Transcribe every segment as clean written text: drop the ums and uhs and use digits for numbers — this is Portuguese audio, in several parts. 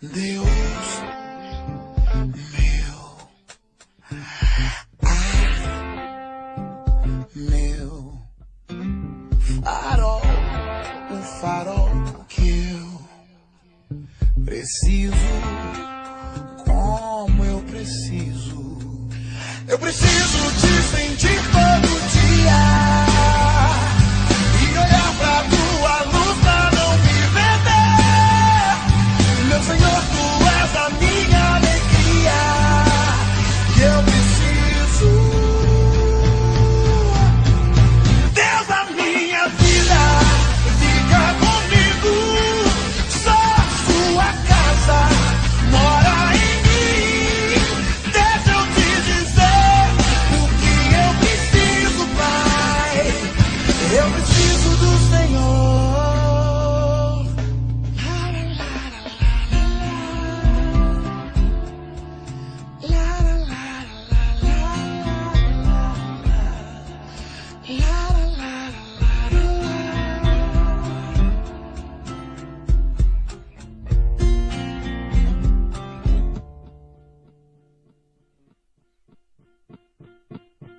Deus meu, meu farol, o farol que eu preciso, como eu preciso. Eu preciso te sentir todo dia e olhar pra tua luz pra não me perder. Meu Senhor, tu és a minha alegria e eu preciso. Deus da minha vida, fica comigo. Só sua casa mora em mim. Deixa eu te dizer o que eu preciso, Pai. Eu preciso do Senhor.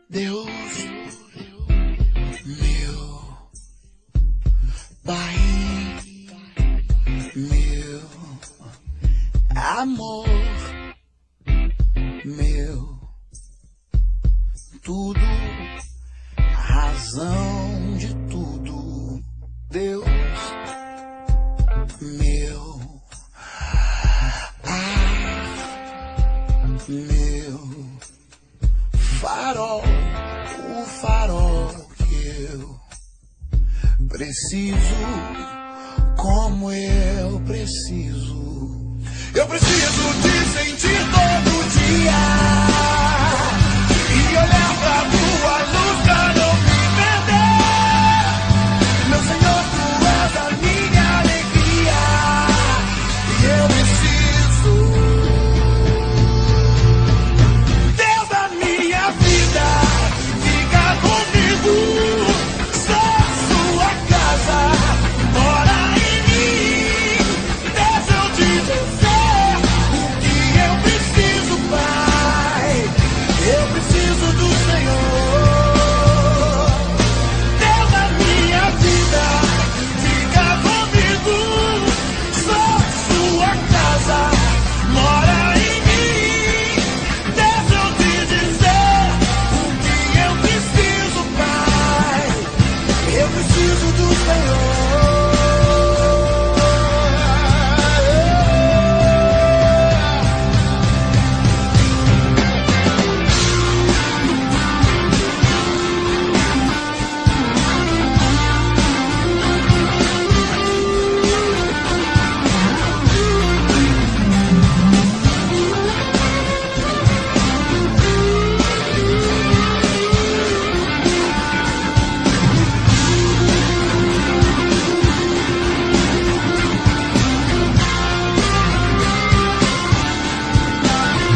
Deus meu, Pai meu, amor meu, tudo, razão de tudo. Deus meu, meu farol, o farol que eu preciso, como eu preciso. Eu preciso te sentir todo dia e olhar pra tua luz pra não me perder. Meu Senhor, tu és a minha alegria e eu preciso. Deus da minha vida, fica comigo. Só sua casa mora em mim. Deixa eu te dizer o que eu preciso, Pai. Eu preciso do Senhor. Deus da minha vida, fica comigo. Só sua casa mora em mim. Deixa eu te dizer o que eu preciso, Pai. Eu preciso do Senhor.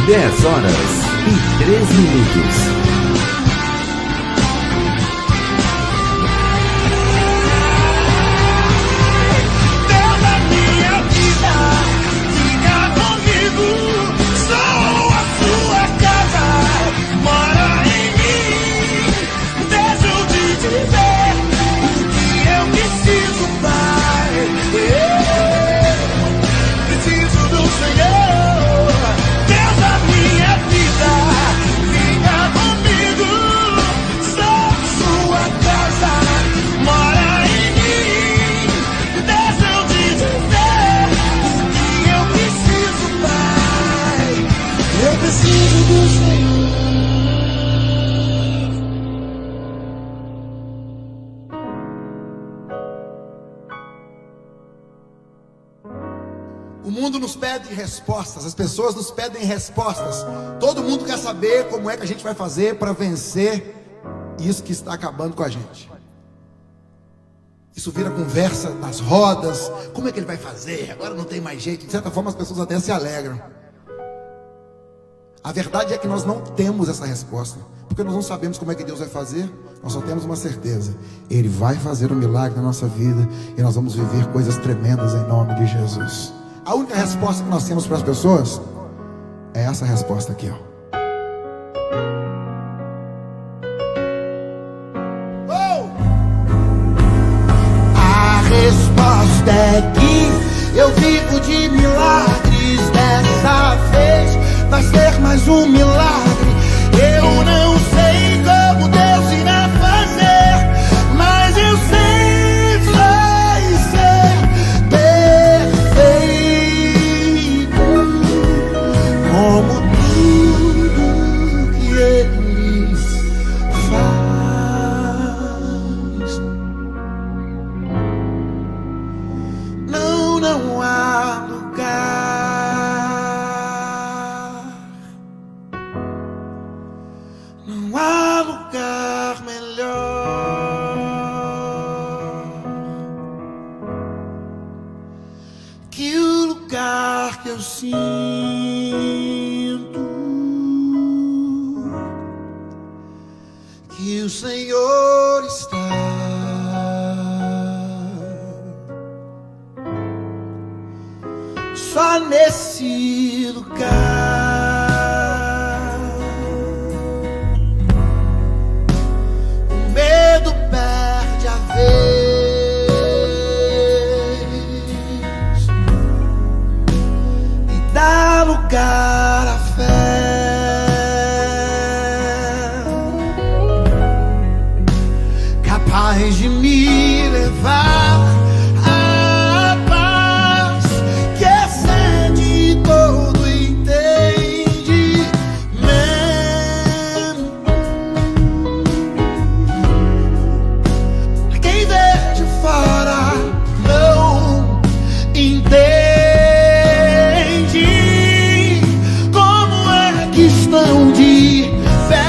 Dez horas e 3 minutos. Deus da minha vida, fica comigo. Sou a sua casa, mora em mim. Deixa eu te dizer o que eu preciso, Pai. Eu preciso do Senhor. Deus da minha vida, fica comigo. Sou sua casa, mora em mim. Deixa eu te dizer o que eu preciso, Pai. Eu preciso do Senhor. O mundo nos pede respostas, as pessoas nos pedem respostas. Todo mundo quer saber como é que a gente vai fazer para vencer isso que está acabando com a gente. Isso vira conversa nas rodas. Como é que ele vai fazer? Agora não tem mais jeito. De certa forma as pessoas até se alegram. A verdade é que nós não temos essa resposta, porque nós não sabemos como é que Deus vai fazer. Nós só temos uma certeza: Ele vai fazer um milagre na nossa vida e nós vamos viver coisas tremendas em nome de Jesus. A única resposta que nós temos para as pessoas é essa resposta aqui, ó. A resposta é que eu vivo de milagres. Dessa vez vai ser mais um milagre. Eu não sei como Deus irá fazer, mas eu sei vai ser perfeito, como tudo que Ele faz. Não há lugar, não há lugar melhor que o lugar que eu sinto que o Senhor está. Só nesse lugar o medo perde a vez e dá lugar à fé, capaz de me levar à paz que excede todo entendimento. Quem vê de fora não entende como é que estão de pé,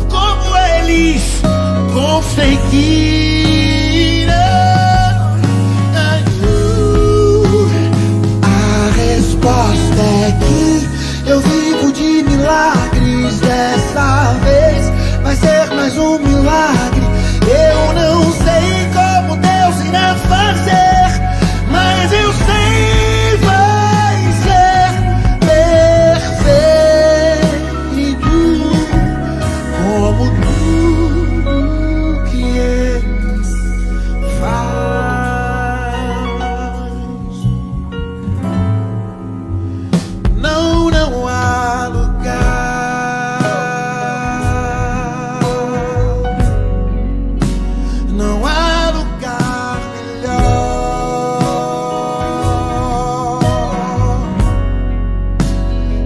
como eles conseguiram. A resposta é que eu vivo de milagres. Dessa vez vai ser mais um milagre. Eu não sei como Deus irá fazer, mas eu sei vai ser perfeito, como tudo que Ele faz. Não há lugar, não há lugar melhor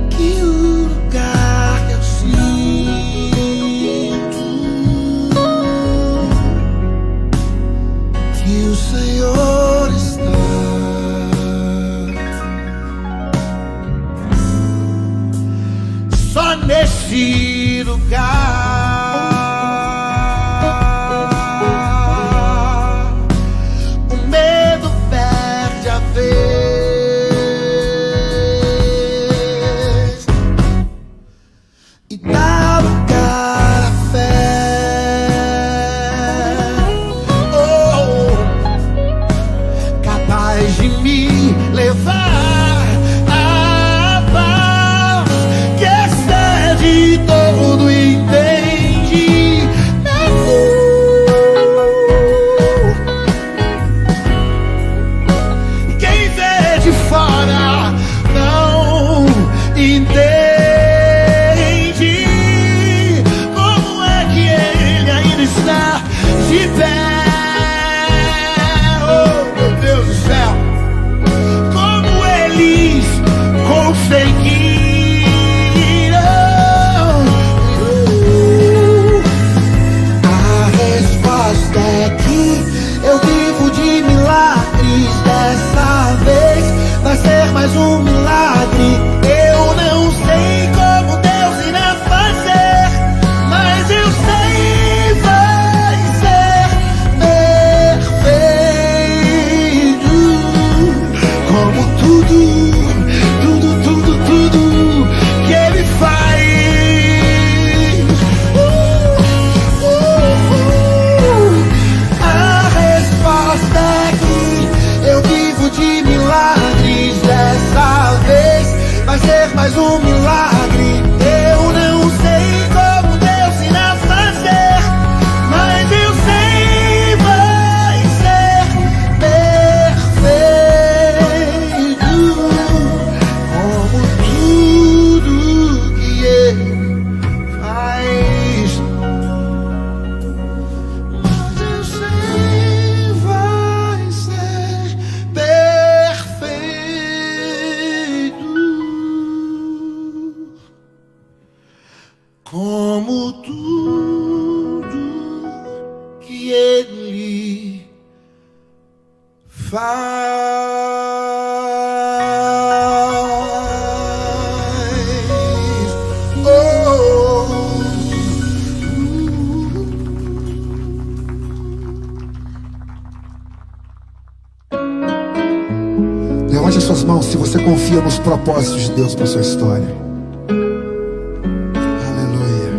que o lugar que eu sinto que o Senhor está. Só nesse lugar o medo perde a vez e dá lugar à fé, capaz de me levar à paz que excede todo entendimento. Levante as suas mãos se você confia nos propósitos de Deus para sua história. Aleluia.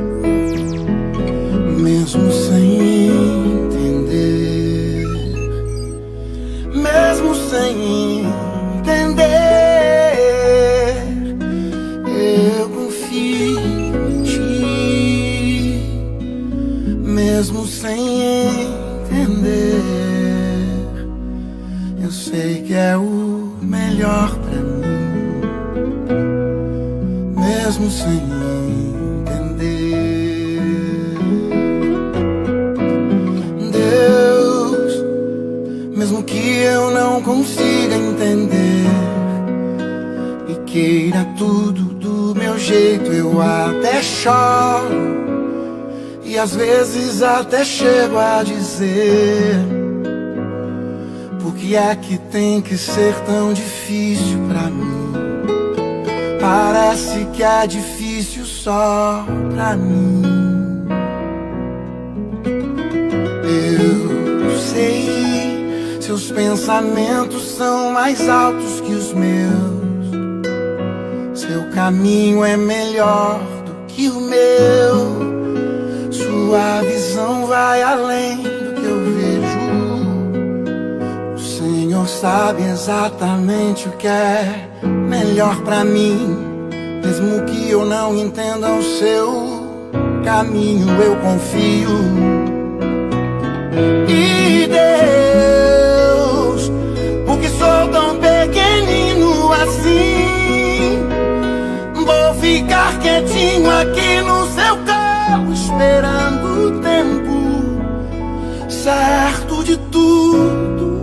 Mesmo sem entender, mesmo sem entender, eu confio em ti. Mesmo sem entender, eu sei que é o melhor pra mim, mesmo sem entender. Deus, mesmo que eu não consiga entender e queira tudo do meu jeito, eu até choro e às vezes até chego a dizer: por que é que tem que ser tão difícil pra mim? Parece que é difícil só pra mim. Eu sei, seus pensamentos são mais altos que os meus. Seu caminho é melhor do que o meu. Sua visão vai além do que eu vejo. O Senhor sabe exatamente o que é melhor pra mim. Mesmo que eu não entenda o seu caminho, eu confio. E Deus, porque sou tão pequenino assim, vou ficar quietinho aqui no seu colo, esperando o tempo certo de tudo.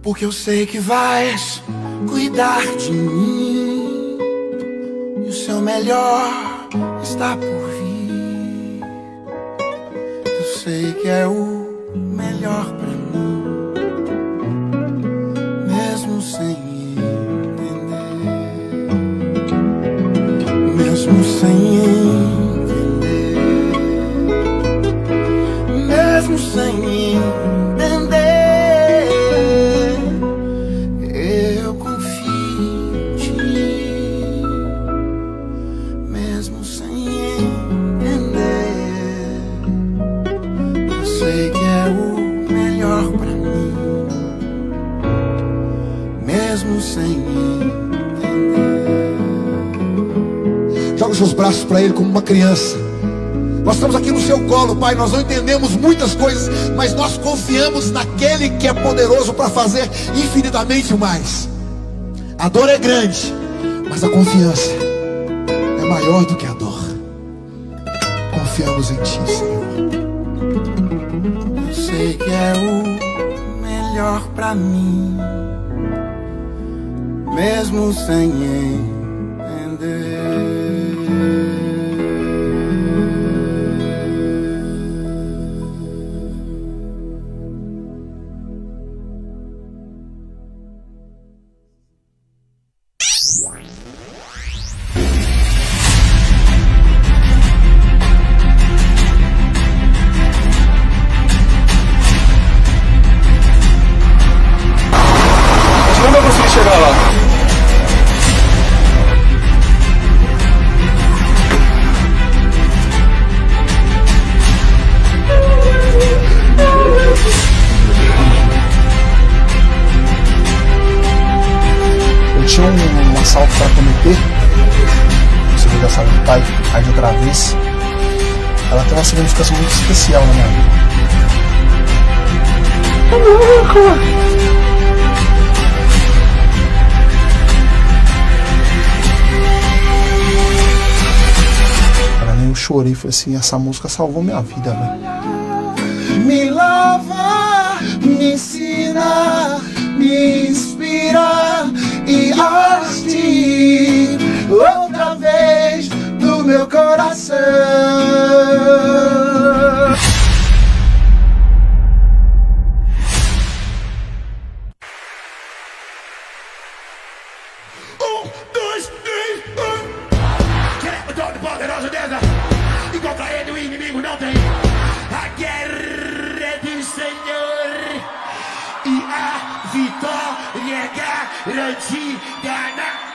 Porque eu sei que vais cuidar de mim e o seu melhor está por vir. Eu sei que é o melhor pra mim, mesmo sem entender, mesmo sem entender, mesmo sem entender. Joga os seus braços para Ele como uma criança. Nós estamos aqui no seu colo, Pai. Nós não entendemos muitas coisas, mas nós confiamos naquele que é poderoso para fazer infinitamente mais. A dor é grande, mas a confiança é maior do que a dor. Confiamos em Ti, Senhor. Eu sei que é o melhor pra mim, mesmo sem entender. Não vai conseguir chegar lá. Eu tinha um assalto para cometer. Você viu dessa do pai, aí de outra vez. Ela tem uma significação muito especial na minha vida. Eu chorei, falei assim, essa música salvou minha vida, velho. Me lava, me ensina, me inspira e haste outra vez no meu meu coração. Dois, três, quer o todo poderoso Deus, e contra ele o inimigo não tem. A guerra é do Senhor e a vitória é garantida na...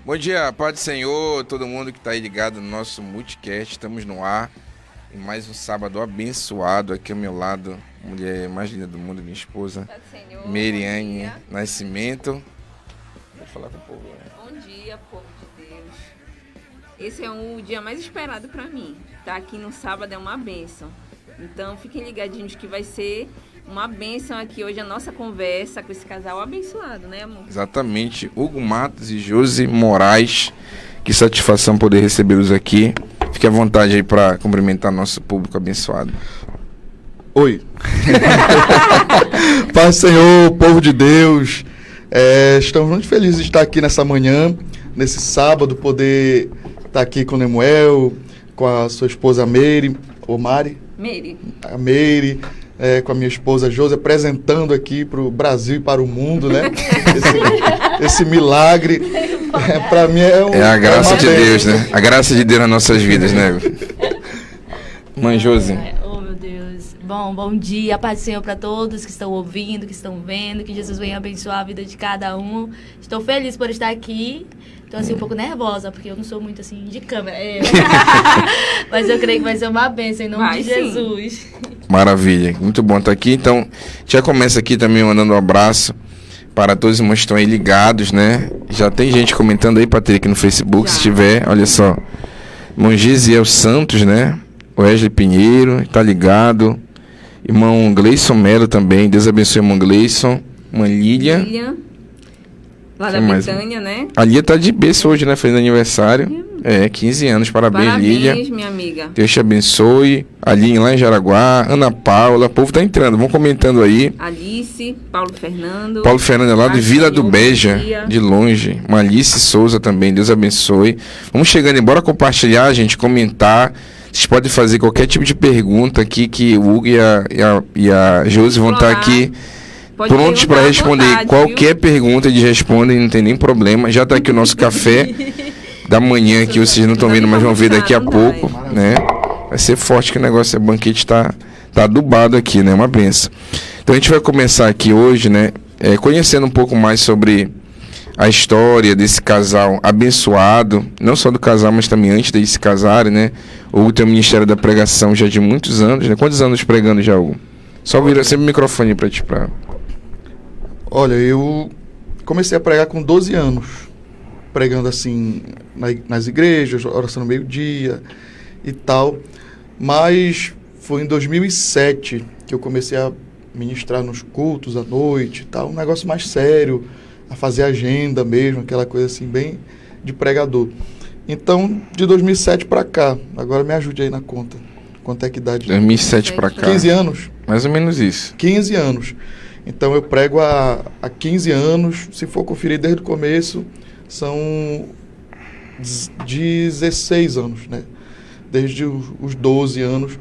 Bom dia, paz do Senhor, todo mundo que está aí ligado no nosso Multicast. Estamos no ar em mais um sábado abençoado. Aqui ao meu lado, a mulher mais linda do mundo, minha esposa, Meriane Nascimento. Vou falar com o povo, né? Bom dia, povo de Deus. Esse é o dia mais esperado para mim. Estar aqui no sábado é uma bênção. Então fiquem ligadinhos que vai ser uma bênção aqui hoje a nossa conversa com esse casal abençoado, né, amor? Exatamente, Hugo Matos e Josi Moraes. Que satisfação poder recebê-los aqui. Fique à vontade aí para cumprimentar nosso público abençoado. Oi. Paz do Senhor, povo de Deus. Estamos muito felizes de estar aqui nessa manhã, nesse sábado, poder estar aqui com o Nemuel, com a sua esposa Mary, ou Mari? Mary. A Mary. Com a minha esposa Josi, apresentando aqui para o Brasil e para o mundo, né? Esse milagre, para mim é a graça de Deus, né? A graça de Deus nas nossas vidas, né? Mãe Josi. Oh, meu Deus. Bom dia, paz do Senhor para todos que estão ouvindo, que estão vendo, que Jesus venha abençoar a vida de cada um. Estou feliz por estar aqui. Estou assim um pouco nervosa, porque eu não sou muito assim de câmera. Mas eu creio que vai ser uma bênção em nome de Jesus. Maravilha, muito bom estar aqui. Então, já começa aqui também mandando um abraço para todos os irmãos que estão aí ligados, né? Já tem gente comentando aí, Patrick, no Facebook, se tiver, olha só. Irmão Gisiel Santos, né? Wesley Pinheiro, tá ligado. Irmão Gleison Melo também, Deus abençoe, irmão Gleison. Irmã Lília. Lá da Betânia, né? A Lia tá de berço hoje, né? Fazendo aniversário. 15 anos, parabéns, Lília. Parabéns, minha amiga. Deus te abençoe. Aline lá em Jaraguá, Ana Paula, o povo tá entrando, vão comentando aí. Alice, Paulo Fernando. Paulo Fernando é lá de Vila do Beja, de longe. Malice Souza também, Deus abençoe. Vamos chegando, embora compartilhar, gente, comentar. Vocês podem fazer qualquer tipo de pergunta aqui que o Hugo e a Josi vão estar aqui prontos para responder. Vontade, qualquer pergunta eles respondem, não tem nem problema. Já está aqui o nosso café da manhã que vocês não estão vendo, mas vão ver daqui a pouco, né? Vai ser forte que o negócio, o banquete tá adubado aqui, né? Uma benção. Então a gente vai começar aqui hoje, né? Conhecendo um pouco mais sobre a história desse casal abençoado, não só do casal, mas também antes de se casarem, né? O Hugo tem o Ministério da Pregação já de muitos anos, né? Quantos anos pregando já, Hugo? Só vira sempre o microfone para ti. Olha, eu comecei a pregar com 12 anos, pregando assim nas igrejas, oração no meio-dia e tal, mas foi em 2007 que eu comecei a ministrar nos cultos à noite e tal, um negócio mais sério, a fazer agenda mesmo, aquela coisa assim, bem de pregador. Então, de 2007 para cá, agora me ajude aí na conta, quanto é que dá de... 2007 para cá. 15 anos. Mais ou menos isso. 15 anos. Então eu prego há 15 anos, se for conferir desde o começo, são 16 anos, né? Desde os 12 anos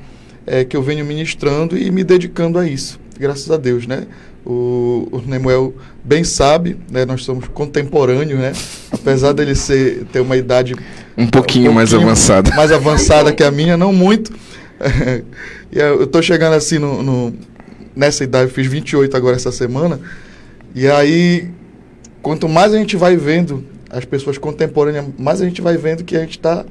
que eu venho ministrando e me dedicando a isso, graças a Deus, né? O Nemuel bem sabe, né? Nós somos contemporâneos, né? Apesar dele ter uma idade um pouquinho mais avançada. Mais avançada que a minha, não muito. E eu tô chegando assim nessa idade, fiz 28 agora essa semana, e aí, quanto mais a gente vai vendo as pessoas contemporâneas, mais a gente vai vendo que a gente está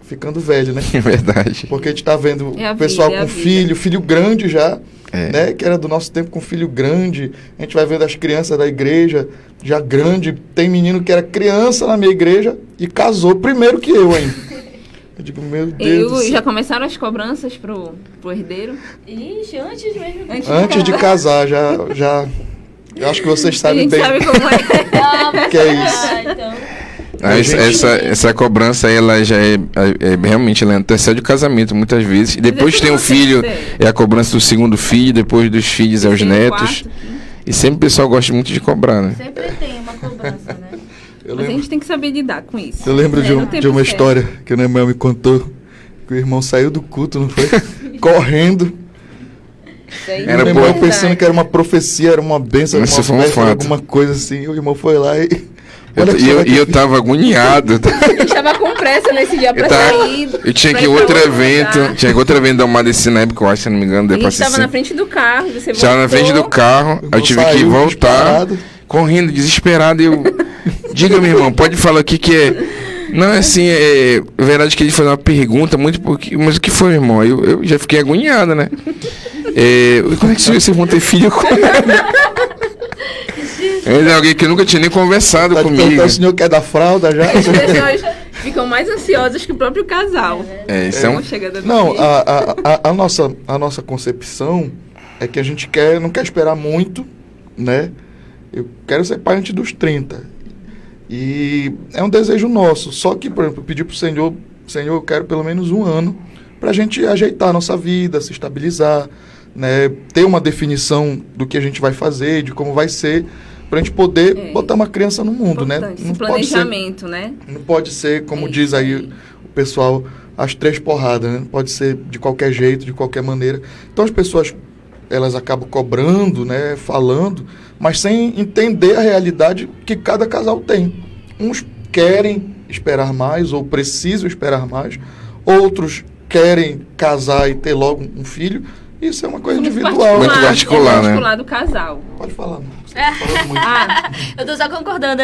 ficando velho, né? É verdade. Porque a gente está vendo o pessoal com filho grande já, né? Que era do nosso tempo com filho grande. A gente vai vendo as crianças da igreja já grande. Tem menino que era criança na minha igreja e casou primeiro que eu ainda. Eu digo, meu Deus do céu. Já começaram as cobranças pro herdeiro? Ixi, antes mesmo. Antes de casar, já eu acho que vocês sabem bem. A gente sabe como é. Que é isso. Então. Essa cobrança aí, ela já é realmente, ela antecede o casamento muitas vezes. E depois que tem um filho, é a cobrança do segundo filho, depois dos filhos é os netos. E sempre o pessoal gosta muito de cobrar, né? Sempre tem uma cobrança, né? Mas a gente tem que saber lidar com isso. Eu lembro de uma história que o Neymar me contou, que o irmão saiu do culto, não foi? Correndo. Era o irmão pensando que era uma profecia, era uma bênção, era uma festa, alguma coisa assim. O irmão foi lá e... eu tava agoniado. A gente tava com pressa nesse dia pra sair. Eu tinha que ir outro evento da Umadeci na época, eu acho, se não me engano. A gente tava na frente do carro, você voltou. Estava na frente do carro, eu tive que voltar, correndo, desesperado. Eu, diga, meu irmão, pode falar o que é. Não, assim, é verdade que ele fez uma pergunta muito... Mas o que foi, irmão? Eu já fiquei agoniado, né? Como é que vocês vão ter filho com é alguém que nunca tinha nem conversado comigo. O senhor quer dar fralda já? As pessoas ficam mais ansiosas que o próprio casal. Não, a nossa concepção é que a gente não quer esperar muito, né? Eu quero ser pai antes dos 30. E é um desejo nosso. Só que, por exemplo, eu pedi pro Senhor, eu quero pelo menos 1 ano pra gente ajeitar a nossa vida, se estabilizar, né? Ter uma definição do que a gente vai fazer, de como vai ser, pra gente poder botar uma criança no mundo, né? Não planejamento, né? Não pode ser, como diz aí o pessoal, as 3 porradas, né? Não pode ser de qualquer jeito, de qualquer maneira. Então as pessoas, elas acabam cobrando, né? Falando, mas sem entender a realidade que cada casal tem. Uns querem esperar mais ou precisam esperar mais, outros querem casar e ter logo um filho. Isso é uma coisa individual. Muito particular, né? Particular do casal. Pode falar. Eu tô só concordando.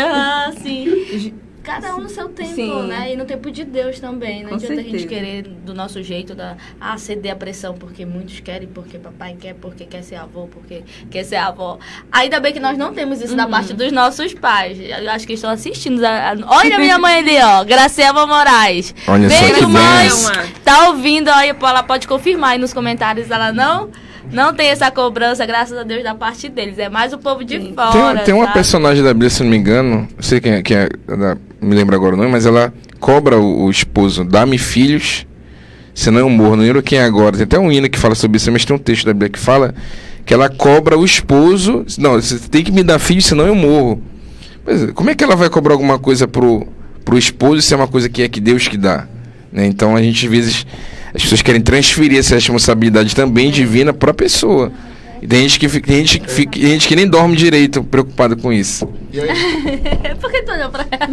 Sim. Cada um no seu tempo, né? E no tempo de Deus também. Não adianta a gente querer do nosso jeito, ceder a pressão, porque muitos querem, porque papai quer, porque quer ser avô, porque quer ser avó. Ainda bem que nós não temos isso da parte dos nossos pais. Eu acho que estão assistindo. Olha a minha mãe ali, ó. Graciela Moraes. Olha só que mãe. Tá ouvindo aí, ela pode confirmar aí nos comentários. Ela não tem essa cobrança, graças a Deus, da parte deles. É mais o povo de fora. Tem uma personagem da Bíblia, se não me engano, não sei quem é, me lembro agora o nome, mas ela cobra o esposo, dá-me filhos, senão eu morro. Não lembro quem é agora. Tem até um hino que fala sobre isso, mas tem um texto da Bíblia que fala que ela cobra o esposo. Não, você tem que me dar filhos, senão eu morro. Mas como é que ela vai cobrar alguma coisa pro esposo se é uma coisa que é que Deus que dá? Né? Então, a gente, às vezes, as pessoas querem transferir essa responsabilidade também divina para a pessoa. E tem gente que nem dorme direito preocupada com isso. Por que tu olhou pra ela?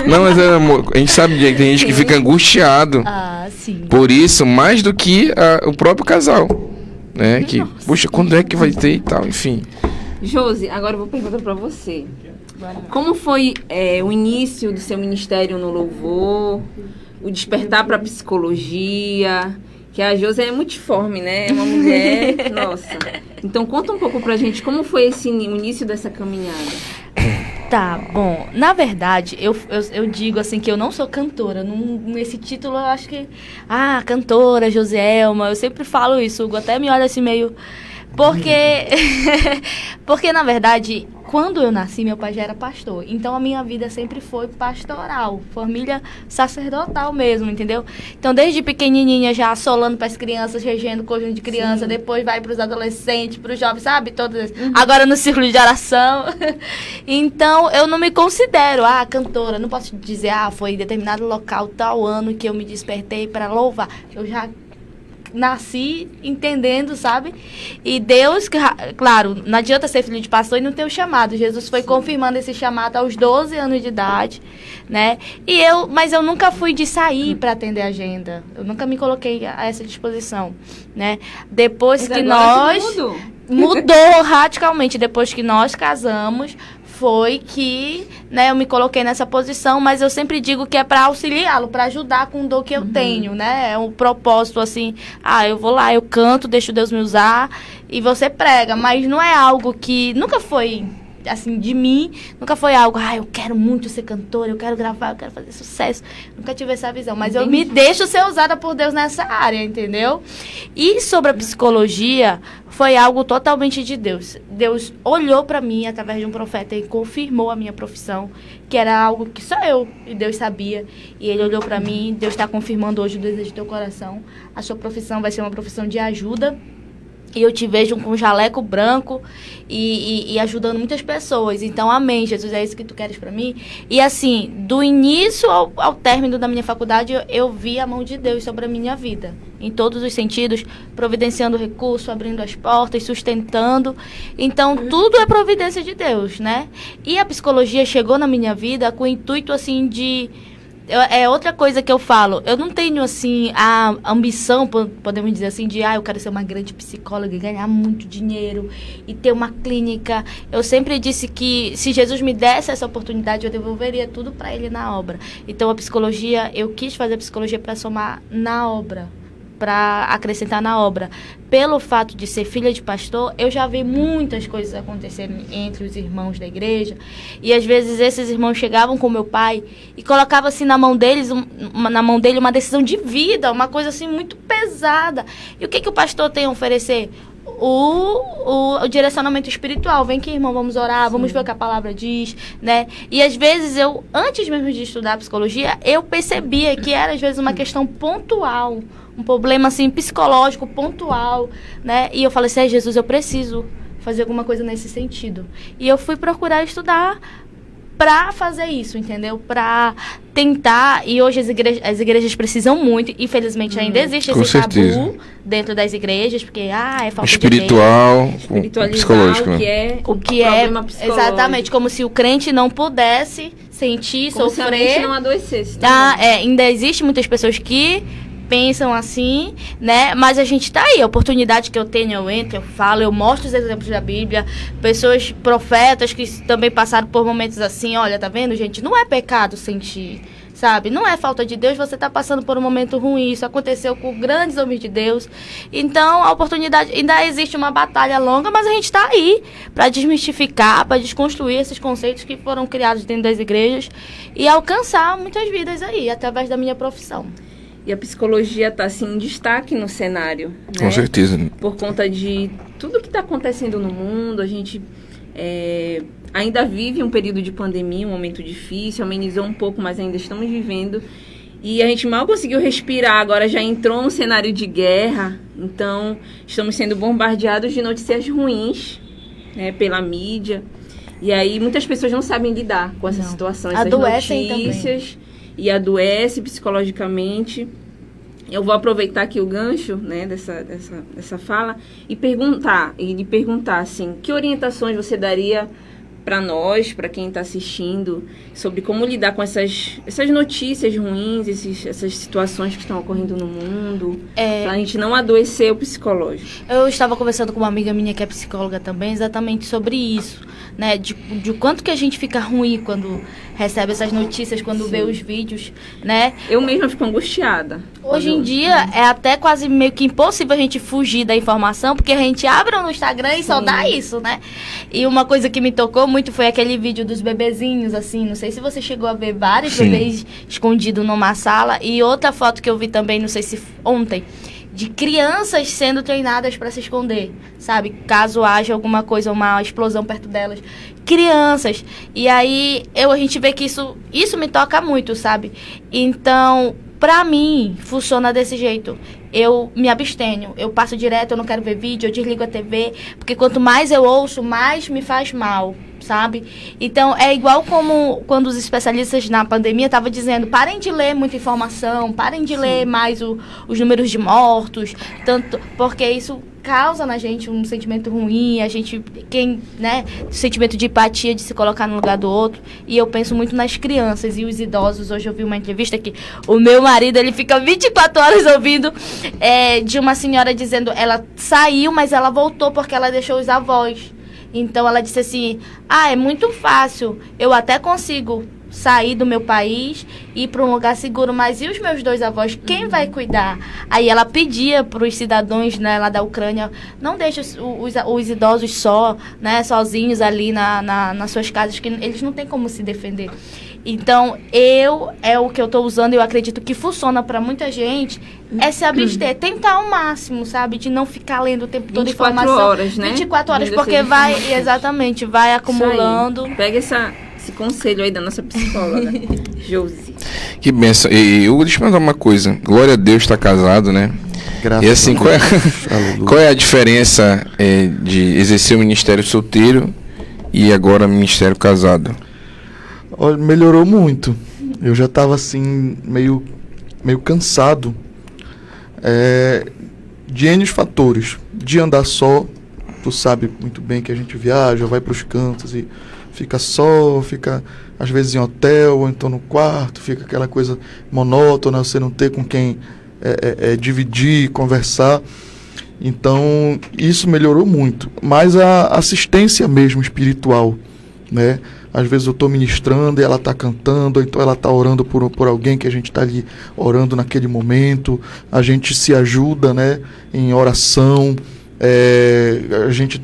Não, mas a gente sabe que tem gente que fica angustiado sim. por isso, mais do que o próprio casal. Né? Que, puxa, quando é que vai ter e tal, enfim. Josi, agora eu vou perguntar para você. Como foi o início do seu ministério no louvor? O despertar para a psicologia? Que a Josi é multiforme, né? É uma mulher, nossa. Então, conta um pouco pra gente como foi o início dessa caminhada. Tá, bom. Na verdade, eu digo assim que eu não sou cantora. Nesse título, eu acho que... cantora, Joselma. Eu sempre falo isso. O Hugo até me olha assim meio... Porque, na verdade, quando eu nasci, meu pai já era pastor. Então, a minha vida sempre foi pastoral. Família sacerdotal mesmo, entendeu? Então, desde pequenininha, já assolando para as crianças, regendo conjunto de criança. Sim. Depois vai para os adolescentes, para os jovens, sabe? Todas. Agora no círculo de oração. Então, eu não me considero, cantora. Não posso dizer, foi em determinado local, tal ano, que eu me despertei para louvar. Eu já... nasci entendendo, sabe? E Deus, claro, não adianta ser filho de pastor e não ter o chamado. Jesus foi confirmando esse chamado aos 12 anos de idade, né? Mas eu nunca fui de sair para atender a agenda. Eu nunca me coloquei a essa disposição, né? Depois que nós... Mudou radicalmente. Depois que nós casamos, foi que, né, eu me coloquei nessa posição, mas eu sempre digo que é para auxiliá-lo, para ajudar com o dom que eu tenho, né? É um propósito assim, eu vou lá, eu canto, deixo Deus me usar e você prega, mas não é algo que nunca foi assim de mim, nunca foi algo, eu quero muito ser cantora, eu quero gravar, eu quero fazer sucesso. Nunca tive essa visão, mas eu me deixo ser usada por Deus nessa área, entendeu? E sobre a psicologia, foi algo totalmente de Deus. Deus olhou para mim através de um profeta e confirmou a minha profissão, que era algo que só eu e Deus sabia. E ele olhou para mim, Deus está confirmando hoje o desejo do teu coração. A sua profissão vai ser uma profissão de ajuda. E eu te vejo com um jaleco branco e ajudando muitas pessoas. Então, amém, Jesus, é isso que tu queres para mim? E assim, do início ao término da minha faculdade, eu vi a mão de Deus sobre a minha vida. Em todos os sentidos, providenciando recurso, abrindo as portas, sustentando. Então, tudo é providência de Deus, né? E a psicologia chegou na minha vida com o intuito, assim, de... É outra coisa que eu falo. Eu não tenho, assim, a ambição, podemos dizer assim, de, eu quero ser uma grande psicóloga e ganhar muito dinheiro e ter uma clínica. Eu sempre disse que se Jesus me desse essa oportunidade, eu devolveria tudo para ele na obra. Então, a psicologia, eu quis fazer a psicologia para somar na obra, para acrescentar na obra. Pelo fato de ser filha de pastor, eu já vi muitas coisas acontecerem entre os irmãos da igreja. E às vezes esses irmãos chegavam com meu pai e colocavam assim na mão dele uma decisão de vida, uma coisa assim muito pesada. E o que o pastor tem a oferecer? O direcionamento espiritual. Vem aqui, irmão, vamos orar, vamos ver o que a palavra diz, né? E às vezes eu, antes mesmo de estudar psicologia, eu percebia que era às vezes uma questão pontual, um problema assim psicológico pontual, né? E eu falei assim, Jesus, eu preciso fazer alguma coisa nesse sentido. E eu fui procurar estudar para fazer isso, entendeu? Para tentar, e hoje as igrejas precisam muito, infelizmente ainda existe esse tabu dentro das igrejas, porque é falta espiritual, de psicológico, o que é exatamente, como se o crente não pudesse sentir, como sofrer, se a mente não adoecesse. Ainda existe muitas pessoas que pensam assim, né? Mas a gente tá aí, a oportunidade que eu tenho, eu entro, eu falo, eu mostro os exemplos da Bíblia, pessoas, profetas que também passaram por momentos assim, olha, tá vendo, gente? Não é pecado sentir, sabe? Não é falta de Deus, você tá passando por um momento ruim, isso aconteceu com grandes homens de Deus. Então, a oportunidade, ainda existe uma batalha longa, mas a gente tá aí para desmistificar, para desconstruir esses conceitos que foram criados dentro das igrejas e alcançar muitas vidas aí, através da minha profissão. E a psicologia está, assim, em destaque no cenário, né? Com certeza. Por conta de tudo que está acontecendo no mundo, a gente ainda vive um período de pandemia, um momento difícil, amenizou um pouco, mas ainda estamos vivendo. E a gente mal conseguiu respirar, agora já entrou no cenário de guerra, então estamos sendo bombardeados de notícias ruins, né, pela mídia. E aí muitas pessoas não sabem lidar com essa situação, essas notícias. Também. E adoece psicologicamente. Eu vou aproveitar aqui o gancho, né, dessa fala e lhe perguntar assim, que orientações você daria para nós, para quem está assistindo, sobre como lidar com essas notícias ruins, essas situações que estão ocorrendo no mundo, para a gente não adoecer o psicológico. Eu estava conversando com uma amiga minha que é psicóloga também, exatamente sobre isso, né, de quanto que a gente fica ruim quando recebe essas notícias, quando vê os vídeos, né? Eu mesma fico angustiada. Hoje em dia é até quase meio que impossível a gente fugir da informação, porque a gente abre no Instagram e só dá isso, né? E uma coisa que me tocou muito foi aquele vídeo dos bebezinhos, assim, não sei se você chegou a ver vários bebês escondidos numa sala, e outra foto que eu vi também, não sei se ontem, de crianças sendo treinadas para se esconder, sabe? Caso haja alguma coisa, uma explosão perto delas. Crianças. E aí, a gente vê que isso me toca muito, sabe? Então, pra mim, funciona desse jeito. Eu me abstenho, eu passo direto, eu não quero ver vídeo, eu desligo a TV, porque quanto mais eu ouço, mais me faz mal, sabe? Então, é igual como quando os especialistas na pandemia estavam dizendo, parem de ler muita informação, parem de ler mais os números de mortos, tanto porque isso causa na gente um sentimento ruim, sentimento de empatia, de se colocar no lugar do outro. E eu penso muito nas crianças e os idosos. Hoje eu vi uma entrevista que o meu marido, ele fica 24 horas ouvindo de uma senhora dizendo, ela saiu, mas ela voltou porque ela deixou os avós. Então ela disse assim, é muito fácil, eu até consigo sair do meu país e ir para um lugar seguro, mas e os meus 2 avós, quem vai cuidar? Aí ela pedia para os cidadãos, né, lá da Ucrânia, não deixe os idosos sozinhos ali nas suas casas, que eles não têm como se defender. Então, é o que eu estou usando, eu acredito que funciona para muita gente, é se abster, tentar ao máximo, sabe? De não ficar lendo o tempo todo informação. 24 horas, né? 24 horas, porque vai acumulando. Pega esse conselho aí da nossa psicóloga, Josi. Que benção. E eu deixa eu perguntar uma coisa. Glória a Deus, está casado, né? Graças e assim, a Deus. qual é a diferença de exercer o ministério solteiro e agora o ministério casado? Olha, melhorou muito. Eu já estava assim, meio cansado de N fatores. De andar só, tu sabe muito bem que a gente viaja, vai para os cantos e fica às vezes em hotel ou então no quarto, fica aquela coisa monótona, você não ter com quem dividir, conversar. Então, isso melhorou muito. Mas a assistência mesmo espiritual, né? Às vezes eu estou ministrando e ela está cantando, ou então ela está orando por alguém que a gente está ali orando naquele momento. A gente se ajuda, né, em oração, a gente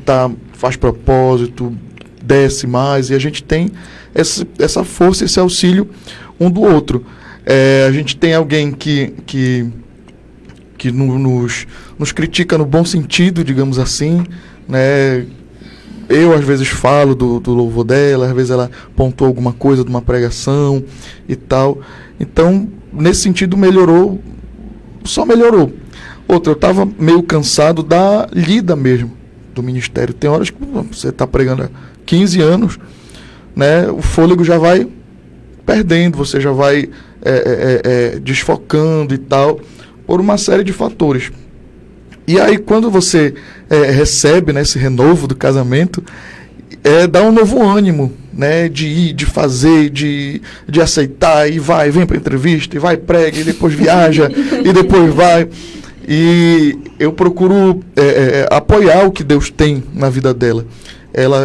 faz propósito, desce mais, e a gente tem essa força, esse auxílio um do outro. A gente tem alguém que nos critica no bom sentido, digamos assim, né? Eu, às vezes, falo do louvor dela, às vezes ela pontuou alguma coisa de uma pregação e tal. Então, nesse sentido, melhorou, só melhorou. Outra, eu estava meio cansado da lida mesmo do ministério. Tem horas que você está pregando há 15 anos, né? O fôlego já vai perdendo, você já vai desfocando e tal, por uma série de fatores. E aí, quando você recebe, né, esse renovo do casamento, dá um novo ânimo, né, de ir, de fazer, de aceitar, e vem para entrevista, e vai, prega, e depois viaja, e depois vai. E eu procuro apoiar o que Deus tem na vida dela.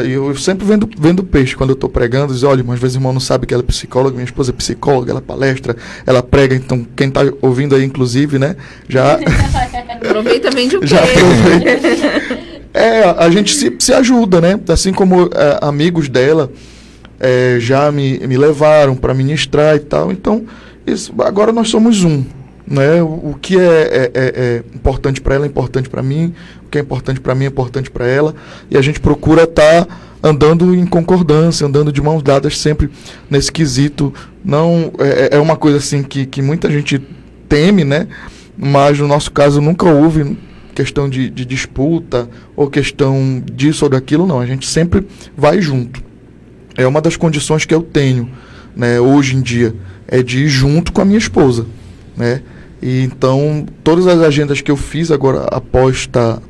Eu sempre vendo peixe quando eu estou pregando, diz, olha, às vezes o irmão não sabe que ela é psicóloga, minha esposa é psicóloga, ela palestra, ela prega, então quem está ouvindo aí, inclusive, né, já... Aproveita bem de o quê? A gente se ajuda, né, assim como amigos dela já me levaram para ministrar e tal, então, agora nós somos um, né, o que é importante para ela é importante para mim, o que é importante para mim é importante para ela, e a gente procura estar andando em concordância, andando de mãos dadas sempre nesse quesito. Não é uma coisa assim que muita gente teme, né, mas no nosso caso nunca houve questão de disputa ou questão disso ou daquilo, não, a gente sempre vai junto. É uma das condições que eu tenho, né, hoje em dia, é de ir junto com a minha esposa, né? E então, todas as agendas que eu fiz agora, após estar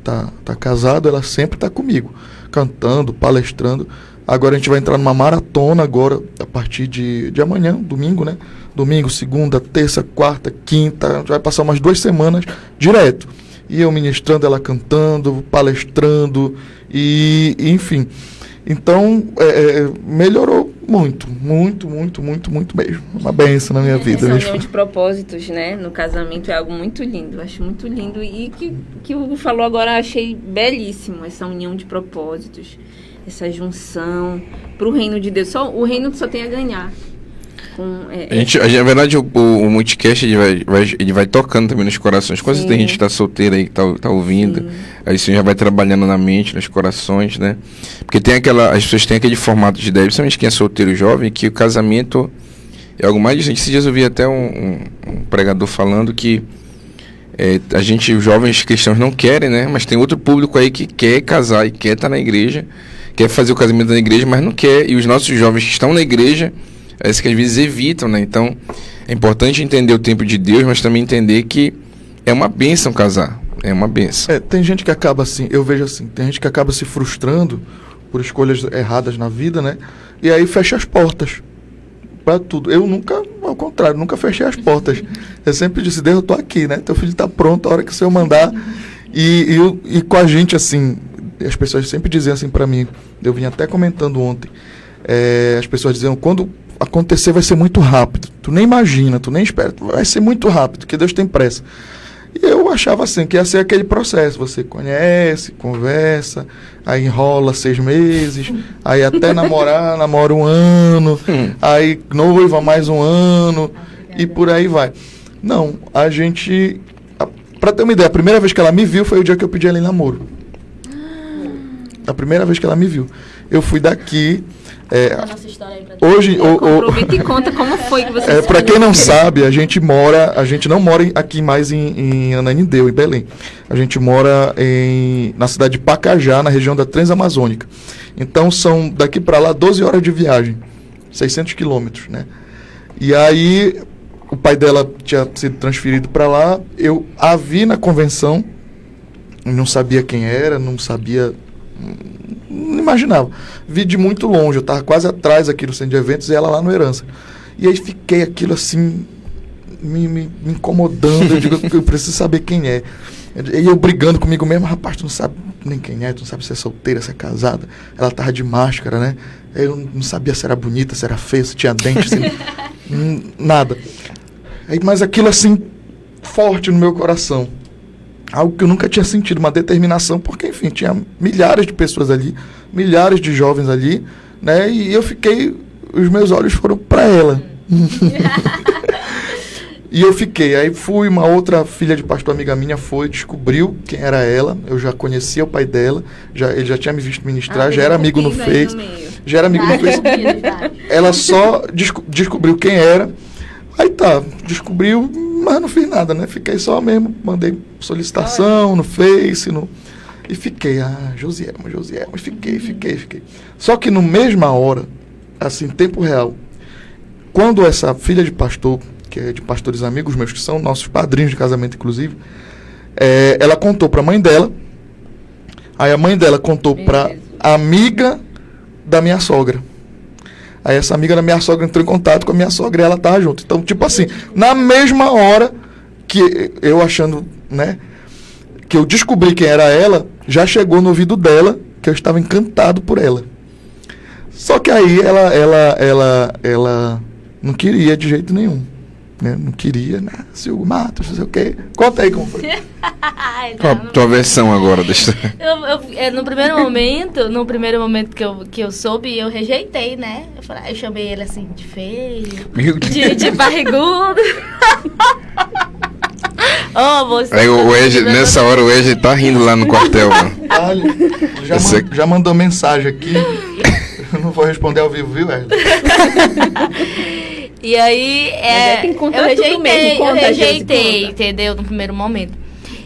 casado, ela sempre está comigo, cantando, palestrando. Agora a gente vai entrar numa maratona agora, a partir de amanhã, domingo, né? Domingo, segunda, terça, quarta, quinta, a gente vai passar umas 2 semanas direto. E eu ministrando, ela cantando, palestrando, e enfim. Então, melhorou muito mesmo. Uma bênção na minha vida. Essa união de propósitos, né, no casamento é algo muito lindo. Acho muito lindo. E que o Hugo falou agora, achei belíssimo. Essa união de propósitos, essa junção para o reino de Deus. O reino só tem a ganhar. Na verdade, o Multicast ele vai tocando também nos corações. Quando tem gente que está solteira aí, que tá ouvindo, aí você já vai trabalhando na mente, nos corações, né? Porque as pessoas têm aquele formato de ideia, principalmente quem é solteiro e jovem, que o casamento é algo mais distante. Esses dias eu vi até um pregador falando que os jovens cristãos não querem, né? Mas tem outro público aí que quer casar e quer estar na igreja, quer fazer o casamento na igreja, mas não quer. E os nossos jovens que estão na igreja, esses que às vezes evitam, né? Então, é importante entender o tempo de Deus, mas também entender que é uma bênção casar. É uma bênção. Tem gente que acaba assim, eu vejo assim, tem gente que acaba se frustrando por escolhas erradas na vida, né? E aí fecha as portas para tudo. Eu nunca, ao contrário, nunca fechei as portas. Eu sempre disse, Deus, eu tô aqui, né? Teu filho tá pronto a hora que o Senhor mandar. E com a gente, assim, as pessoas sempre diziam assim pra mim, eu vim até comentando ontem, as pessoas diziam, quando acontecer vai ser muito rápido, tu nem imagina, tu nem espera, vai ser muito rápido, porque Deus tem pressa. E eu achava assim, que ia ser aquele processo, você conhece, conversa, aí enrola 6 meses, aí até namora 1 ano, aí noiva mais 1 ano, e por aí vai. Não, a gente, pra ter uma ideia, a primeira vez que ela me viu foi o dia que eu pedi ela em namoro. A primeira vez que ela me viu. Eu fui daqui... A nossa história aí pra hoje, Aproveita e conta como foi que você para quem não sabe, a gente não mora aqui mais em Ananindeua, em Belém. A gente mora na cidade de Pacajá, na região da Transamazônica. Então são daqui para lá 12 horas de viagem, 600 quilômetros, né? E aí o pai dela tinha sido transferido para lá, eu a vi na convenção, não sabia quem era, não imaginava. Vi de muito longe, eu estava quase atrás aqui no centro de eventos e ela lá no Herança. E aí fiquei aquilo assim, me incomodando, eu digo, eu preciso saber quem é. E eu brigando comigo mesmo, rapaz, tu não sabe nem quem é, tu não sabe se é solteira, se é casada. Ela tava de máscara, né? Eu não sabia se era bonita, se era feia, se tinha dente, assim, nada. Aí, mas aquilo assim, forte no meu coração. Algo que eu nunca tinha sentido, uma determinação, porque, enfim, tinha milhares de pessoas ali, milhares de jovens ali, né? E eu fiquei, os meus olhos foram para ela. E eu fiquei, aí fui, uma outra filha de pastor amiga minha descobriu quem era ela, eu já conhecia o pai dela, ele já tinha me visto ministrar, já era amigo no Face, ela só descobriu quem era, aí tá, descobriu, mas não fiz nada, né, fiquei só mesmo, mandei solicitação no Face, e fiquei, Josielma, fiquei. Só que no mesma hora, assim, tempo real, quando essa filha de pastor, que é de pastores amigos meus, que são nossos padrinhos de casamento, inclusive, ela contou para a mãe dela, aí a mãe dela contou para a amiga da minha sogra. Aí essa amiga da minha sogra entrou em contato com a minha sogra e ela tava junto. Então, tipo assim, na mesma hora que eu achando, né, que eu descobri quem era ela, já chegou no ouvido dela que eu estava encantado por ela. Só que aí ela não queria de jeito nenhum. Né? Não queria, né? Silvio Matos, não sei o quê. Conta aí como foi. Qual a tua versão agora? No primeiro momento que eu soube, eu rejeitei, né? Eu chamei ele assim de feio, de barrigudo. Aí nessa hora o Ege tá rindo lá no quartel, mano. Já mandou mensagem aqui. Eu não vou responder ao vivo, viu, Ege? E aí, eu rejeitei, entendeu? No primeiro momento.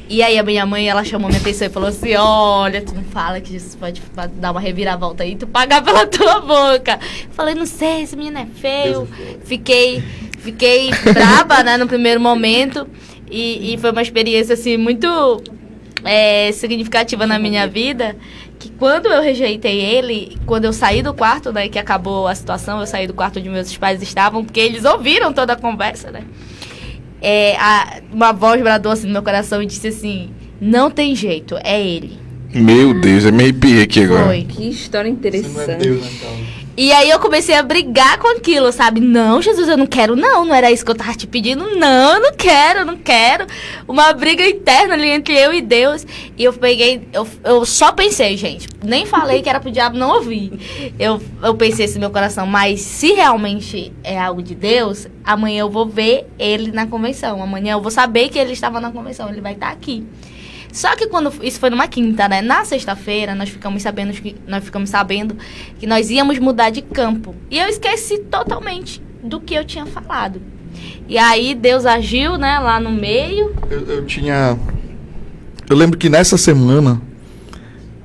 E aí a minha mãe, ela chamou minha atenção e falou assim, olha, tu não fala que Jesus pode dar uma reviravolta aí, tu pagar pela tua boca. Eu falei, não sei, esse menino é feio. Fiquei braba, né, no primeiro momento. E foi uma experiência, assim, muito significativa na minha vida. Que quando eu rejeitei ele, quando eu saí do quarto, né, que acabou a situação, eu saí do quarto onde meus pais estavam, porque eles ouviram toda a conversa, né? Uma voz bradou assim no meu coração e disse assim, não tem jeito, é ele. Meu Deus, eu me arrepiei aqui agora. Foi. Que história interessante. Você não é Deus, né, então? E aí eu comecei a brigar com aquilo, sabe? Não, Jesus, eu não quero, não era isso que eu tava te pedindo. Não, eu não quero. Uma briga interna ali entre eu e Deus. E eu só pensei, gente, nem falei que era pro diabo não ouvir. Eu pensei assim no meu coração, mas se realmente é algo de Deus, amanhã eu vou ver ele na convenção. Amanhã eu vou saber que ele estava na convenção, ele vai estar aqui. Só que isso foi numa quinta, né? Na sexta-feira, nós ficamos sabendo que nós íamos mudar de campo. E eu esqueci totalmente do que eu tinha falado. E aí Deus agiu, né? Lá no meio. Eu lembro que nessa semana,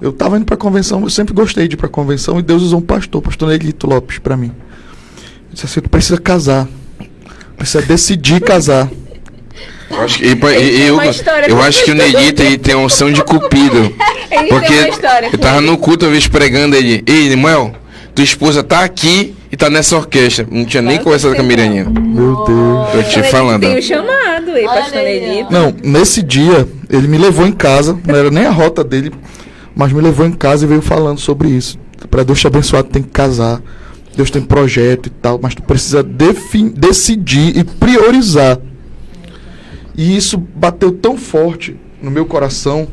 eu tava indo pra convenção, eu sempre gostei de ir pra convenção, e Deus usou um pastor Nelito Lopes pra mim. Ele disse assim, tu precisa casar. Precisa decidir casar. Eu acho que o Nelito tem uma unção de cupido. Porque eu tava no culto, uma vez pregando ele. Ei, Nemuel, tua esposa tá aqui e tá nessa orquestra. Não tinha nem conversado com a Miraninha. Meu Deus. Tô te falando. Tem o chamado aí, pastor Nelito. Não, nesse dia, ele me levou em casa, não era nem a rota dele. mas me levou em casa e veio falando sobre isso. Para Deus te abençoar, tu tem que casar. Deus tem projeto e tal, mas tu precisa decidir e priorizar. E isso bateu tão forte no meu coração,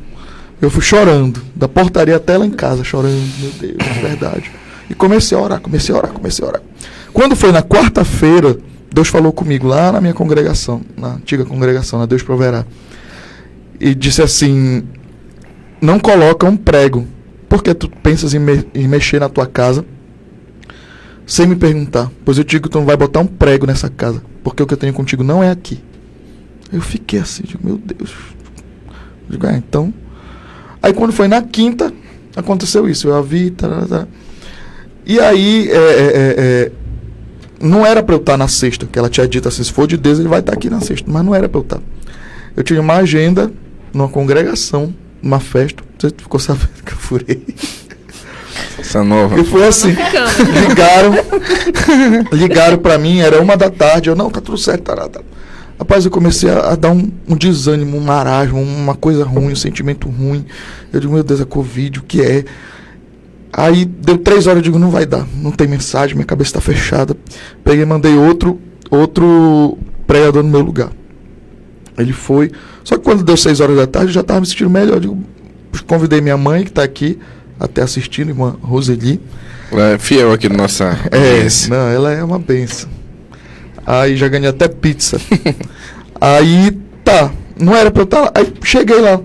eu fui chorando, da portaria até lá em casa, chorando, meu Deus, é verdade. E comecei a orar. Quando foi na quarta-feira, Deus falou comigo lá na minha congregação, na antiga congregação, na Deus Proverá. E disse assim, não coloca um prego, porque tu pensas em mexer na tua casa, sem me perguntar. Pois eu digo que tu não vai botar um prego nessa casa, porque o que eu tenho contigo não é aqui. Eu fiquei assim, digo, meu Deus. Digo, então... Aí quando foi na quinta, aconteceu isso. Eu a vi, e aí, não era para eu estar na sexta, que ela tinha dito assim, se for de Deus, ele vai estar aqui na sexta. Mas não era para eu estar. Eu tinha uma agenda, numa congregação, numa festa. Você ficou sabendo que eu furei. Essa nova. E foi assim, ligaram para mim, era 1h, eu, não, tá tudo certo, tá. Rapaz, eu comecei a dar um desânimo, um marasmo, uma coisa ruim, um sentimento ruim. Eu digo, meu Deus, é Covid, o que é? Aí deu 3 horas, eu digo, não vai dar, não tem mensagem, minha cabeça tá fechada. Peguei e mandei outro pregador no meu lugar. Ele foi, só que quando deu 6 horas da tarde, eu já tava me sentindo melhor. Eu digo, convidei minha mãe, que tá aqui, até assistindo, irmã Roseli. Ela é fiel aqui no nossa audiência. Não, ela é uma benção. Aí já ganhei até pizza. Aí, tá, não era pra eu estar lá. Aí cheguei lá.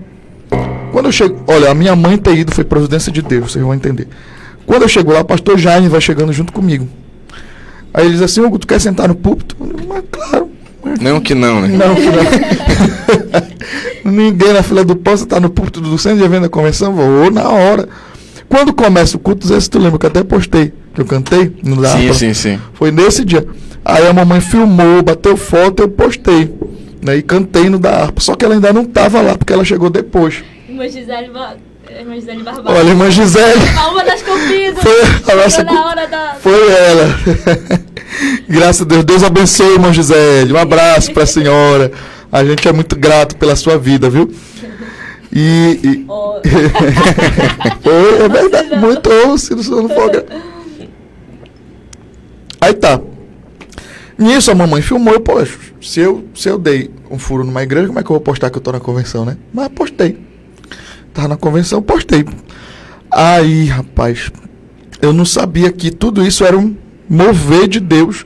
Quando eu chego, olha, a minha mãe ter ido foi providência de Deus, vocês vão entender. Quando eu chego lá, o pastor Jaime vai chegando junto comigo. Aí ele diz assim, Hugo, tu quer sentar no púlpito? Eu digo, mas claro. Não que não, né? Não que não. Ninguém na fila do pão, você tá no púlpito do centro de evento da convenção, vou na hora. Quando começa o culto, não sei se tu lembra, que eu até postei, que eu cantei no Lapa. Sim. Foi nesse dia. Aí a mamãe filmou, bateu foto, eu postei, né, e cantei no da harpa. Só que ela ainda não estava lá, porque ela chegou depois. Irmã Gisele Barbosa. Olha, irmã Gisele. Uma das convidas. Foi a nossa. Na hora da... Foi ela. Graças a Deus. Deus abençoe, irmã Gisele. Um abraço para a senhora. A gente é muito grato pela sua vida, viu? Oh. É verdade. Muito se não for. Aí tá. Nisso a mamãe filmou, eu, poxa, se eu dei um furo numa igreja, como é que eu vou postar que eu tô na convenção, né? Mas postei. Tava na convenção, postei. Aí, rapaz, eu não sabia que tudo isso era um mover de Deus,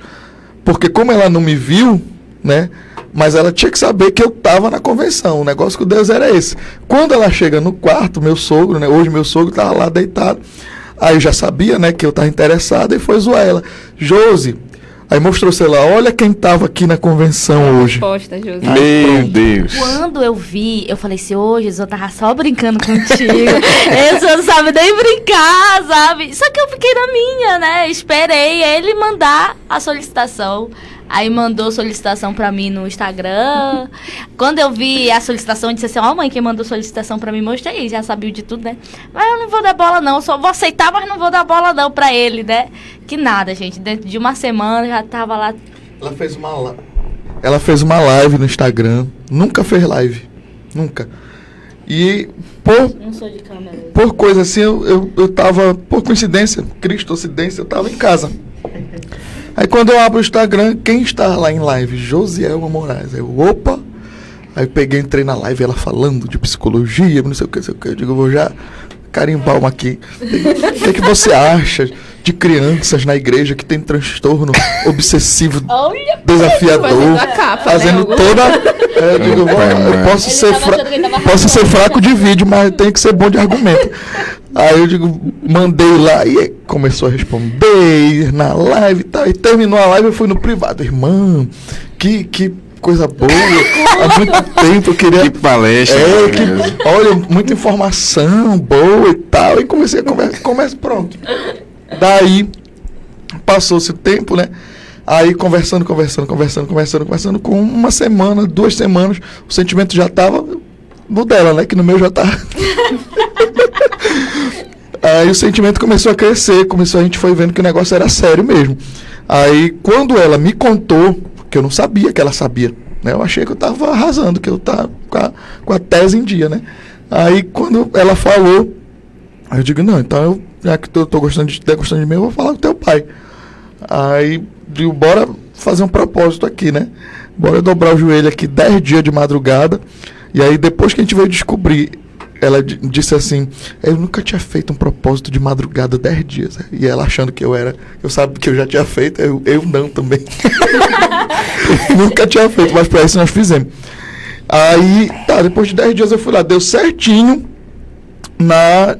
porque como ela não me viu, né? Mas ela tinha que saber que eu tava na convenção, o negócio com Deus era esse. Quando ela chega no quarto, meu sogro, né? Hoje meu sogro tava lá deitado, aí eu já sabia, né, que eu tava interessado e foi zoar ela. Josi, aí mostrou o celular, olha quem tava aqui na convenção hoje. Resposta, Josi. Meu Deus. Quando eu vi, eu falei assim, ô Jesus, eu tava só brincando contigo. Esse não sabe nem brincar, sabe? Só que eu fiquei na minha, né? Esperei ele mandar a solicitação. Aí mandou solicitação pra mim no Instagram. Quando eu vi a solicitação, eu disse assim, ó, mãe, quem mandou solicitação pra mim, mostrei, já sabia de tudo, né? Mas eu não vou dar bola não, eu só vou aceitar, mas não vou dar bola não pra ele, né? Que nada, gente, dentro de uma semana já tava lá. Ela fez uma live no Instagram, nunca fez live, nunca. E não sou de câmera. Por coisa assim, eu tava, por coincidência, cristocidência, eu tava em casa. Aí quando eu abro o Instagram, quem está lá em live? Josielma Moraes. Aí eu, opa! Aí peguei, entrei na live, ela falando de psicologia, não sei o que. Eu digo, vou já carimbar uma aqui. O que você acha de crianças na igreja que tem transtorno obsessivo desafiador, fazendo toda... eu digo, eu posso ser fraco de vídeo, mas tem que ser bom de argumento. Aí eu digo, mandei lá e começou a responder na live e tal. E terminou a live, eu fui no privado. Irmã, que coisa boa. Há muito tempo eu queria... Que palestra. Olha, muita informação boa e tal. E comecei a conversa, pronto. Daí, passou-se o tempo, né? Aí conversando, com uma semana, 2 semanas, o sentimento já tava no dela, né? Que no meu já tá. Aí o sentimento começou a crescer, a gente foi vendo que o negócio era sério mesmo. Aí quando ela me contou, que eu não sabia que ela sabia, né? Eu achei que eu tava arrasando, que eu tava com a tese em dia, né? Aí quando ela falou, Aí eu digo, não, então já que tu gostando de mim, eu vou falar com teu pai. Aí digo, bora fazer um propósito aqui, né? Bora dobrar o joelho aqui 10 dias de madrugada. E aí depois que a gente veio descobrir, ela disse assim, eu nunca tinha feito um propósito de madrugada 10 dias. E ela achando que eu sabia que eu já tinha feito, eu não também. Nunca tinha feito, mas para isso nós fizemos. Aí, tá, depois de 10 dias eu fui lá, deu certinho na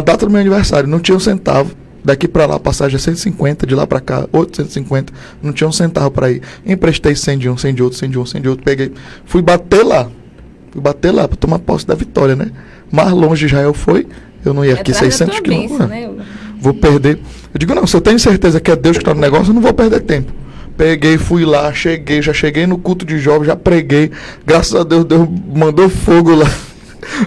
data do meu aniversário, não tinha um centavo. Daqui pra lá, a passagem é 150, de lá pra cá, 850, não tinha um centavo pra ir. Emprestei 100 de um, 100 de outro, 100 de um, 100 de outro, peguei. Fui bater lá pra tomar posse da vitória, né? Mais longe Israel foi, eu não ia aqui 600 quilômetros. Né? Vou perder. Eu digo, não, se eu tenho certeza que é Deus que tá no negócio, eu não vou perder tempo. Peguei, fui lá, já cheguei no culto de jovens, já preguei. Graças a Deus, Deus mandou fogo lá.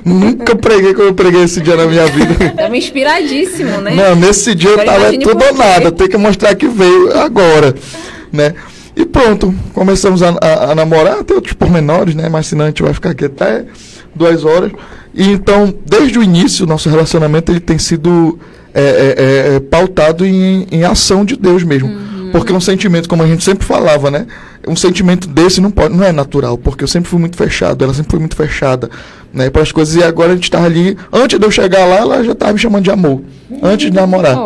Nunca preguei como eu preguei esse dia na minha vida. Tava inspiradíssimo, né? Não, nesse dia eu tava tudo ou nada. Tem que mostrar que veio agora, né? E pronto, começamos a namorar, tem outros pormenores, né? Mas senão a gente vai ficar aqui até 2 horas. E então, desde o início, o nosso relacionamento ele tem sido pautado em ação de Deus mesmo. Porque um sentimento, como a gente sempre falava, né? Um sentimento desse não é natural, porque eu sempre fui muito fechado, ela sempre foi muito fechada, né? Para as coisas, e agora a gente estava ali, antes de eu chegar lá, ela já estava me chamando de amor, antes de namorar.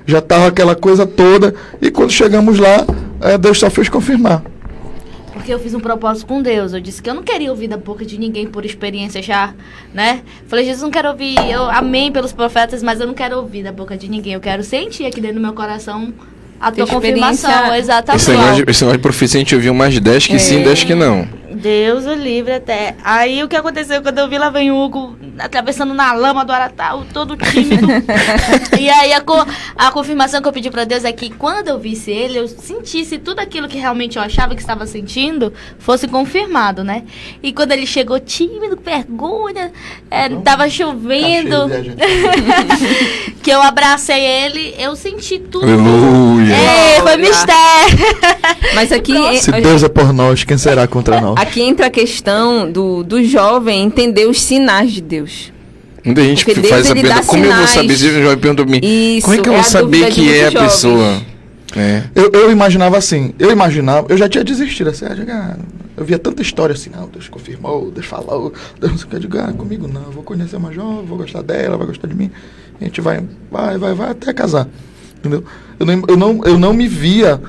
Já estava aquela coisa toda, e quando chegamos lá, Deus só fez confirmar. Porque eu fiz um propósito com Deus. Eu disse que eu não queria ouvir da boca de ninguém por experiência já, né? Falei, Jesus, não quero ouvir, eu amei pelos profetas, mas eu não quero ouvir da boca de ninguém. Eu quero sentir aqui dentro do meu coração a tua confirmação, exatamente. Esse negócio de profecia a gente ouviu mais 10 que sim, 10 que não. Deus o livre até. Aí o que aconteceu quando eu vi lá vem o Hugo atravessando na lama do Aratal, todo tímido. E aí a confirmação que eu pedi pra Deus é que quando eu visse ele, eu sentisse tudo aquilo que realmente eu achava que estava sentindo fosse confirmado, né? E quando ele chegou tímido, com vergonha, tava chovendo, que eu abracei ele, eu senti tudo. Aleluia. Foi mistério. Mas aqui... Se Deus é por nós, quem será contra nós? Aqui entra a questão do jovem entender os sinais de Deus. Muita gente faz essa pergunta, como eu vou saber? Se o jovem pergunta pra mim, como é que eu vou saber que é a pessoa? Eu imaginava assim, eu já tinha desistido, assim, eu via tanta história assim, não, Deus confirmou, Deus falou, Deus não sei o que, eu digo, comigo não, eu vou conhecer uma jovem, vou gostar dela, vai gostar de mim, a gente vai até casar, entendeu? Eu não me via...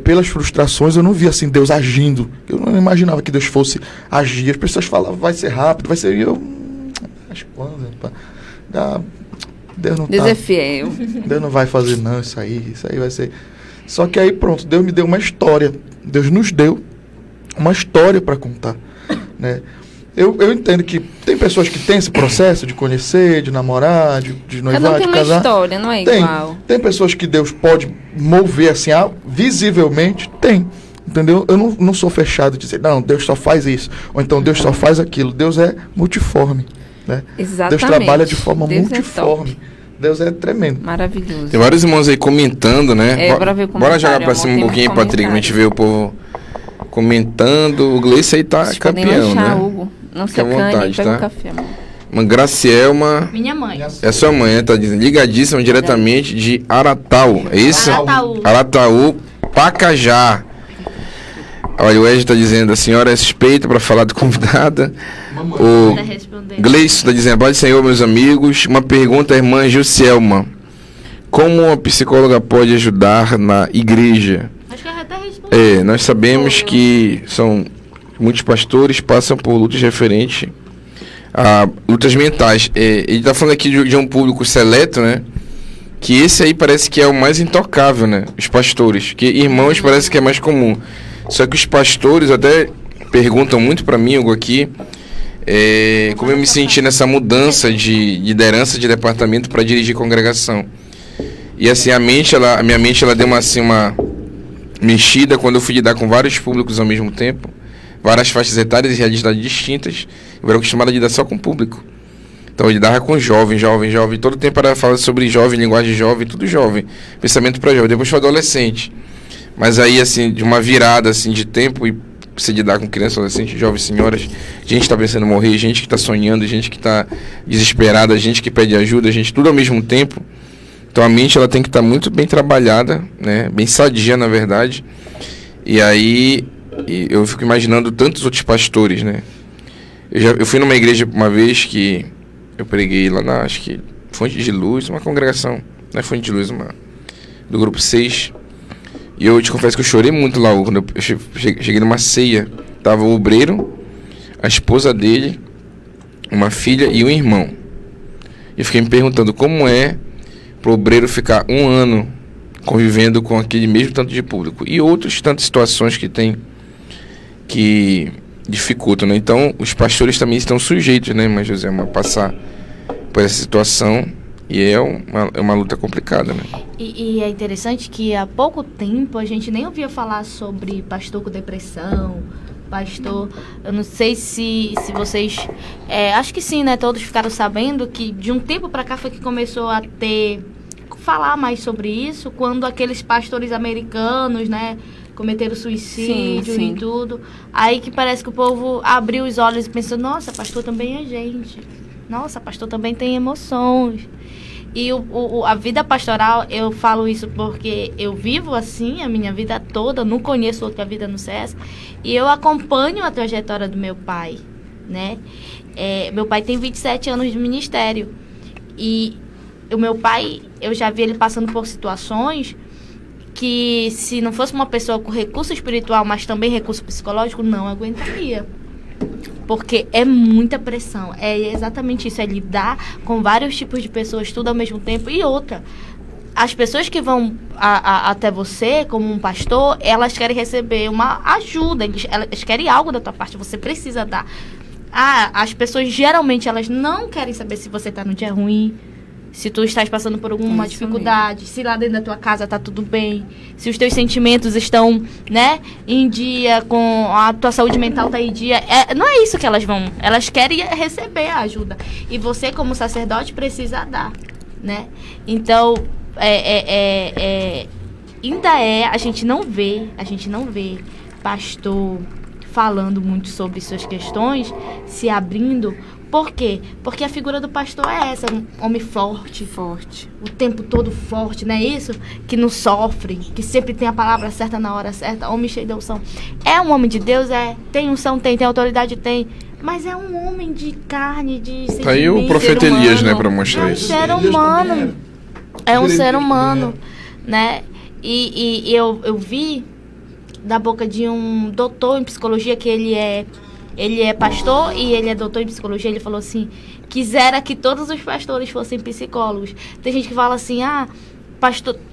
pelas frustrações, eu não via assim Deus agindo. Eu não imaginava que Deus fosse agir. As pessoas falavam, vai ser rápido, vai ser. E eu. Mas quando? Deus não Deus é fiel. Deus não vai fazer, não, isso aí vai ser. Só que aí pronto, Deus me deu uma história. Deus nos deu uma história para contar, né? Eu entendo que tem pessoas que têm esse processo de conhecer, de namorar, de noivar, de casar. Cada um tem uma história, não é igual. Tem pessoas que Deus pode mover assim, visivelmente, tem. Entendeu? Eu não sou fechado de dizer, não, Deus só faz isso. Ou então Deus só faz aquilo. Deus é multiforme, né? Exatamente. Deus trabalha de forma Deus multiforme. Deus é tremendo. Maravilhoso. Tem vários irmãos aí comentando, né? Bora jogar pra cima um pouquinho, Patrick, pra gente ver o povo comentando. O Gleice aí tá campeão, né? Hugo. Não se vontade, pega o café, amor. Uma Gracielma. Minha mãe. É sua mãe, tá dizendo. Ligadíssima diretamente de Aratal. É isso? Arataú, Pacajá. Olha, o Ed tá dizendo, a senhora é suspeita para falar do convidada. O Gleice tá dizendo, paz do Senhor, meus amigos. Uma pergunta à irmã Gilcelma. Como uma psicóloga pode ajudar na igreja? Acho que eu até respondi. Nós sabemos que muitos pastores passam por lutas referentes a lutas mentais. Ele está falando aqui de um público seleto, né? Que esse aí parece que é o mais intocável, né? Os pastores. Que irmãos parece que é mais comum. Só que os pastores até perguntam muito para mim, algo aqui, como eu me senti nessa mudança de liderança de departamento para dirigir congregação. E assim, a minha mente ela deu uma mexida quando eu fui lidar com vários públicos ao mesmo tempo. Várias faixas etárias e realidades distintas. Eu era acostumado a lidar só com o público. Então eu lidava com jovem. Todo tempo era falar sobre jovem, linguagem jovem, tudo jovem. Pensamento para jovem. Depois foi adolescente. Mas aí, assim, de uma virada assim, de tempo, e precisa lidar com crianças, adolescentes, jovens, senhoras, gente que está pensando em morrer, gente que está sonhando, gente que está desesperada, gente que pede ajuda, gente tudo ao mesmo tempo. Então a mente ela tem que estar muito bem trabalhada, né? Bem sadia, na verdade. E aí eu fico imaginando tantos outros pastores, né? Eu fui numa igreja uma vez que eu preguei lá na, acho que Fonte de Luz, uma congregação, não é Fonte de Luz, do grupo 6. E eu te confesso que eu chorei muito lá, quando eu cheguei numa ceia. Tava o obreiro, a esposa dele, uma filha e um irmão. E eu fiquei me perguntando como é pro obreiro ficar 1 ano convivendo com aquele mesmo tanto de público. E outras tantas situações que tem que dificultam, né? Então, os pastores também estão sujeitos, né, irmã José, a passar por essa situação. E é uma luta complicada, né? E é interessante que há pouco tempo a gente nem ouvia falar sobre pastor com depressão, pastor... Eu não sei se vocês... acho que sim, né? Todos ficaram sabendo que de um tempo para cá foi que começou a falar mais sobre isso, quando aqueles pastores americanos, né, cometeram suicídio sim. e tudo. Aí que parece que o povo abriu os olhos e pensou, nossa, pastor também é gente. Nossa, pastor também tem emoções. E a vida pastoral, eu falo isso porque eu vivo assim a minha vida toda, não conheço outra vida no CS, e eu acompanho a trajetória do meu pai, né? Meu pai tem 27 anos de ministério, e o meu pai, eu já vi ele passando por situações que, se não fosse uma pessoa com recurso espiritual, mas também recurso psicológico, não aguentaria. Porque é muita pressão, é exatamente isso, é lidar com vários tipos de pessoas tudo ao mesmo tempo. E outra, as pessoas que vão até você, como um pastor, elas querem receber uma ajuda, elas querem algo da tua parte, você precisa dar. As pessoas geralmente, elas não querem saber se você está no dia ruim, se tu estás passando por alguma dificuldade, se lá dentro da tua casa tá tudo bem, se os teus sentimentos estão, né, em dia, com a tua saúde mental tá em dia. Não é isso que elas vão. Elas querem receber a ajuda. E você, como sacerdote, precisa dar, né? Então, a gente não vê pastor falando muito sobre suas questões, se abrindo. Por quê? Porque a figura do pastor é essa, um homem forte. O tempo todo forte, não é isso? Que não sofre, que sempre tem a palavra certa na hora certa, homem cheio de unção. É um homem de Deus? Tem unção? Tem autoridade? Tem. Mas é um homem de carne, de sentimento. Tá aí o profeta Elias, né, pra mostrar isso. É um ser humano. É um ser humano, né? E eu vi da boca de um doutor em psicologia, que ele é pastor e ele é doutor em psicologia. Ele falou assim, quisera que todos os pastores fossem psicólogos. Tem gente que fala assim,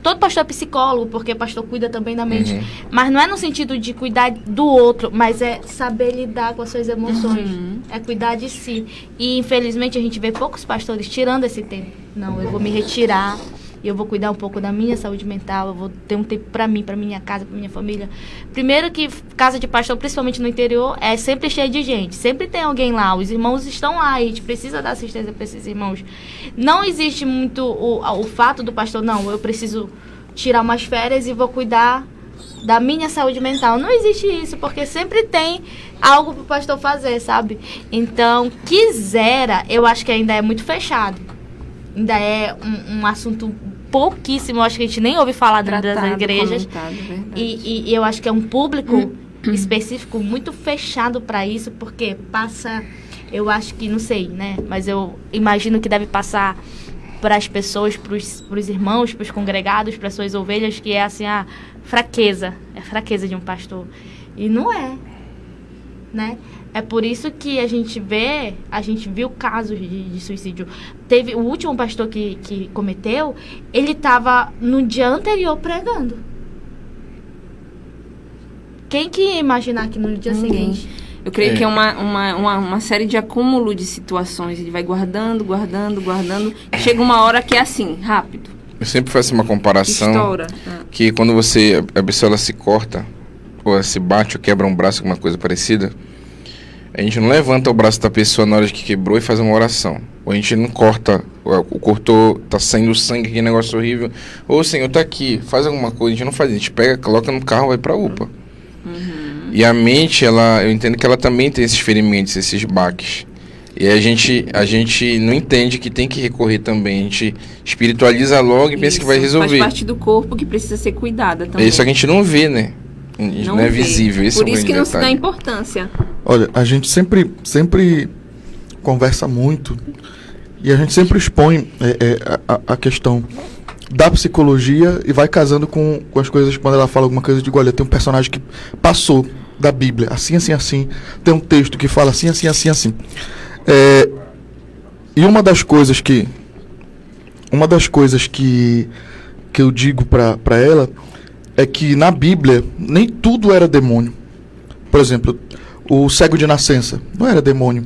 todo pastor é psicólogo, porque pastor cuida também da mente. Uhum. Mas não é no sentido de cuidar do outro, mas é saber lidar com as suas emoções. Uhum. É cuidar de si. E infelizmente a gente vê poucos pastores tirando esse tempo. Não, eu vou me retirar, eu vou cuidar um pouco da minha saúde mental, eu vou ter um tempo pra mim, pra minha casa, pra minha família. Primeiro que casa de pastor, principalmente no interior, é sempre cheio de gente. Sempre tem alguém lá, os irmãos estão lá, a gente precisa dar assistência pra esses irmãos. Não existe muito o fato do pastor, não, eu preciso tirar umas férias e vou cuidar da minha saúde mental. Não existe isso, porque sempre tem algo pro pastor fazer, sabe? Então, eu acho que ainda é muito fechado. Ainda é um assunto pouquíssimo, eu acho que a gente nem ouve falar das igrejas. E eu acho que é um público específico muito fechado para isso, porque passa, eu acho que, não sei, né? Mas eu imagino que deve passar para as pessoas, para os irmãos, para os congregados, para as suas ovelhas, que é assim, fraqueza. É fraqueza de um pastor. E não é, né? É por isso que a gente viu casos de suicídio. Teve o último pastor que cometeu, ele estava no dia anterior pregando. Quem que ia imaginar que no dia seguinte? Eu creio que é uma série de acúmulo de situações. Ele vai guardando. Chega uma hora que é assim, rápido. Eu sempre faço uma comparação. Estoura. Que quando a pessoa ela se corta, ou ela se bate ou quebra um braço, alguma coisa parecida, a gente não levanta o braço da pessoa na hora de que quebrou e faz uma oração. Ou a gente não corta, cortou, tá saindo sangue, que negócio horrível. Ou o Senhor tá aqui, faz alguma coisa, a gente não faz, a gente pega, coloca no carro e vai pra UPA. E a mente, eu entendo que ela também tem esses ferimentos, esses baques. E a gente não entende que tem que recorrer também. A gente espiritualiza logo e pensa que vai resolver. Faz parte do corpo que precisa ser cuidada também. É isso que a gente não vê, né? Não é visível. Esse Por é o isso que não detalhe. se dá importância. Olha, a gente sempre conversa muito e a gente sempre expõe a questão da psicologia e vai casando com as coisas. Quando ela fala alguma coisa, eu digo, olha, tem um personagem que passou da Bíblia, assim, assim, assim. Tem um texto que fala assim, assim, assim, assim. E uma das coisas que eu digo para ela é que na Bíblia nem tudo era demônio. Por exemplo, o cego de nascença não era demônio.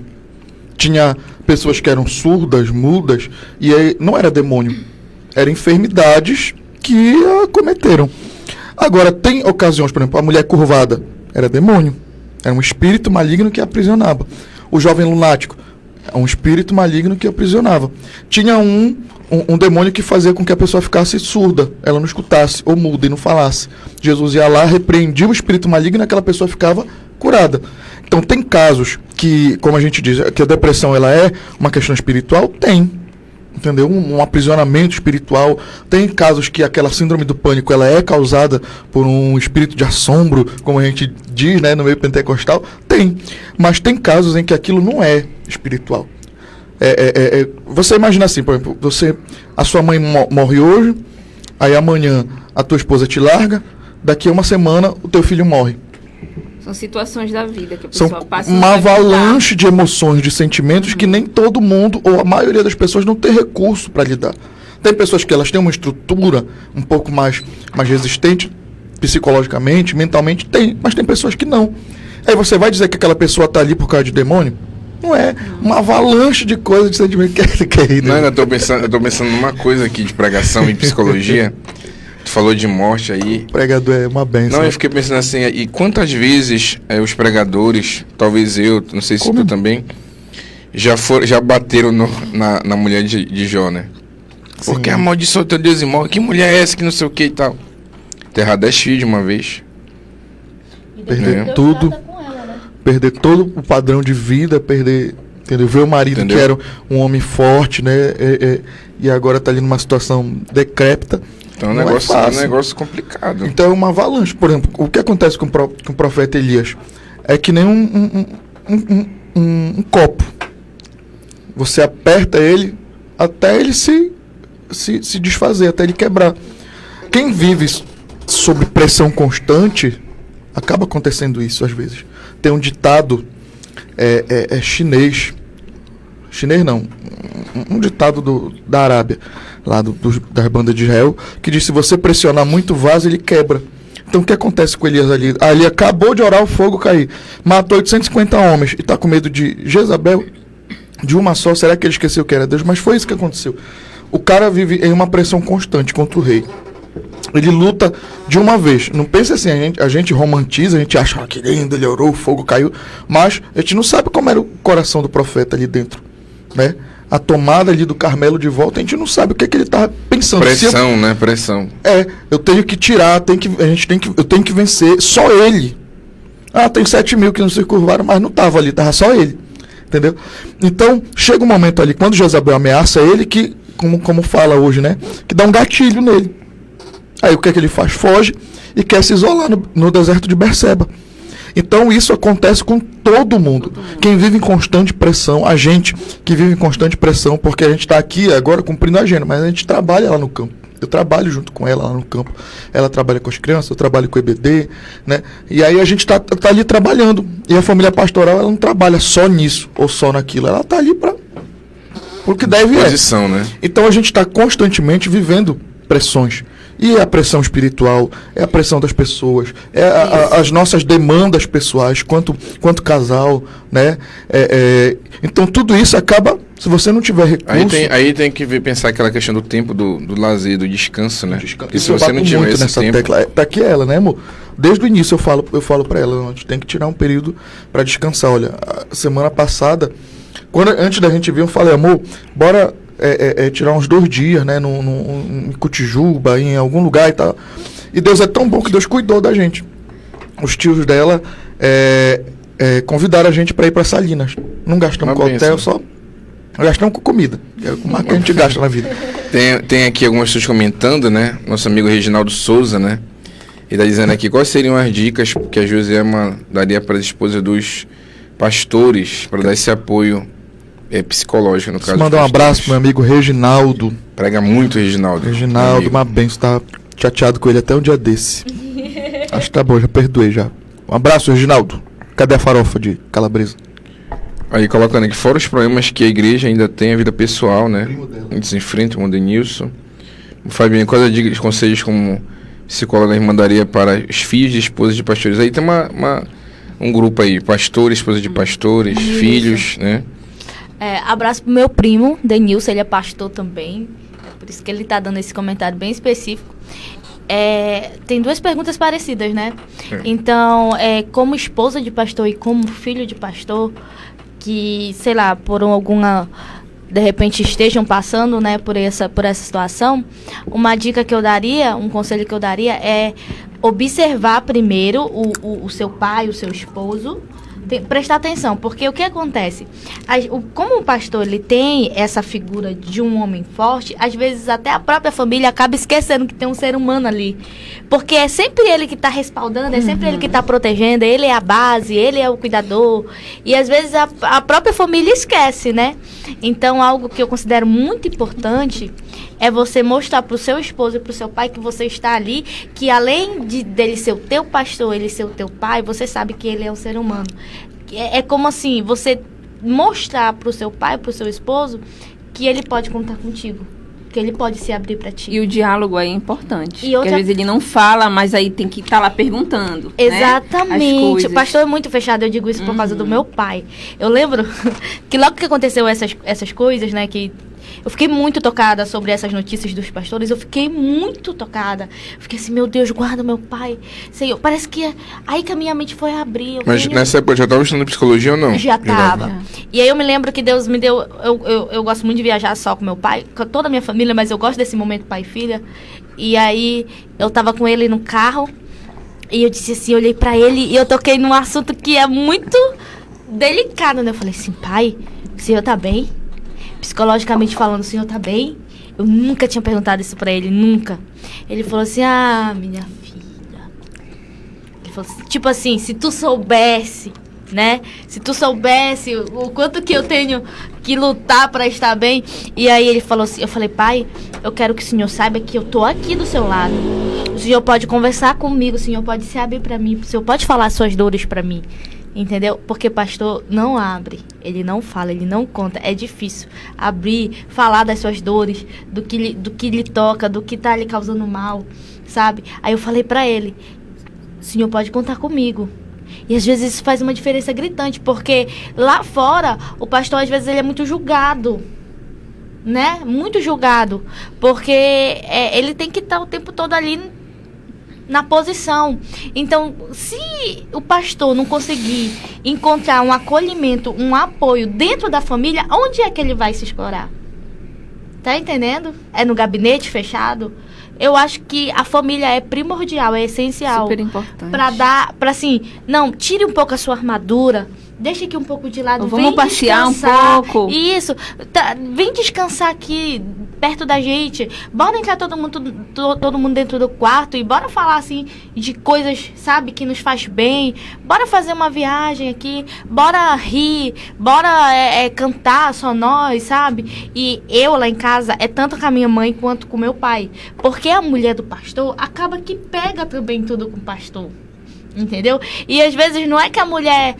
Tinha pessoas que eram surdas, mudas, e aí não era demônio. Eram enfermidades que a cometeram. Agora, tem ocasiões, por exemplo, a mulher curvada era demônio. Era um espírito maligno que a aprisionava. O jovem lunático é um espírito maligno que aprisionava. Tinha um demônio que fazia com que a pessoa ficasse surda, ela não escutasse, ou muda e não falasse. Jesus ia lá, repreendia o espírito maligno e aquela pessoa ficava curada. Então tem casos que, como a gente diz, que a depressão ela é uma questão espiritual, tem. Entendeu? Um aprisionamento espiritual. Tem casos que aquela síndrome do pânico ela é causada por um espírito de assombro, como a gente diz, né, no meio pentecostal. Tem. Mas tem casos em que aquilo não é espiritual. Você imagina assim, por exemplo, a sua mãe morre hoje, aí amanhã a tua esposa te larga, daqui a uma semana o teu filho morre. São situações da vida que a pessoa passa. Uma avalanche de emoções, de sentimentos que nem todo mundo, ou a maioria das pessoas, não tem recurso para lidar. Tem pessoas que elas têm uma estrutura um pouco mais resistente, psicologicamente, mentalmente, mas tem pessoas que não. Aí você vai dizer que aquela pessoa está ali por causa de demônio? Não é. Uma avalanche de coisas, de sentimentos que é Não, eu tô pensando numa coisa aqui de pregação e psicologia. Tu falou de morte aí. O pregador é uma benção. Não, eu fiquei pensando assim, e quantas vezes os pregadores, talvez eu, não sei se tu também, já bateram na mulher de Jó, né? Sim. Porque amaldiçoou teu Deus e morre. Que mulher é essa que não sei o que e tal? Enterrar 10 filhos de uma vez. Perder tudo. Perder todo o padrão de vida, entendeu? Ver o marido que era um homem forte, né? E agora tá ali numa situação decrépita. Então é um negócio complicado. Então é uma avalanche. Por exemplo, o que acontece com o profeta Elias? É que nem um copo. Você aperta ele até ele se desfazer, até ele quebrar. Quem vive sob pressão constante, acaba acontecendo isso às vezes. Tem um ditado chinês. Chinês não. Um ditado da Arábia, lá das bandas de Israel, que diz: se você pressionar muito o vaso, ele quebra. Então o que acontece com Elias ali? Ali acabou de orar, o fogo cair. Matou 850 homens e está com medo de Jezabel, de uma só. Será que ele esqueceu que era Deus? Mas foi isso que aconteceu. O cara vive em uma pressão constante contra o rei. Ele luta de uma vez. Não pensa assim, a gente romantiza, a gente acha que lindo, ele orou, o fogo caiu. Mas a gente não sabe como era o coração do profeta ali dentro, né? A tomada ali do Carmelo de volta, a gente não sabe o que ele estava pensando. Pressão, né? Pressão. Eu tenho que tirar, eu tenho que vencer, só ele. Tem 7 mil que não se curvaram, mas não estava ali, estava só ele. Entendeu? Então, chega um momento ali, quando Jezabel ameaça ele, que, como fala hoje, né? Que dá um gatilho nele. Aí o que ele faz? Foge e quer se isolar no deserto de Berseba. Então isso acontece com todo mundo. Quem vive em constante pressão, a gente que vive em constante pressão, porque a gente está aqui agora cumprindo a agenda, mas a gente trabalha lá no campo. Eu trabalho junto com ela lá no campo. Ela trabalha com as crianças, eu trabalho com o EBD, né? E aí a gente tá ali trabalhando. E a família pastoral, ela não trabalha só nisso ou só naquilo. Ela tá ali para o que deve posição, né? Então a gente está constantemente vivendo pressões. E a pressão espiritual, é a pressão das pessoas, as nossas demandas pessoais, quanto casal, né? Então tudo isso acaba, se você não tiver recurso... Aí tem que pensar aquela questão do tempo, do lazer, do descanso, né? E se você não tiver esse tempo... Tecla, tá aqui ela, né, amor? Desde o início eu falo para ela, a gente tem que tirar um período para descansar. Olha, a semana passada, antes da gente vir, eu falei, amor, bora... tirar uns 2 dias, né, em Cotijuba, em algum lugar e tal. E Deus é tão bom que Deus cuidou da gente. os tios dela convidaram a gente para ir para Salinas. Não gastamos com hotel, só gastamos com comida. É o que a gente gasta na vida. Tem aqui algumas pessoas comentando, né? Nosso amigo Reginaldo Souza, né? Ele está dizendo aqui, quais seriam as dicas que a Joselma daria para as esposas dos pastores para dar esse apoio psicológico, no caso. Mandar um abraço pro meu amigo Reginaldo. Prega muito, Reginaldo. Reginaldo, uma benção, tá chateado com ele até um dia desse. Acho que tá bom, já perdoei já. Um abraço, Reginaldo. Cadê a farofa de calabresa? Aí colocando aqui, fora os problemas que a igreja ainda tem, a vida pessoal, né? A gente se enfrenta com o Denilson. Fabinho, quais as dicas, conselhos como psicóloga mandaria para os filhos de esposas de pastores? Aí tem um grupo aí, pastores, esposas de pastores, filhos, né? Abraço pro meu primo, Denilson, ele é pastor também. Por isso que ele tá dando esse comentário bem específico. Tem duas perguntas parecidas, né? Então, como esposa de pastor e como filho de pastor, que, sei lá, por alguma... de repente estejam passando, né, por essa situação, uma dica que eu daria, um conselho que eu daria é observar primeiro o seu pai, o seu esposo, prestar atenção, porque o que acontece? Como o pastor ele tem essa figura de um homem forte, às vezes até a própria família acaba esquecendo que tem um ser humano ali, porque é sempre ele que está respaldando, é sempre ele que está protegendo, ele é a base, ele é o cuidador, e às vezes a própria família esquece, né? Então, algo que eu considero muito importante é você mostrar para o seu esposo e para o seu pai que você está ali, que além dele ser o teu pastor, ele ser o teu pai, você sabe que ele é um ser humano. É como assim, você mostrar para o seu pai, para o seu esposo, que ele pode contar contigo, que ele pode se abrir para ti. E o diálogo é importante. Porque às vezes ele não fala, mas aí tem que estar lá perguntando. Exatamente. Né? O pastor é muito fechado, eu digo isso por causa do meu pai. Eu lembro que logo que aconteceu essas coisas, né, que eu fiquei muito tocada sobre essas notícias dos pastores. Eu fiquei muito tocada. Fiquei assim, meu Deus, guarda meu pai. Senhor, parece que aí que a minha mente foi abrir. Mas nessa época já estava estudando psicologia ou não? Já estava. E aí eu me lembro que Deus me deu... Eu gosto muito de viajar só com meu pai, com toda a minha família, mas eu gosto desse momento pai e filha. E aí eu tava com ele no carro e eu disse assim, eu olhei pra ele e eu toquei num assunto que é muito delicado, né? Eu falei assim, pai, o senhor tá bem? Psicologicamente falando, o senhor tá bem? Eu nunca tinha perguntado isso pra ele, nunca. Ele falou assim, minha filha. Ele falou assim, tipo assim, se tu soubesse, né? Se tu soubesse o quanto que eu tenho que lutar pra estar bem. E aí ele falou assim, eu falei, pai, eu quero que o senhor saiba que eu tô aqui do seu lado. O senhor pode conversar comigo, o senhor pode se abrir pra mim, o senhor pode falar suas dores pra mim. Entendeu? Porque pastor não abre, ele não fala, ele não conta. É difícil abrir, falar das suas dores, do que lhe toca, do que tá lhe causando mal, sabe? Aí eu falei pra ele, o senhor pode contar comigo. E às vezes isso faz uma diferença gritante, porque lá fora o pastor às vezes ele é muito julgado, né? Muito julgado, porque ele tem que estar o tempo todo ali na posição. Então, se o pastor não conseguir encontrar um acolhimento, um apoio dentro da família, onde é que ele vai se explorar? Tá entendendo? É no gabinete fechado? Eu acho que a família é primordial, é essencial. Super importante. Pra assim, não, tire um pouco a sua armadura, deixa aqui um pouco de lado, vamos passear descansar. Um pouco. Isso, vem descansar aqui perto da gente. Bora entrar todo mundo dentro do quarto e bora falar assim de coisas, sabe, que nos faz bem. Bora fazer uma viagem aqui, bora rir, bora cantar só nós, sabe? E eu lá em casa é tanto com a minha mãe quanto com meu pai, porque a mulher do pastor acaba que pega também tudo com o pastor. Entendeu? E às vezes não é que a mulher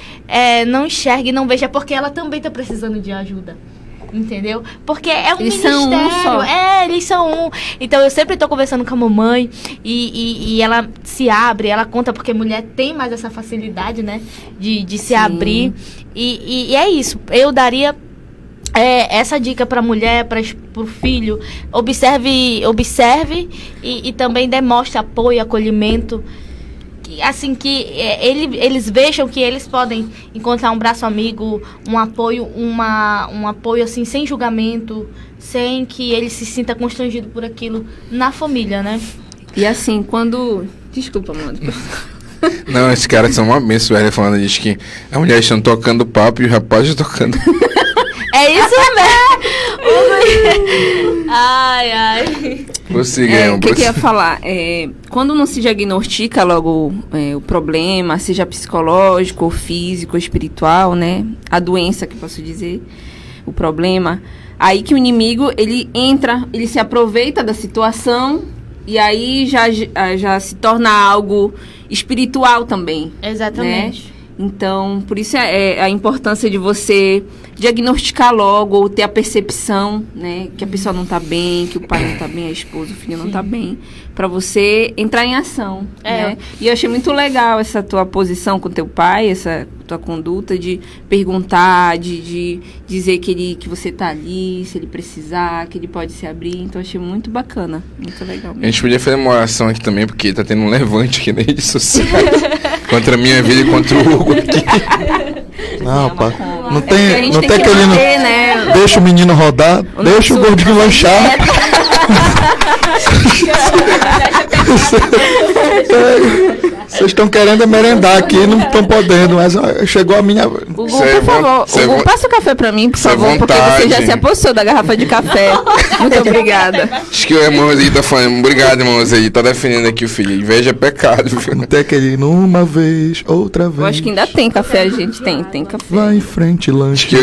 não enxergue e não veja, é porque ela também tá precisando de ajuda. Entendeu? Porque é um eles ministério. São um só. Eles são um. Então eu sempre tô conversando com a mamãe e ela se abre, ela conta, porque mulher tem mais essa facilidade, né? De se abrir. E é isso. Eu daria essa dica pra mulher, pro filho. Observe e também demonstre apoio, acolhimento. Assim, que eles vejam que eles podem encontrar um braço amigo, um apoio, um apoio assim, sem julgamento, sem que ele se sinta constrangido por aquilo na família, né? E assim, quando... Desculpa, mano. Não, esses caras são uma benção. Ela falando diz que as mulheres estão tocando papo e os rapazes tocando. É isso mesmo! Ai. Você ganha O que eu ia falar? Quando não se diagnostica logo o problema, seja psicológico, ou físico, ou espiritual, né? A doença, que eu posso dizer, o problema. Aí que o inimigo, ele entra, ele se aproveita da situação e aí já se torna algo espiritual também. Exatamente. Né? Então, por isso é a importância de você diagnosticar logo ou ter a percepção, né, que a pessoa não está bem, que o pai não está bem, a esposa, o filho não está bem, para você entrar em ação, né? E eu achei muito legal essa tua posição com teu pai, essa tua conduta de perguntar, de dizer que você está ali, se ele precisar, que ele pode se abrir. Então, eu achei muito bacana, muito legal mesmo. A gente podia fazer uma oração aqui também, porque tá tendo um levante aqui na rede social. Contra a minha vida e contra o Hugo aqui. Não, pá. Não porque a tem, gente não tem tem que aquele. manter, né? Deixa o menino rodar, deixa o gordinho lanchar. Vocês estão querendo merendar aqui, não estão podendo, mas chegou a minha. Hugo, por favor, Hugo, passa o café pra mim, por favor, porque você já se apossou da garrafa de café. Muito obrigada. Acho que o irmão aí tá falando, obrigado, irmão aí, tá defendendo aqui o filho. Inveja é pecado, viu? Não tem aquele numa vez, outra vez. Eu acho que ainda tem café, a gente tem café. Vai em frente, lanche. Acho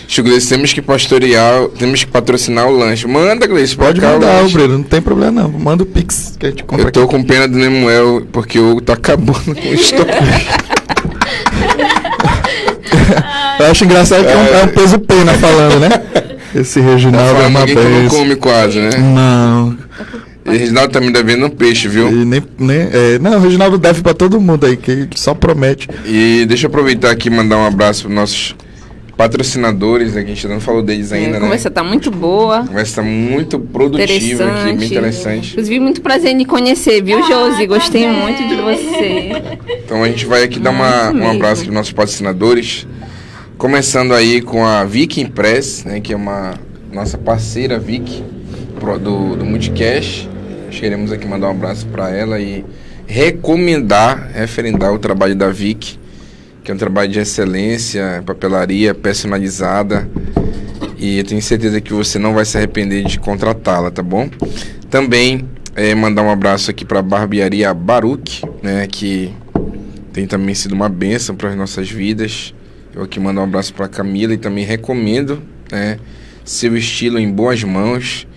que o Gleice temos que pastorear, temos que patrocinar o lanche. Manda, Gleice, pode mandar, Breno, não tem problema não. Manda o Pix que a gente compra. Eu tô com pena do Nemuel, porque o Hugo tá acabando com o estoque. Eu acho engraçado que é um peso pena falando, né? Esse Reginaldo é uma alguém que não come quase, né? Não. E Reginaldo tá me devendo um peixe, viu? Não, o Reginaldo deve pra todo mundo aí, que ele só promete. E deixa eu aproveitar aqui e mandar um abraço pros nossos patrocinadores, né, que a gente não falou deles ainda, né? A conversa tá muito boa. A conversa tá muito produtiva aqui, bem interessante. Inclusive, muito prazer em lhe conhecer, viu, Josi? Gostei muito de você. Então a gente vai aqui dar um abraço para nossos patrocinadores. Começando aí com a Vic Impress, né, que é uma nossa parceira Vic do Multicast. Queremos aqui mandar um abraço para ela e referendar o trabalho da Vic, que é um trabalho de excelência, papelaria personalizada, e eu tenho certeza que você não vai se arrepender de contratá-la, tá bom? Também mandar um abraço aqui para a barbearia Baruch, né, que tem também sido uma bênção para as nossas vidas. Eu aqui mando um abraço para a Camila e também recomendo, né, seu estilo em boas mãos.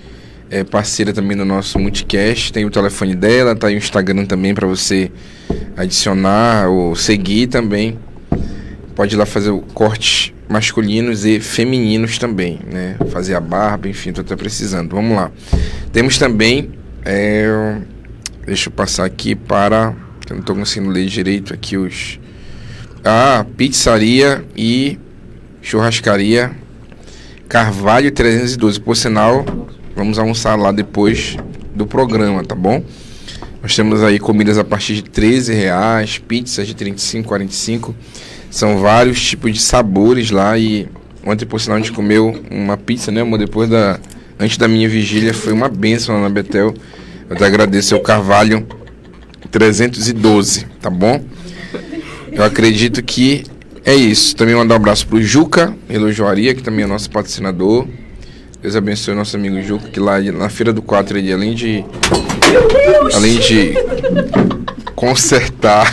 É parceira também do nosso Multicast, tem o telefone dela, tá aí o Instagram também para você adicionar ou seguir também. Pode ir lá fazer cortes masculinos e femininos também, né? Fazer a barba, enfim, tô até precisando. Vamos lá. Temos também, deixa eu passar aqui para, eu não tô conseguindo ler direito aqui os... pizzaria e churrascaria Carvalho 312, por sinal, vamos almoçar lá depois do programa, tá bom? Nós temos aí comidas a partir de R$13, pizzas de 35, 45. São vários tipos de sabores lá. E ontem, por sinal, a gente comeu uma pizza, né, amor? Antes da minha vigília, foi uma bênção lá na Betel. Eu te agradeço ao Carvalho 312, tá bom? Eu acredito que é isso. Também mandar um abraço pro Juca Relojoaria, que também é nosso patrocinador. Deus abençoe o nosso amigo Juca, que lá na Feira do 4, ele, além de consertar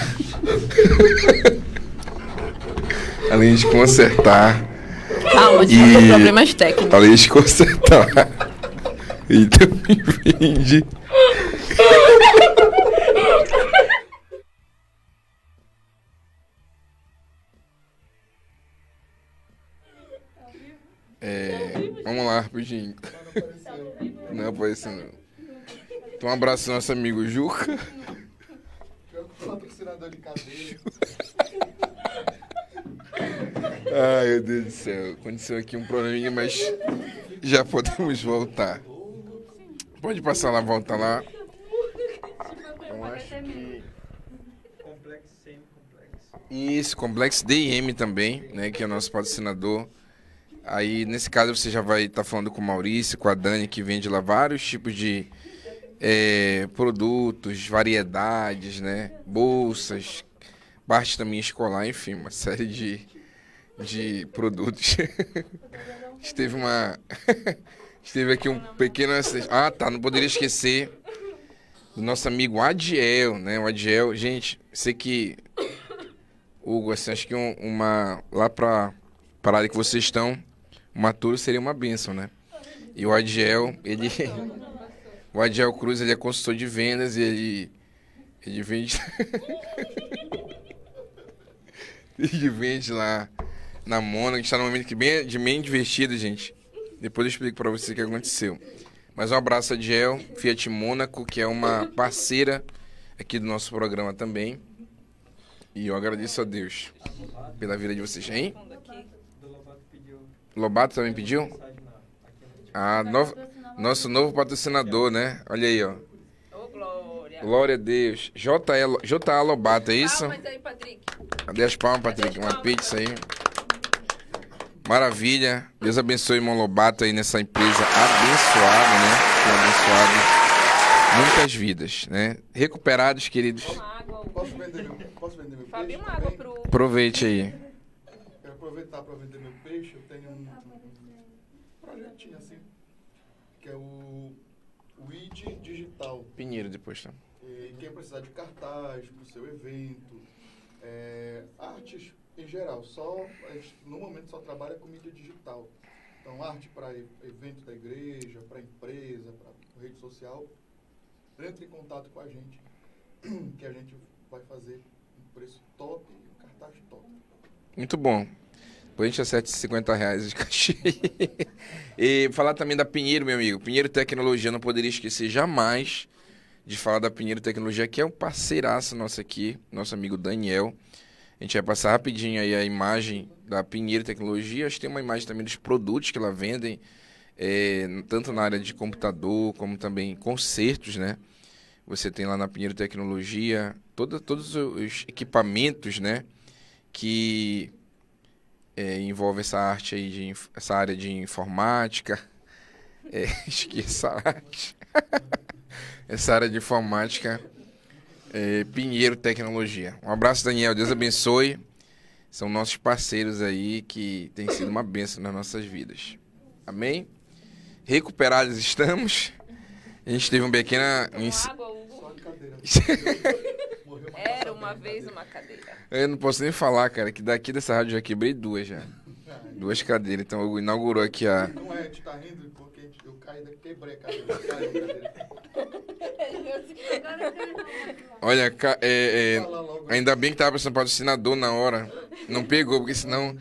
além de consertar calma, de problemas técnicos. Além de consertar e também vende vamos lá, rapidinho. Não apareceu não. Então um abraço ao nosso amigo Juca. Patrocinador de cabelo. Ai, meu Deus do céu. Aconteceu aqui um probleminha, mas já podemos voltar. Pode passar lá, volta lá. Eu acho que... Isso, Complexo DM também, né, que é o nosso patrocinador. Aí, nesse caso, você já vai estar falando com o Maurício, com a Dani, que vende lá vários tipos de produtos, variedades, né? Bolsas, parte também escolar, enfim, uma série de produtos. Esteve aqui um pequeno... não poderia esquecer do nosso amigo Adiel, né? O Adiel, gente, sei que... Hugo, assim, acho que lá pra área que vocês estão, uma tour seria uma bênção, né? E o Adiel, o Adiel Cruz, ele é consultor de vendas e ele vende... ele vende lá na Mônaco. A gente tá num momento bem divertido, gente. Depois eu explico pra você o que aconteceu. Mas um abraço, Adiel, Fiat Mônaco, que é uma parceira aqui do nosso programa também. E eu agradeço a Deus pela vida de vocês, hein? Lobato também pediu? Nosso novo patrocinador, né? Olha aí, ó. Ô, Glória. Glória a Deus. J.A. Lobato, é isso? Palmas aí, Patrick. Cadê as palmas, Patrick? Uma pizza aí. Maravilha. Deus abençoe o irmão Lobato aí nessa empresa abençoada, né? Tem abençoado muitas vidas, né? Recuperados, queridos. Posso vender meu peixe? Fabinho, uma água pro... Aproveite aí. Quero aproveitar para vender meu peixe. Eu tenho um projetinho assim, que é o ID Digital. Pinheiro depois, tá? E quem precisar de cartaz para o seu evento, artes em geral, a gente, no momento só trabalha com mídia digital. Então, arte para evento da igreja, para empresa, para rede social, entre em contato com a gente, que a gente vai fazer um preço top e um cartaz top. Muito bom. Depois a gente acerta esses R$50 de cachê. E falar também da Pinheiro, meu amigo. Pinheiro Tecnologia, não poderia esquecer jamais de falar da Pinheiro Tecnologia, que é um parceiraço nosso aqui, nosso amigo Daniel. A gente vai passar rapidinho aí a imagem da Pinheiro Tecnologia. Acho que tem uma imagem também dos produtos que ela vendem, tanto na área de computador, como também consertos, né? Você tem lá na Pinheiro Tecnologia todos os equipamentos, né? Que envolve essa arte aí, essa área de informática. Esqueça a arte. Essa área de informática. Pinheiro Tecnologia. Um abraço, Daniel. Deus abençoe. São nossos parceiros aí que tem sido uma bênção nas nossas vidas. Amém? Recuperados estamos. A gente teve um pequeno... Era uma vez uma cadeira. Eu não posso nem falar, cara, que daqui dessa rádio eu já quebrei duas já. Duas cadeiras. Então eu inaugurou aqui a... Não é, a gente tá rindo porque eu caí daqui, quebrei a cadeira. Olha, ainda bem que tava pensando patrocinador na hora. Não pegou, porque senão...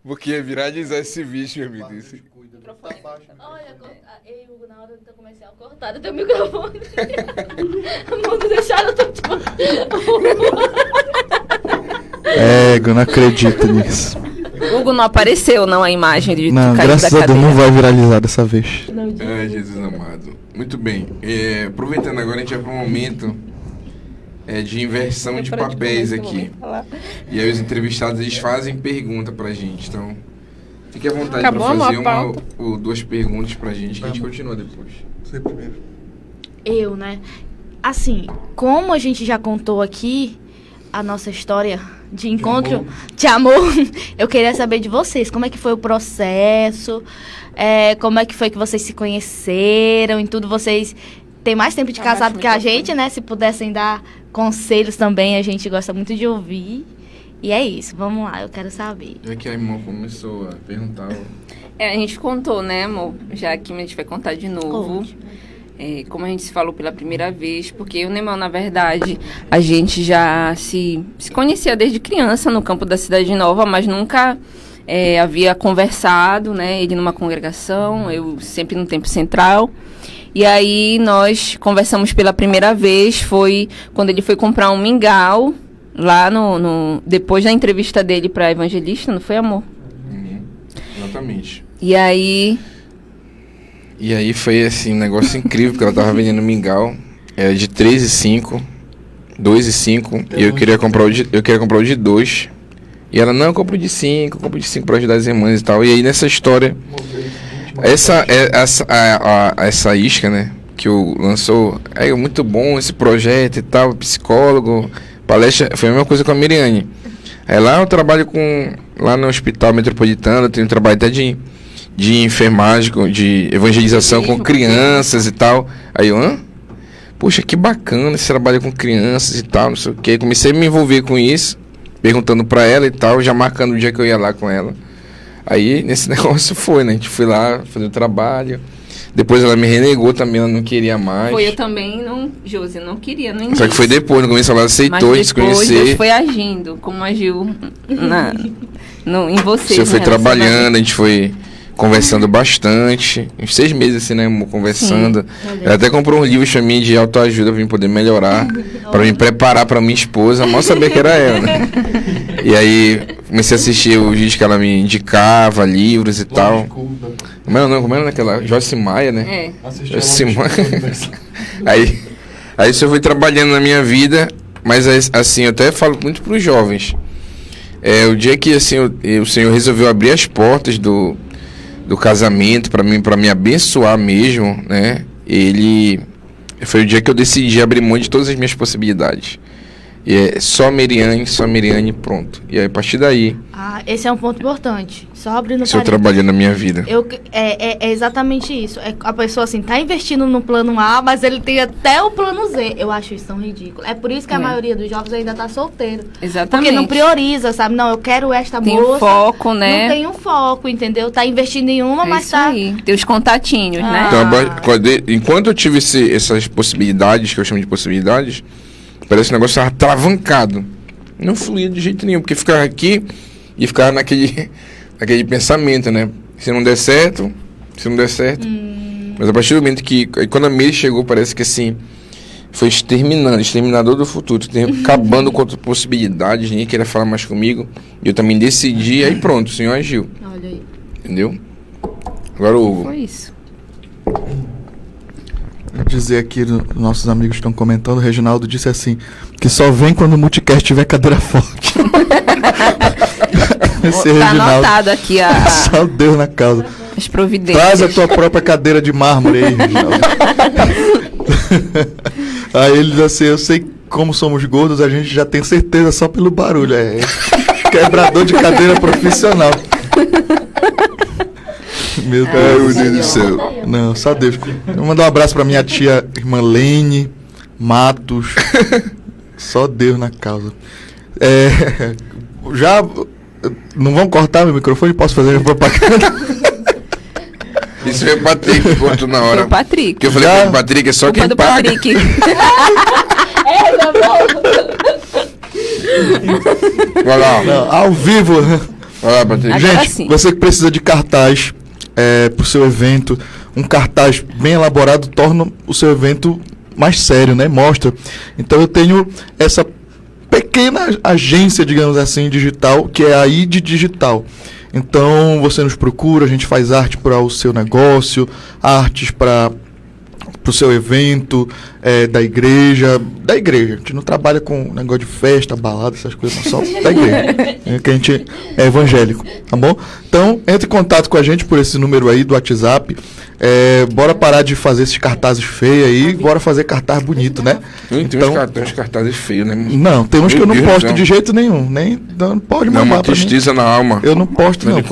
Porque ia virar esse bicho, meu amigo. Olha, Hugo, na hora do comercial cortado teu microfone. Mano, deixaram tudo. Eu não acredito nisso. Hugo não apareceu, não, a imagem de Não, cair graças da a Deus cadeira. não vai viralizar dessa vez. Ai, Jesus amado. Muito bem. Aproveitando agora, a gente vai para um momento de inversão de papéis aqui. E aí os entrevistados, eles fazem pergunta pra gente. Então, fique à vontade para fazer uma ou duas perguntas pra gente, que a gente continua depois. Você primeiro. Eu, né? Assim, como a gente já contou aqui a nossa história de encontro, de amor, eu queria saber de vocês, como é que foi o processo, como é que foi que vocês se conheceram e tudo. Vocês têm mais tempo de casado que a gente, né? Se pudessem dar conselhos também, a gente gosta muito de ouvir. E é isso, vamos lá, eu quero saber. Já que a irmã começou a perguntar... A gente contou, né, amor? Já que a gente vai contar de novo. Como a gente se falou pela primeira vez, porque eu e o Neymar, na verdade, a gente já se conhecia desde criança no campo da Cidade Nova, mas nunca havia conversado, né? Ele numa congregação, eu sempre no Tempo Central. E aí nós conversamos pela primeira vez, foi quando ele foi comprar um mingau, lá depois da entrevista dele para Evangelista, não foi, amor? Exatamente. E aí foi assim, um negócio incrível, porque ela tava vendendo mingau, era de 3,5, 2,5, e eu queria comprar o de 2. E ela, não, eu compro de 5 para ajudar as irmãs e tal. E aí nessa história, Essa isca, né? Que lançou. É muito bom esse projeto e tal, psicólogo, palestra. Foi a mesma coisa com a Miriane. Aí lá eu trabalho lá no Hospital Metropolitano, eu tenho trabalho até de enfermagem, de evangelização com crianças e tal. Aí eu, poxa, que bacana esse trabalho com crianças e tal, não sei o quê. Comecei a me envolver com isso, perguntando pra ela e tal, já marcando o dia que eu ia lá com ela. Aí nesse negócio foi, né? A gente foi lá fazer o trabalho. Depois ela me renegou também, ela não queria mais. Foi, eu também, Josi, não queria no início. Só que foi depois, no começo ela aceitou, a gente se conhecer. Deus foi agindo, como agiu em você. Você foi trabalhando, a gente foi conversando bastante. Uns 6 meses assim, né, amor, conversando. Ela até comprou um livro pra mim de autoajuda pra mim poder melhorar, pra me preparar pra minha esposa, mal saber que era ela, né? E aí comecei a assistir os vídeos que ela me indicava, livros e tal. Como era naquela? Joyce Maia, né? Joyce Maia. Aí isso eu fui trabalhando na minha vida, mas assim, eu até falo muito pros jovens. O dia que assim, o Senhor resolveu abrir as portas do casamento para me abençoar mesmo, né? Foi o dia que eu decidi abrir mão de todas as minhas possibilidades. E é só Miriane, pronto. E aí, a partir daí... esse é um ponto importante. Só abrindo eu trabalhando na minha vida. É exatamente isso. A pessoa, assim, tá investindo no plano A, mas ele tem até o plano Z. Eu acho isso tão ridículo. É por isso que a maioria dos jovens ainda tá solteiro. Exatamente. Porque não prioriza, sabe? Não, eu quero esta moça. Tem um foco, né? Não tem um foco, entendeu? Tá investindo em uma, mas isso aí. Tem os contatinhos, né? Então, enquanto eu tive essas possibilidades, que eu chamo de possibilidades... Parece que o negócio estava travancado. Não fluía de jeito nenhum, porque ficava aqui e ficava naquele pensamento, né? Se não der certo. Mas a partir do momento que... Quando a Miri chegou, parece que assim... Foi exterminador do futuro. Acabando com outras possibilidades, ninguém queria falar mais comigo. E eu também decidi, aí pronto, o Senhor agiu. Olha aí. Entendeu? Agora o Hugo. Foi isso. Dizer aqui, nossos amigos estão comentando, o Reginaldo disse assim, que só vem quando o multicast tiver cadeira forte. Tá anotado aqui só Deus na causa. As providências. Traz a tua própria cadeira de mármore aí, Reginaldo. Aí ele diz assim, eu sei como somos gordos, a gente já tem certeza só pelo barulho. Quebrador de cadeira profissional. Meu Deus do céu. Não, só Deus. Eu vou mandar um abraço pra minha tia, irmã Lene, Matos. Só Deus na causa. Já. Não vão cortar meu microfone? Posso fazer a propaganda? Isso foi o Patrick, cortou na hora. Foi o Patrick. Porque eu falei pro Patrick, é só quem do paga. Patrick. Vai lá. Não, ao vivo. Vai lá, Patrick. Gente, você que precisa de cartaz pro seu evento, um cartaz bem elaborado torna o seu evento mais sério, né? Mostra. Então eu tenho essa pequena agência, digamos assim, digital, que é a ID Digital. Então você nos procura, a gente faz arte para o seu negócio, artes para o seu evento, da igreja. A gente não trabalha com negócio de festa, balada, essas coisas, não, só da igreja. Que a gente é evangélico, tá bom? Então, entre em contato com a gente por esse número aí do WhatsApp. Bora parar de fazer esses cartazes feios aí, bora fazer cartaz bonito, né? Tem uns cartazes feios, né? Não, tem uns que eu não posto de jeito nenhum. Não pode mandar. Não, uma tristeza na alma. Eu não posto, não.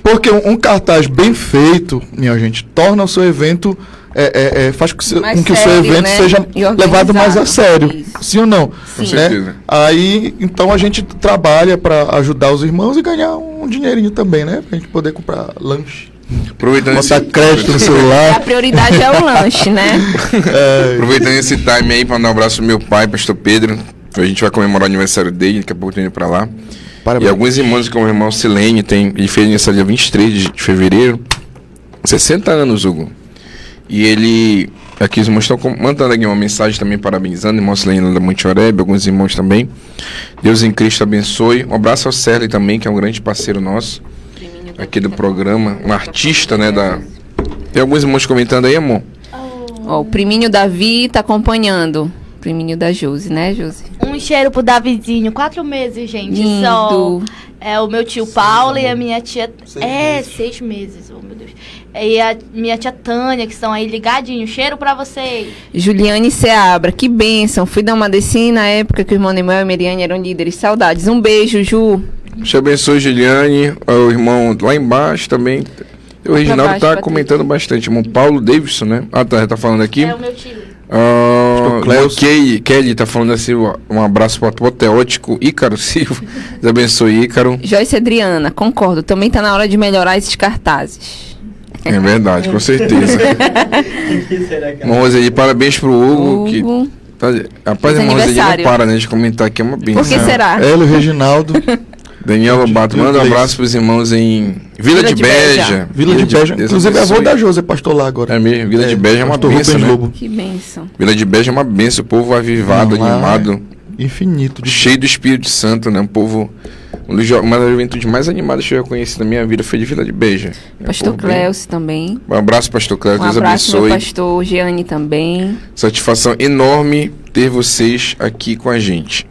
Porque um cartaz bem feito, minha gente, torna o seu evento... faz com que o seu evento seja levado mais a sério. Isso. Sim ou não? Com certeza. Aí, então a gente trabalha para ajudar os irmãos e ganhar um dinheirinho também, né? Pra gente poder comprar lanche. Botar crédito no celular. A prioridade é o lanche, né? Aproveitando esse time aí para mandar um abraço pro meu pai, pastor Pedro. A gente vai comemorar o aniversário dele, daqui a pouco eu tô indo pra lá. Parabéns. E alguns irmãos, como o irmão Silene, ele fez aniversário dia 23 de fevereiro. 60 anos, Hugo. E ele... Aqui os irmãos estão mandando aqui uma mensagem também parabenizando, irmão Silene da Monte Oreb, alguns irmãos também. Deus em Cristo abençoe. Um abraço ao Sérgio também, que é um grande parceiro nosso aqui do programa, um artista, né, Tem alguns irmãos comentando aí, amor? O Priminho Davi tá acompanhando. pro menino da Josi, né, Josi? Um cheiro pro Davizinho, 4 meses, gente. Lindo. Só. É o meu tio Paulo e a minha tia... 6 meses. 6 meses, oh meu Deus. E a minha tia Tânia, que estão aí ligadinhos. Cheiro pra vocês. Juliane Seabra, que bênção. Fui dar uma desci na época que o irmão Nemuel e Meriane eram líderes. Saudades. Um beijo, Ju. Te abençoe, Juliane. O irmão lá embaixo também. O Reginaldo baixo, tá Patrícia. comentando bastante. Irmão Paulo Davidson, né? Ah, tá falando aqui. É o meu tio. Kelly tá falando assim, um abraço para o apoteótico Ícaro Silva. Deus abençoe, Ícaro. Joyce Adriana, concordo. Também tá na hora de melhorar esses cartazes. É verdade, com certeza. Irmão Roseli, parabéns pro Hugo. Que tá, rapaz, irmão Roseli não para, né, de comentar aqui, é uma bênção. Por que será? Hélio Reginaldo. Daniel Lobato, manda um abraço pros irmãos em Vila de Beja. Vila de Beja. Deus Inclusive, a avó abençoe. da José pastor lá agora. É mesmo, Vila de Beja é uma pastor bênção, Rubens né? Lobo. Que bênção. Vila de Beja é uma bênção, o povo avivado, Não, lá animado, Infinito. De cheio do Espírito Santo, né? Um povo... Uma das juventudes mais animadas que eu já conheci na minha vida foi de Vila de Beja. Pastor Cléus também. Um abraço, pastor Cléus, Um Deus abraço, meu abençoe. pastor Jeane também. Satisfação enorme ter vocês aqui com a gente.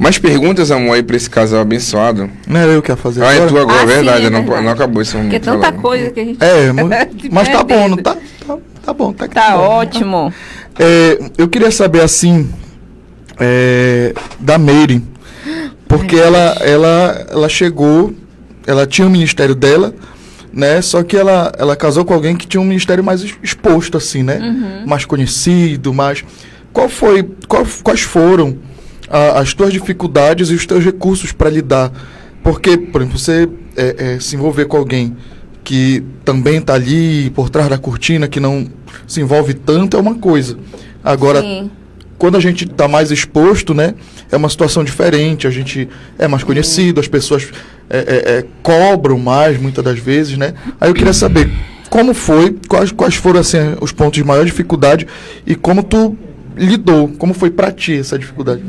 Mais perguntas, amor, aí pra esse casal abençoado? Não era eu que ia fazer Ah, é agora? tu agora, Ah, sim, verdade, é não, verdade. não acabou esse momento. Porque é tanta agora. coisa que a gente... Mas tá bom, não perdendo. tá bom, tá Tá bom. ótimo. Eu queria saber, assim, da Meire, porque ela chegou, ela tinha o ministério dela, né, só que ela casou com alguém que tinha um ministério mais exposto, assim, né, mais conhecido, mais... Quais foram as tuas dificuldades e os teus recursos para lidar? Porque, por exemplo, você se envolver com alguém que também está ali por trás da cortina, que não se envolve tanto, é uma coisa. Agora, Sim. quando a gente está mais exposto, né, é uma situação diferente, a gente é mais conhecido, as pessoas cobram mais, muitas das vezes, né? Aí eu queria saber como foi, quais foram assim, os pontos de maior dificuldade e como tu lidou, como foi pra ti essa dificuldade?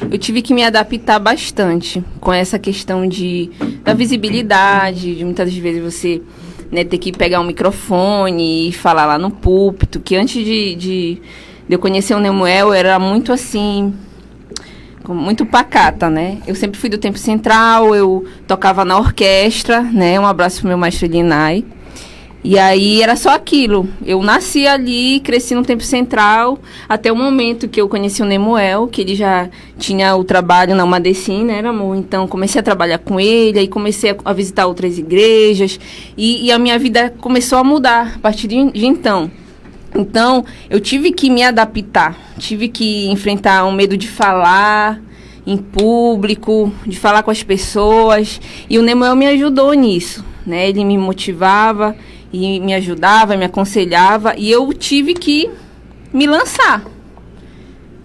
Eu tive que me adaptar bastante com essa questão da visibilidade, de muitas vezes você, né, ter que pegar um microfone e falar lá no púlpito, que antes de eu conhecer o Nemuel, eu era muito assim, muito pacata, né? Eu sempre fui do Tempo Central, eu tocava na orquestra, né? Um abraço pro meu maestro Linai. E aí era só aquilo. Eu nasci ali, cresci no Tempo Central, até o momento que eu conheci o Nemuel, que ele já tinha o trabalho na Umadecim, né, amor? Então comecei a trabalhar com ele, aí comecei a visitar outras igrejas, e a minha vida começou a mudar a partir de então. Então, eu tive que me adaptar, tive que enfrentar o medo de falar em público, de falar com as pessoas, e o Nemuel me ajudou nisso, né? Ele me motivava e me ajudava, me aconselhava, e eu tive que me lançar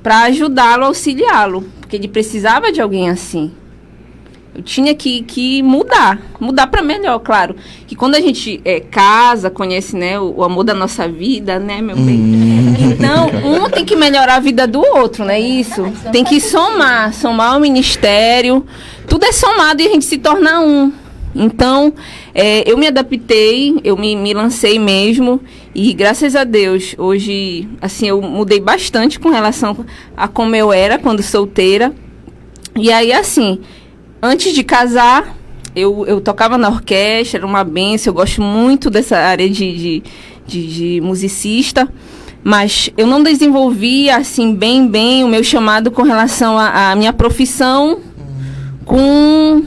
para ajudá-lo, auxiliá-lo, porque ele precisava de alguém assim. Eu tinha que mudar para melhor, claro. Que quando a gente casa, conhece, né, o amor da nossa vida, né, meu bem? Então, um tem que melhorar a vida do outro, né? Isso. Tem que somar o ministério. Tudo é somado e a gente se torna um. Então, eu me adaptei, eu me lancei mesmo, e graças a Deus, hoje, assim, eu mudei bastante com relação a como eu era quando solteira. E aí, assim, antes de casar, eu tocava na orquestra, era uma bênção, eu gosto muito dessa área de musicista, mas eu não desenvolvia, assim, bem o meu chamado com relação à minha profissão com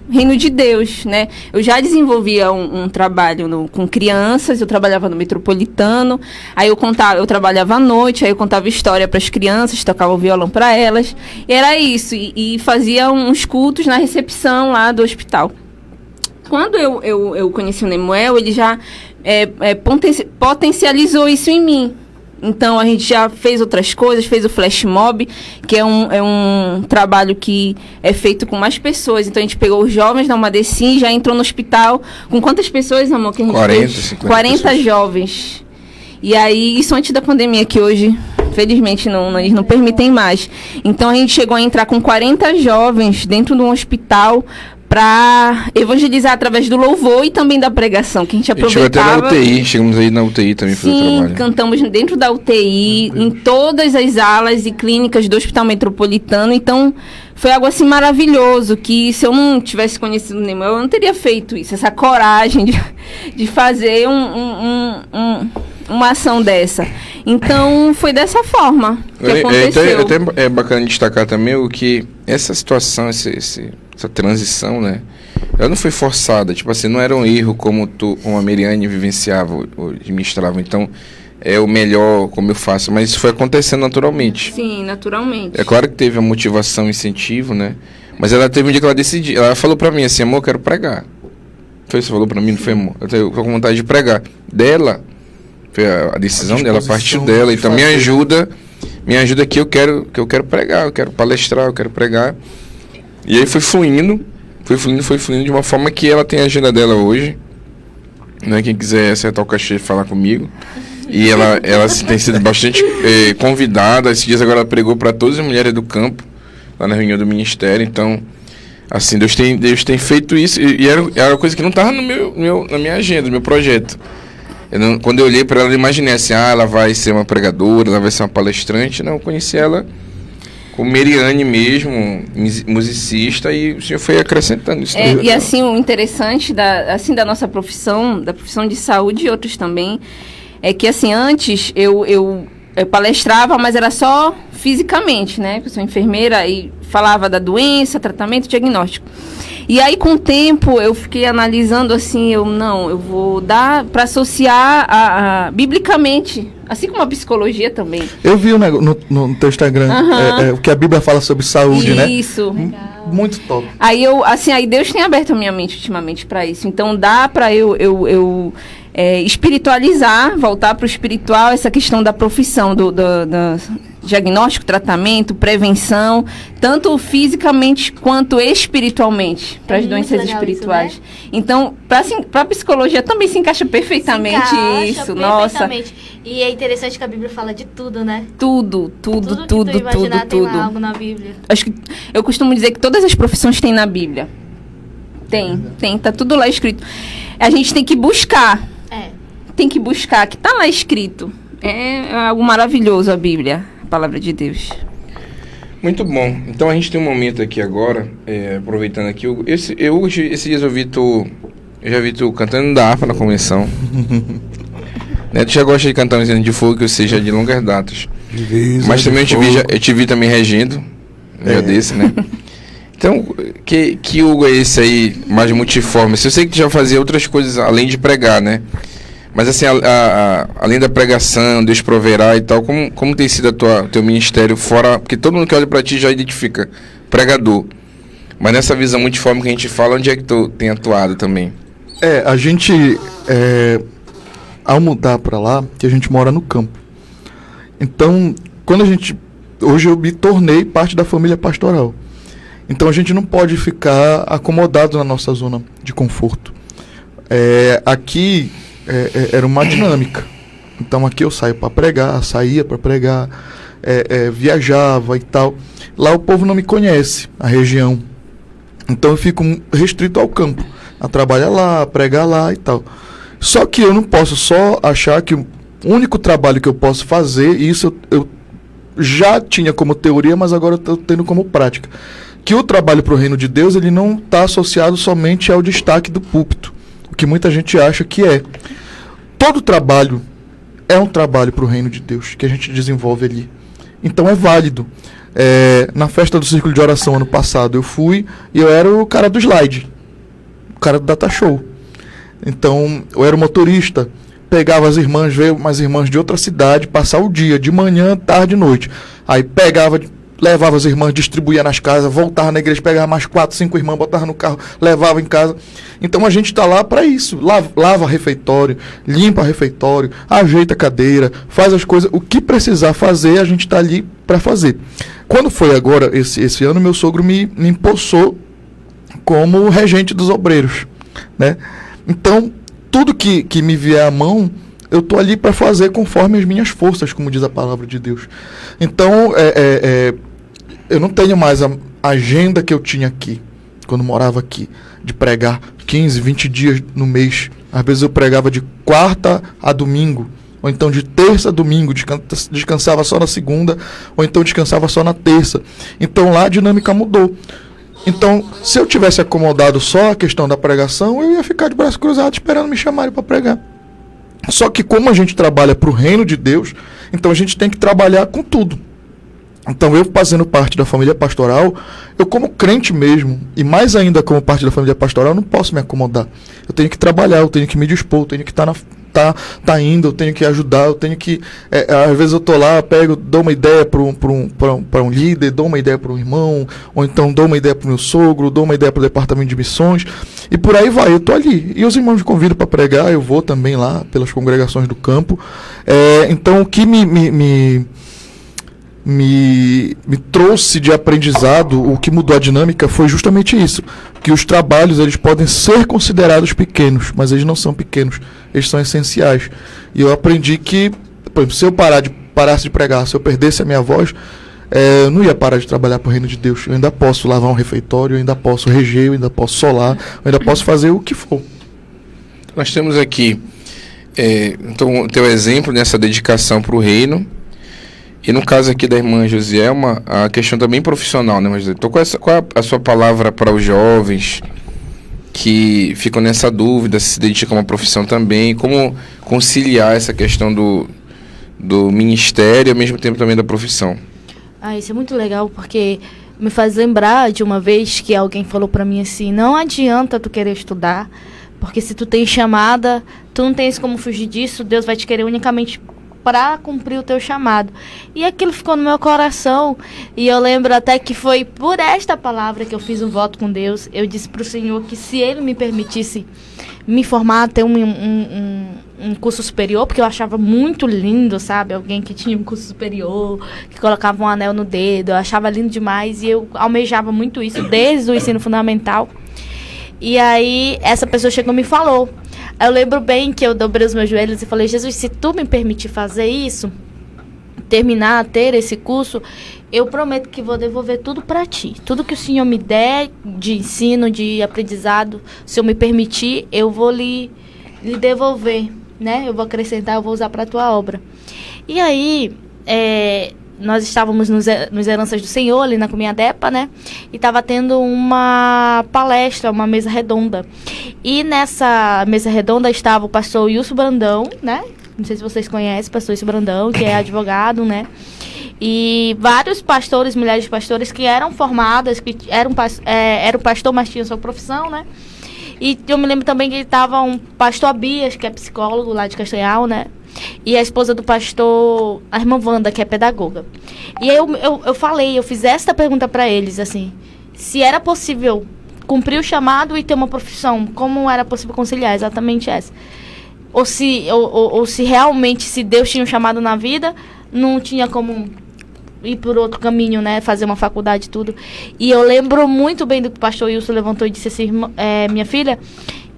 Reino de Deus, né? Eu já desenvolvia um trabalho com crianças, eu trabalhava no Metropolitano, aí eu trabalhava à noite, aí eu contava história para as crianças, tocava o violão para elas, e era isso, e fazia uns cultos na recepção lá do hospital. Quando eu conheci o Nemuel, ele já potencializou isso em mim. Então, a gente já fez outras coisas, fez o Flash Mob, que é um trabalho que é feito com mais pessoas. Então, a gente pegou os jovens da Umadecim, já entrou no hospital. Com quantas pessoas, amor, que a gente 40, fez? 50 40 pessoas. Jovens. E aí, isso antes da pandemia, que hoje, felizmente, eles não permitem mais. Então, a gente chegou a entrar com 40 jovens dentro de um hospital para evangelizar através do louvor e também da pregação, que a gente aproveitava. Chegou até na UTI, chegamos aí na UTI também fazer trabalho. Sim, cantamos dentro da UTI, em todas as alas e clínicas do Hospital Metropolitano. Então, foi algo assim maravilhoso, que se eu não tivesse conhecido o Neymar, eu não teria feito isso, essa coragem de fazer uma ação dessa. Então, foi dessa forma que aconteceu. É bacana destacar também o que essa situação, essa transição, né? Ela não foi forçada, tipo assim, não era um erro como a Meriane vivenciava ou administrava. Então, é o melhor como eu faço, mas isso foi acontecendo naturalmente. Sim, naturalmente. É claro que teve a motivação, incentivo, né? Mas ela teve um dia que ela decidiu, ela falou pra mim assim, amor, eu quero pregar. Foi isso, falou pra mim, não foi, amor? Eu tô com vontade de pregar. Dela, foi a decisão dela, partiu dela. Então me ajuda que eu quero pregar, eu quero palestrar, eu quero pregar. E aí foi fluindo de uma forma que ela tem a agenda dela hoje. Né? Quem quiser acertar o cachê, falar comigo. E ela assim, tem sido bastante convidada. Esses dias agora ela pregou para todas as mulheres do campo, lá na reunião do ministério. Então, assim, Deus tem feito isso. E era uma coisa que não estava na minha agenda, no meu projeto. Quando eu olhei para ela, eu imaginei assim, ela vai ser uma pregadora, ela vai ser uma palestrante. Não, eu conheci ela como Meriane mesmo, musicista, e o senhor foi acrescentando isso. E assim, o interessante da nossa profissão, da profissão de saúde e outros também, é que assim, antes eu palestrava, mas era só fisicamente, né? Eu sou enfermeira e falava da doença, tratamento, diagnóstico. E aí, com o tempo, eu fiquei analisando assim, eu vou dar para associar biblicamente, assim como a psicologia também. Eu vi no teu Instagram, o que a Bíblia fala sobre saúde, né? Isso. Muito top. Aí aí Deus tem aberto a minha mente ultimamente para isso. Então dá para eu espiritualizar, voltar para o espiritual, essa questão da profissão, do diagnóstico, tratamento, prevenção, tanto fisicamente quanto espiritualmente, para as doenças espirituais. Isso, né? Então, para a psicologia também se encaixa perfeitamente isso. Perfeitamente. Nossa. E é interessante que a Bíblia fala de tudo, né? Tudo. Tem lá algo na Bíblia. Acho que eu costumo dizer que todas as profissões têm na Bíblia. Tem, tá tudo lá escrito. A gente tem que buscar. Tem que buscar, que tá lá escrito. É algo maravilhoso a Bíblia, a palavra de Deus. Muito bom. Então a gente tem um momento aqui agora, aproveitando aqui. Esses dias eu já vi tu cantando da harpa na convenção. Né? Tu já gosta de cantar um hino de fogo, que eu seja de longas datas. Mas também eu te vi também regendo, um dia desse, né? Então, que Hugo é esse aí, mais multiforme? Eu sei que tu já fazia outras coisas além de pregar, né? Mas assim, além da pregação, Deus proverá e tal, como tem sido teu ministério fora? Porque todo mundo que olha pra ti já identifica pregador. Mas nessa visão multiforme que a gente fala, onde é que tu tem atuado também? A gente, ao mudar pra lá, que a gente mora no campo. Então, hoje eu me tornei parte da família pastoral. Então a gente não pode ficar acomodado na nossa zona de conforto. Aqui era uma dinâmica. Então aqui eu saía para pregar, viajava e tal. Lá o povo não me conhece, a região. Então eu fico restrito ao campo, a trabalhar lá, a pregar lá e tal. Só que eu não posso só achar que o único trabalho que eu posso fazer, e isso eu já tinha como teoria, mas agora eu estou tendo como prática, que o trabalho para o reino de Deus ele não está associado somente ao destaque do púlpito, o que muita gente acha que é. Todo trabalho é um trabalho para o reino de Deus, que a gente desenvolve ali. Então é válido. Na festa do Círculo de Oração ano passado, eu fui e eu era o cara do slide, o cara do data show. Então eu era o motorista, pegava as irmãs, veio umas irmãs de outra cidade, passar o dia, de manhã, tarde e noite. Aí levava as irmãs, distribuía nas casas, voltava na igreja, pegava mais 4, 5 irmãs, botava no carro, levava em casa. Então a gente está lá para isso. Lava refeitório, limpa refeitório, ajeita a cadeira, faz as coisas. O que precisar fazer, a gente está ali para fazer. Quando foi agora, esse ano, meu sogro me empossou como regente dos obreiros, né? Então, tudo que me vier à mão, eu estou ali para fazer conforme as minhas forças, como diz a palavra de Deus. Então, eu não tenho mais a agenda que eu tinha aqui. quando morava aqui, de pregar 15, 20 dias no mês. Às vezes eu pregava de quarta a domingo, ou então de terça a domingo, descansava só na segunda, ou então descansava só na terça. Então lá a dinâmica mudou. Então, se eu tivesse acomodado só a questão da pregação, eu ia ficar de braços cruzados esperando me chamarem para pregar. Só que como a gente trabalha para o reino de Deus, então a gente tem que trabalhar com tudo. Então eu, fazendo parte da família pastoral, eu como crente mesmo, e mais ainda como parte da família pastoral, eu não posso me acomodar. Eu tenho que trabalhar, eu tenho que me dispor, eu tenho que tá indo, eu tenho que ajudar, eu tenho que... às vezes eu tô lá, dou uma ideia para um líder, dou uma ideia para um irmão, ou então dou uma ideia para o meu sogro, dou uma ideia para o departamento de missões, e por aí vai, eu tô ali. E os irmãos me convidam para pregar, eu vou também lá pelas congregações do campo. Então o que me trouxe de aprendizado, o que mudou a dinâmica foi justamente isso, que os trabalhos eles podem ser considerados pequenos, mas eles não são pequenos, eles são essenciais. E eu aprendi que, por exemplo, se eu parasse de pregar, se eu perdesse a minha voz, eu não ia parar de trabalhar para o reino de Deus. Eu ainda posso lavar um refeitório, eu ainda posso reger, eu ainda posso solar, eu ainda posso fazer o que for. Nós temos aqui então, o teu exemplo nessa dedicação para o reino. E no caso aqui da irmã Josielma, a questão também profissional, né, mas então, qual é a sua palavra para os jovens que ficam nessa dúvida, se dedicam a uma profissão também, como conciliar essa questão do ministério e ao mesmo tempo também da profissão? Isso é muito legal, porque me faz lembrar de uma vez que alguém falou para mim assim, não adianta tu querer estudar, porque se tu tem chamada, tu não tens como fugir disso, Deus vai te querer unicamente para cumprir o teu chamado. E aquilo ficou no meu coração. E eu lembro até que foi por esta palavra que eu fiz um voto com Deus. Eu disse para o Senhor que se Ele me permitisse me formar, ter um curso superior, porque eu achava muito lindo, sabe? Alguém que tinha um curso superior, que colocava um anel no dedo. Eu achava lindo demais e eu almejava muito isso desde o ensino fundamental. E aí essa pessoa chegou e me falou. Eu lembro bem que eu dobrei os meus joelhos e falei, Jesus, se tu me permitir fazer isso, ter esse curso, eu prometo que vou devolver tudo para ti. Tudo que o Senhor me der de ensino, de aprendizado, se eu me permitir, eu vou lhe devolver, né? Eu vou acrescentar, eu vou usar para a tua obra. E aí, nós estávamos nos Heranças do Senhor, ali na Cominhadepa, né? E estava tendo uma palestra, uma mesa redonda. E nessa mesa redonda estava o pastor Wilson Brandão, né? Não sei se vocês conhecem o pastor Wilson Brandão, que é advogado, né? E vários pastores, mulheres pastores que eram formadas, que eram pastor, mas tinham sua profissão, né? E eu me lembro também que estava um pastor Abias, que é psicólogo lá de Castanhal, né? E a esposa do pastor, a irmã Wanda, que é pedagoga. E eu fiz esta pergunta para eles, assim, se era possível cumprir o chamado e ter uma profissão, como era possível conciliar? Exatamente essa. Ou se realmente, se Deus tinha um chamado na vida, não tinha como ir por outro caminho, né, fazer uma faculdade e tudo. E eu lembro muito bem do que o pastor Wilson levantou e disse assim, minha filha,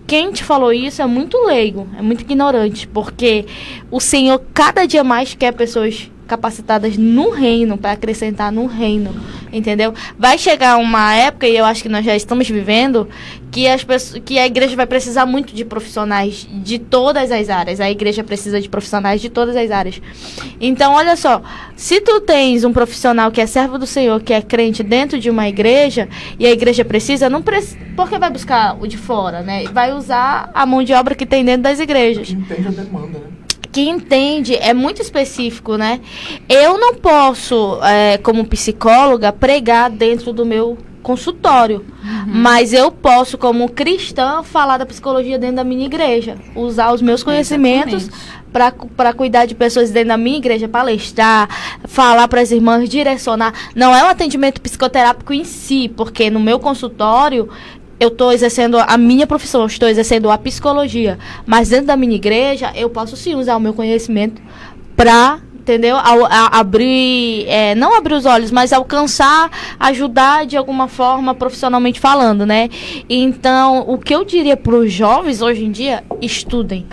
quem te falou isso é muito leigo, é muito ignorante, porque o Senhor cada dia mais quer pessoas capacitadas no reino, para acrescentar no reino, entendeu? Vai chegar uma época, e eu acho que nós já estamos vivendo, que a igreja vai precisar muito de profissionais de todas as áreas. A igreja precisa de profissionais de todas as áreas. Então, olha só, se tu tens um profissional que é servo do Senhor, que é crente dentro de uma igreja, e a igreja precisa, porque vai buscar o de fora, né? Vai usar a mão de obra que tem dentro das igrejas. Entende a demanda, né? Que entende, é muito específico, né? Eu não posso, como psicóloga, pregar dentro do meu consultório, mas eu posso, como cristã, falar da psicologia dentro da minha igreja, usar os meus conhecimentos para cuidar de pessoas dentro da minha igreja, palestrar, falar para as irmãs, direcionar. Não é um atendimento psicoterápico em si, porque no meu consultório eu estou exercendo a minha profissão, eu estou exercendo a psicologia. Mas dentro da minha igreja, eu posso sim usar o meu conhecimento para, entendeu? Abrir, não abrir os olhos, mas alcançar, ajudar de alguma forma, profissionalmente falando, né? Então, o que eu diria para os jovens hoje em dia, estudem,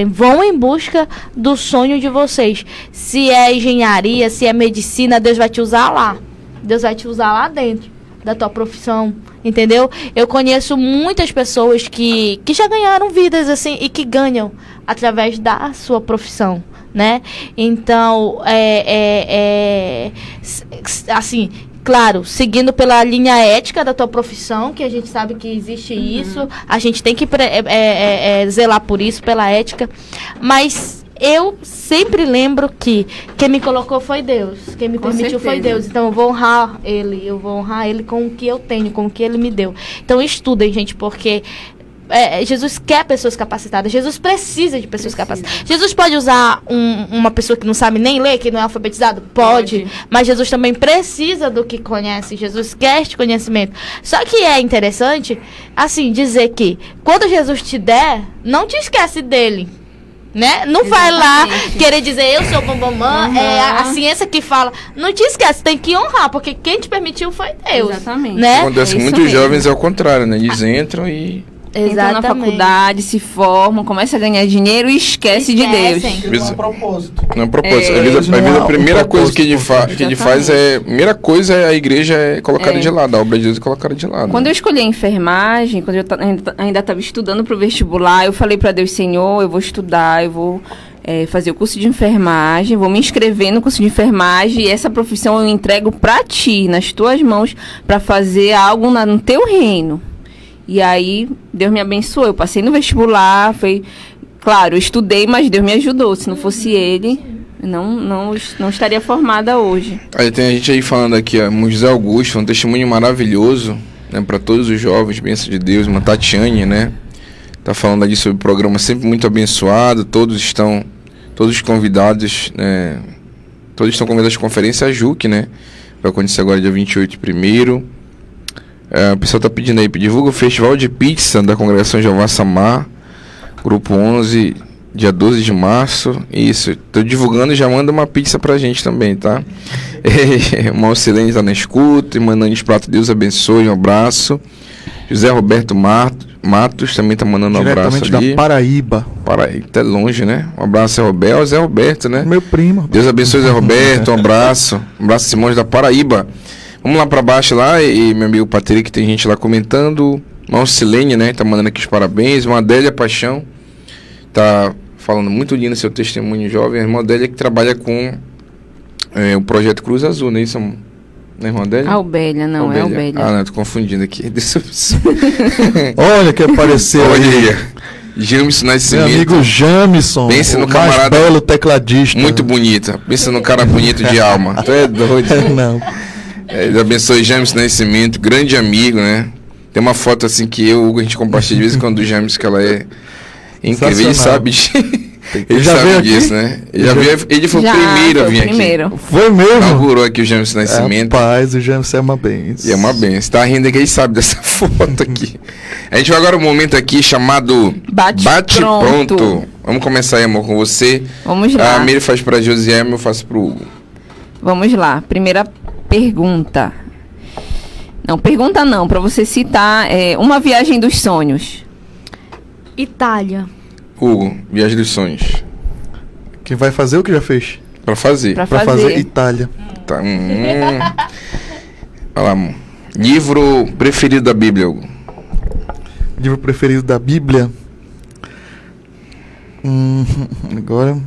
vão em busca do sonho de vocês. Se é engenharia, se é medicina, Deus vai te usar lá. Deus vai te usar lá dentro. da tua profissão, entendeu? Eu conheço muitas pessoas que já ganharam vidas assim e que ganham através da sua profissão, né? Então, assim, claro, seguindo pela linha ética da tua profissão, que a gente sabe que existe isso, a gente tem que zelar por isso, pela ética, mas eu sempre lembro que quem me colocou foi Deus, quem me permitiu foi Deus, então eu vou honrar ele com o que eu tenho, com o que ele me deu. Então estudem, gente, porque Jesus quer pessoas capacitadas, Jesus precisa de pessoas capacitadas. Jesus pode usar uma pessoa que não sabe nem ler, que não é alfabetizado? Pode. Mas Jesus também precisa do que conhece, Jesus quer este conhecimento. Só que é interessante, assim, dizer que quando Jesus te der, não te esquece dele. Né? Não vai lá querer dizer eu sou bambambam, a ciência que fala. Não te esquece, tem que honrar, porque quem te permitiu foi Deus. Exatamente. Né? Acontece com muitos jovens é o contrário, né? Eles entram e... Entram na faculdade, se formam, começam a ganhar dinheiro e esquece de Deus. Não é propósito. Não é propósito. Às vezes a primeira coisa que ele faz é... A primeira coisa é a igreja colocar de lado, a obra de Deus é colocar de lado. Quando eu escolhi a enfermagem, quando eu ainda estava estudando para o vestibular, eu falei para Deus, Senhor, eu vou estudar, eu vou fazer o curso de enfermagem, vou me inscrever no curso de enfermagem e essa profissão eu entrego para Ti, nas Tuas mãos, para fazer algo no Teu reino. E aí, Deus me abençoou. Eu passei no vestibular, claro, eu estudei, mas Deus me ajudou. Se não fosse Ele, não estaria formada hoje. Aí tem a gente aí falando aqui, ó, José Augusto, um testemunho maravilhoso, né, para todos os jovens, bênção de Deus, uma Tatiane, né? Tá falando ali sobre o programa sempre muito abençoado, todos os convidados, né? Todos estão convidados à conferência, a JUC, né? Vai acontecer agora dia 28/1. O pessoal tá pedindo aí, divulga o Festival de Pizza da Congregação Jeová Samar, Grupo 11, dia 12 de março. Isso, tô divulgando e já manda uma pizza pra gente também, tá? O Marcelene tá na escuta, e mandando os pratos, Deus abençoe, um abraço. José Roberto Matos também tá mandando um abraço ali. Da Paraíba. Tá longe, né? Um abraço, Zé Roberto, né? Meu primo. Deus abençoe, Zé Roberto, um abraço. Um abraço, Simões da Paraíba. Vamos lá pra baixo lá, e meu amigo Patrick, tem gente lá comentando. Marcelene, né, tá mandando aqui os parabéns. Uma Adélia Paixão tá falando muito lindo seu testemunho, jovem. A irmã Adélia que trabalha com o projeto Cruz Azul, né? Isso, né, irmã Adélia? Albélia, não, é Albélia. Ah, não, tô confundindo aqui. Olha que apareceu aí. Jamison Nascimento. Meu amigo Jamison. Pensa no camarada. Belo tecladista. Muito bonita. Pensa no cara bonito de alma. Tu é doido. Não. Deus abençoe Jamison Nascimento, grande amigo, né? Tem uma foto assim que a gente compartilha de vez em quando do James, que ela é incrível. Ele sabe ele já sabe disso, né? Ele foi o primeiro a vir aqui. Foi mesmo? Inaugurou aqui o James Nascimento. Rapaz, o James é uma benção. E é uma benção. Tá rindo aqui, ele sabe dessa foto aqui. A gente vai agora um momento aqui chamado Bate Pronto. Vamos começar aí, amor, com você. Vamos lá. A Miri faz pra Josiane, eu faço pro Hugo. Vamos lá. Primeira pergunta. Não, pergunta não, para você citar uma viagem dos sonhos. Itália. Hugo, viagem dos sonhos. Quem vai fazer ou que já fez? Pra fazer. Pra fazer Itália. Tá. Olha lá, amor. Livro preferido da Bíblia, Hugo. Livro preferido da Bíblia? Agora,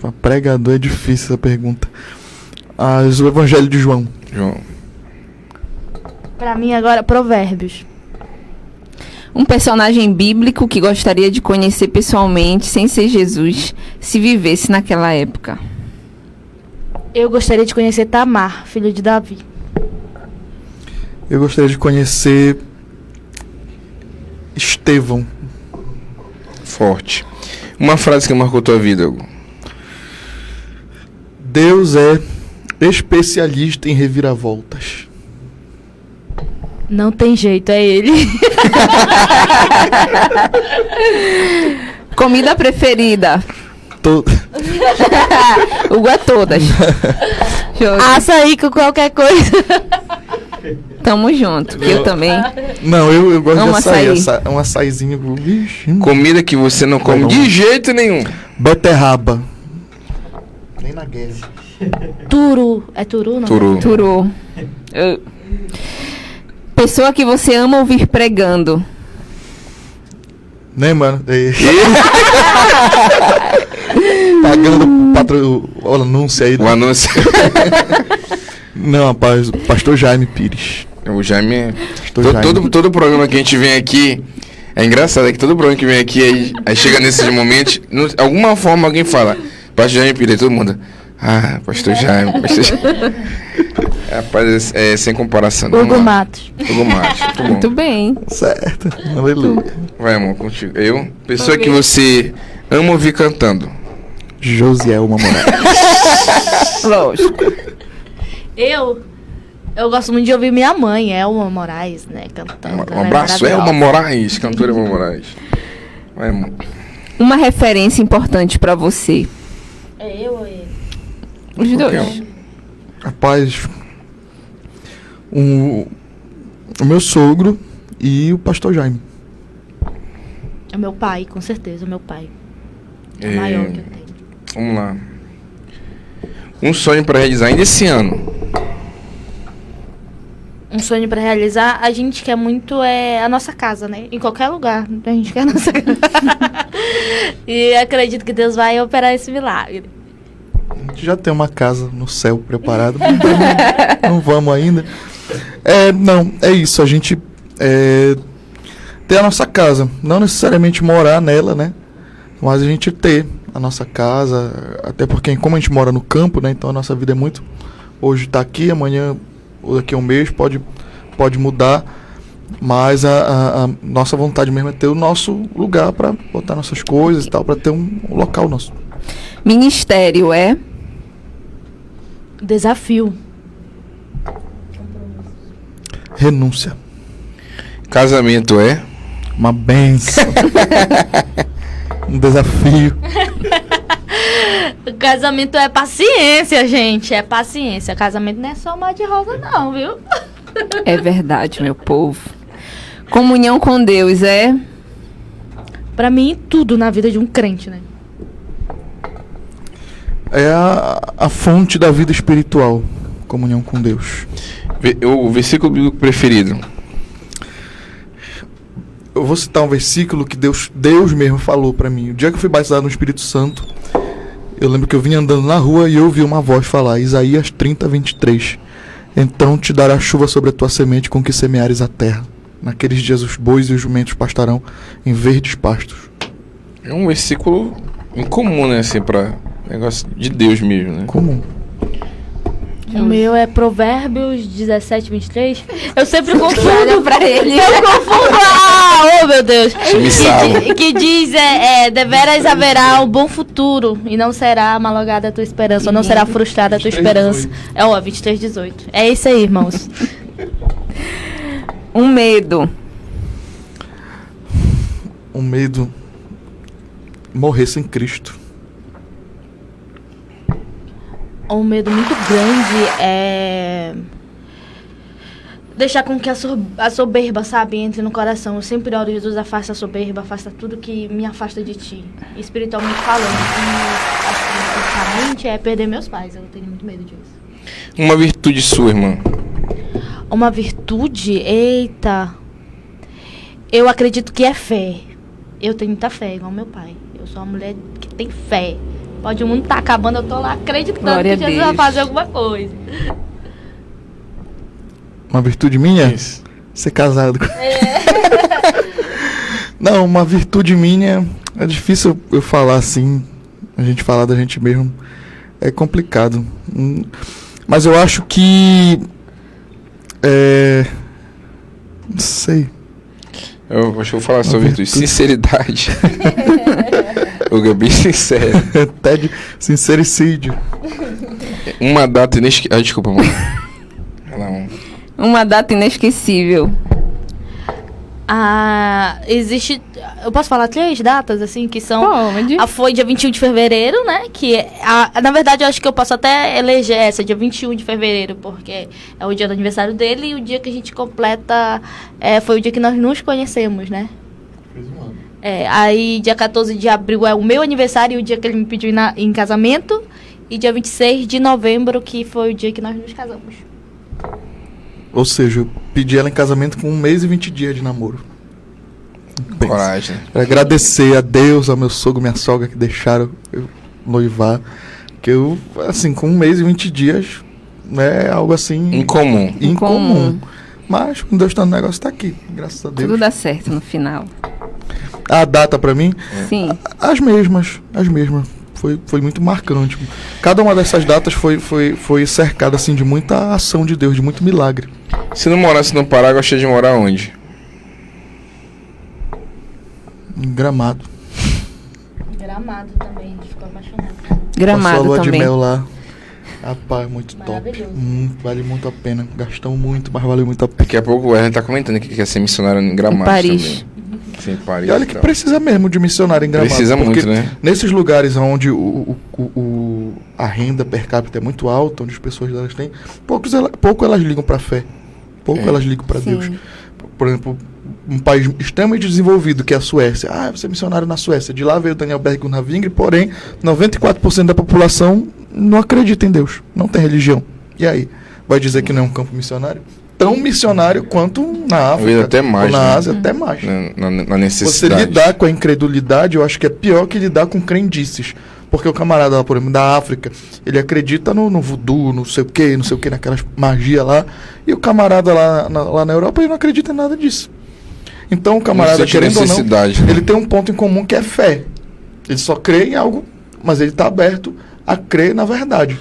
para pregador é difícil essa pergunta. O Evangelho de João. Pra mim agora, Provérbios. Um personagem bíblico que gostaria de conhecer pessoalmente, sem ser Jesus, se vivesse naquela época. Eu gostaria de conhecer Tamar, filho de Davi. Eu gostaria de conhecer Estevão. Forte. Uma frase que marcou tua vida, Hugo. Deus é especialista em reviravoltas. Não tem jeito, é ele. Comida preferida. Hugo é todas. Açaí com qualquer coisa. Tamo junto, que eu também. Não, eu gosto de açaí. Um açaizinho. Comida que você não come de jeito nenhum. Beterraba. Nem na guerra. Turu. É turu, não? Turu. Turu. pessoa que você ama ouvir pregando. Né, mano? Pagando o anúncio aí. O anúncio. Não, rapaz, o pastor Jaime Pires. O Jaime é... Jaime. Todo programa que a gente vem aqui... É engraçado, é que todo programa que vem aqui, aí chega nesses momentos, alguma forma alguém fala, pastor Jaime Pires, todo mundo... Ah, pastor Jaime. Rapaz, é sem comparação. Hugo Matos. Hugo Matos, muito bom. Muito bem. Certo. Aleluia. Vai, amor, contigo. Eu? Pessoa que você ama ouvir cantando. Josielma Moraes. Lógico. Eu gosto muito de ouvir minha mãe, Elma Moraes, né, cantando. Um abraço, Elma Moraes, cantora Elma Moraes. Vai, amor. Uma referência importante pra você. É eu ou ele? Os dois. Rapaz, o meu sogro e o pastor Jaime. É meu pai, com certeza, o meu pai. É o maior que eu tenho. Vamos lá. Um sonho pra realizar ainda esse ano. Um sonho pra realizar, a gente quer muito a nossa casa, né? Em qualquer lugar, a gente quer a nossa casa. E acredito que Deus vai operar esse milagre. A gente já tem uma casa no céu preparada, não vamos ainda. Não, é isso, a gente ter a nossa casa, não necessariamente morar nela, né? Mas a gente ter a nossa casa, até porque como a gente mora no campo, né? Então a nossa vida é muito... Hoje tá aqui, amanhã ou daqui a um mês pode mudar, mas a nossa vontade mesmo é ter o nosso lugar para botar nossas coisas e tal, para ter um local nosso. Ministério é? Desafio. Renúncia. Casamento é? Uma bênção. Um desafio. O casamento é paciência, gente. É paciência. Casamento não é só mar de rosa, não, viu? É verdade, meu povo. Comunhão com Deus é? Pra mim, tudo na vida de um crente, né? É a fonte da vida espiritual. Comunhão com Deus. O versículo bíblico preferido. Eu vou citar um versículo que Deus mesmo falou pra mim. O dia que eu fui batizado no Espírito Santo, eu lembro que eu vinha andando na rua e eu ouvi uma voz falar, Isaías 30, 23. Então te dará chuva sobre a tua semente com que semeares a terra. Naqueles dias os bois e os jumentos pastarão em verdes pastos. É um versículo incomum, né? Assim, pra negócio de Deus mesmo, né? Comum. O meu é Provérbios 17, 23. Eu sempre confundo. Olha pra ele. Eu confundo. Oh, meu Deus. Que diz, deveras haverá um bom futuro e não será malogada a tua esperança, ou não será frustrada a tua esperança. 23, 18. É isso aí, irmãos. Um medo. Um medo. Morrer sem Cristo. Um medo muito grande é deixar com que a soberba, sabe, entre no coração. Eu sempre oro, Jesus, afasta a soberba, afasta tudo que me afasta de ti, espiritualmente falando. E acho que basicamente é perder meus pais. Eu tenho muito medo disso. Uma virtude sua, irmã. Uma virtude? Eita. Eu acredito que é fé. Eu tenho muita fé, igual meu pai. Eu sou uma mulher que tem fé. Pode o mundo tá acabando, eu tô lá acreditando Glória que Jesus vai fazer alguma coisa. Uma virtude minha? Isso. Ser casado. Não, uma virtude minha... É difícil eu falar assim. A gente falar da gente mesmo. É complicado. Mas eu acho que... Não sei. Eu acho que eu vou falar sobre virtude. Sinceridade. O Gabi sincero. Até de sincericídio. Uma data inesquecível. Desculpa, amor. Vai lá, amor. Uma data inesquecível. Existe... Eu posso falar 3 datas, assim, que são... Pode. Foi dia 21 de fevereiro, né? Que na verdade, eu acho que eu posso até eleger essa, dia 21 de fevereiro, porque é o dia do aniversário dele e o dia que a gente completa... foi o dia que nós nos conhecemos, né? Fez um ano. Aí dia 14 de abril é o meu aniversário e o dia que ele me pediu em casamento. E dia 26 de novembro, que foi o dia que nós nos casamos. Ou seja, eu pedi ela em casamento com 1 mês e 20 dias de namoro. Pensa. Coragem. Agradecer a Deus, ao meu sogro, minha sogra que deixaram eu noivar. Que eu, assim, com 1 mês e 20 dias, né, é algo assim... Incomum. Mas, com Deus tá no negócio, tá aqui, graças a Deus. Tudo dá certo no final. A data pra mim? Sim. As mesmas. Foi muito marcante. Cada uma dessas datas foi cercada, assim, de muita ação de Deus, de muito milagre. Se não morasse no Pará, gostaria de morar onde? Em Gramado. Gramado também, a gente ficou apaixonado. Gramado Passou a lua também. de mel lá. Rapaz, muito top. Maravilhoso. Vale muito a pena. Gastamos muito, mas valeu muito a pena. Daqui a pouco o Wesley tá comentando que quer ser missionário em Gramado Em Paris. também. Sim, em Paris. E olha que então. precisa mesmo de missionário em Gramado. Precisa porque muito, né? nesses lugares onde a renda per capita é muito alta, onde as pessoas elas têm, pouco elas ligam para a fé. Elas ligam para Deus. Por exemplo, um país extremamente desenvolvido, que é a Suécia. Ah, você é missionário na Suécia. De lá veio o Daniel Berg-Gunavingre, porém, 94% da população não acredita em Deus. Não tem religião. E aí? Vai dizer que não é um campo missionário? Tão missionário quanto na África, até mais, ou na né? Ásia, até mais. Na Você necessidade. lidar com a incredulidade, eu acho que é pior que lidar com crendices. Porque o camarada lá, por exemplo, da África, ele acredita no voodoo, não sei o que, naquelas magia lá. E o camarada lá na Europa, ele não acredita em nada disso. Então o camarada, querendo ou não, ele tem um ponto em comum que é fé. Ele só crê em algo, mas ele está aberto a crer na verdade.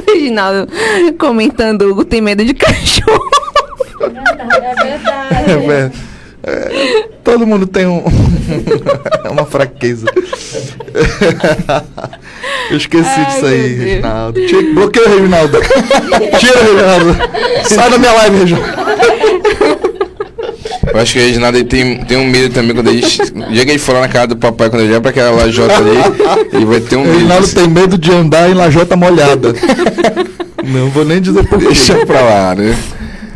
Reginaldo comentando, Hugo tem medo de cachorro. É verdade. Todo mundo tem uma fraqueza. Eu esqueci disso aí, Reginaldo. Bloqueia o Reginaldo. Tira o Reginaldo. Sai da minha live, Reginaldo. Eu acho que o Reginaldo ele tem um medo também quando ele. O dia que ele for lá na casa do papai, quando ele olhar pra aquela lajota ali, ele vai ter um medo. O Reginaldo tem medo de andar em lajota molhada. Não vou nem dizer por quê. Deixa pra lá, né?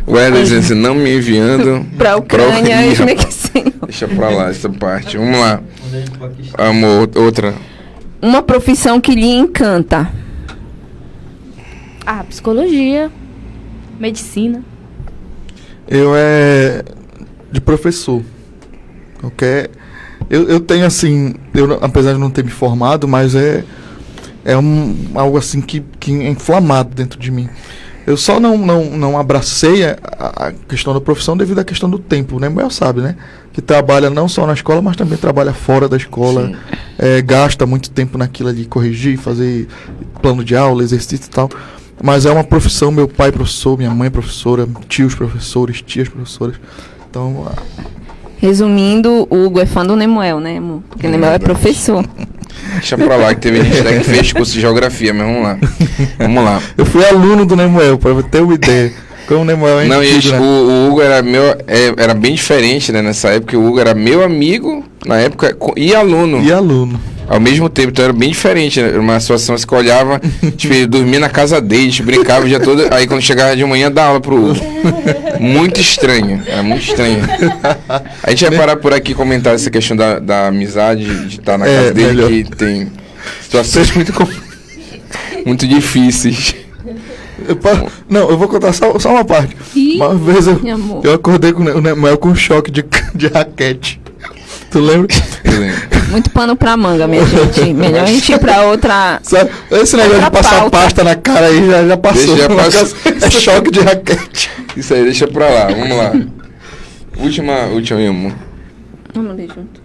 O Wesley dizendo assim, não me enviando Pra Ucrânia, Deixa pra lá essa parte. Vamos lá. Amor, outra. Uma profissão que lhe encanta. Psicologia, medicina. Eu de professor. Eu tenho assim, apesar de não ter me formado, mas algo assim que é inflamado dentro de mim. Eu só não abracei a questão da profissão devido à questão do tempo, né? Mas sabe, né? Que trabalha não só na escola, mas também trabalha fora da escola. Gasta muito tempo naquilo ali, corrigir, fazer plano de aula, exercício e tal. Mas é uma profissão, meu pai professor, minha mãe professora, tios professores, tias professoras. Então... Resumindo, o Hugo é fã do Nemuel, né, amor? Porque o Nemuel é professor. Deixa pra lá, que teve gente que fez curso de geografia, mas vamos lá. Eu fui aluno do Nemuel, pra ter uma ideia. Como o Nemuel é não, antigo, né? o Hugo era bem diferente, né, nessa época. O Hugo era meu amigo, na época, e aluno. Ao mesmo tempo, então era bem diferente, né? Uma situação assim, que eu olhava, tipo, ele dormia na casa dele, a gente brincava o dia todo, aí quando chegava de manhã, dava aula pro Hugo. Muito estranho, era muito estranho. A gente vai parar por aqui e comentar essa questão da amizade, de estar na casa dele, melhor. Que tem situações muito difíceis. Eu vou contar só uma parte. Uma vez eu acordei com o Nemuel com um choque de raquete. Tu lembra? Eu lembro. Muito pano pra manga, minha gente. Melhor a gente ir pra outra. Sabe, esse negócio de passar pasta na cara aí já passou. Já passou. É choque de raquete. Isso aí, deixa pra lá. Vamos lá. Última, amor. Vamos ler junto.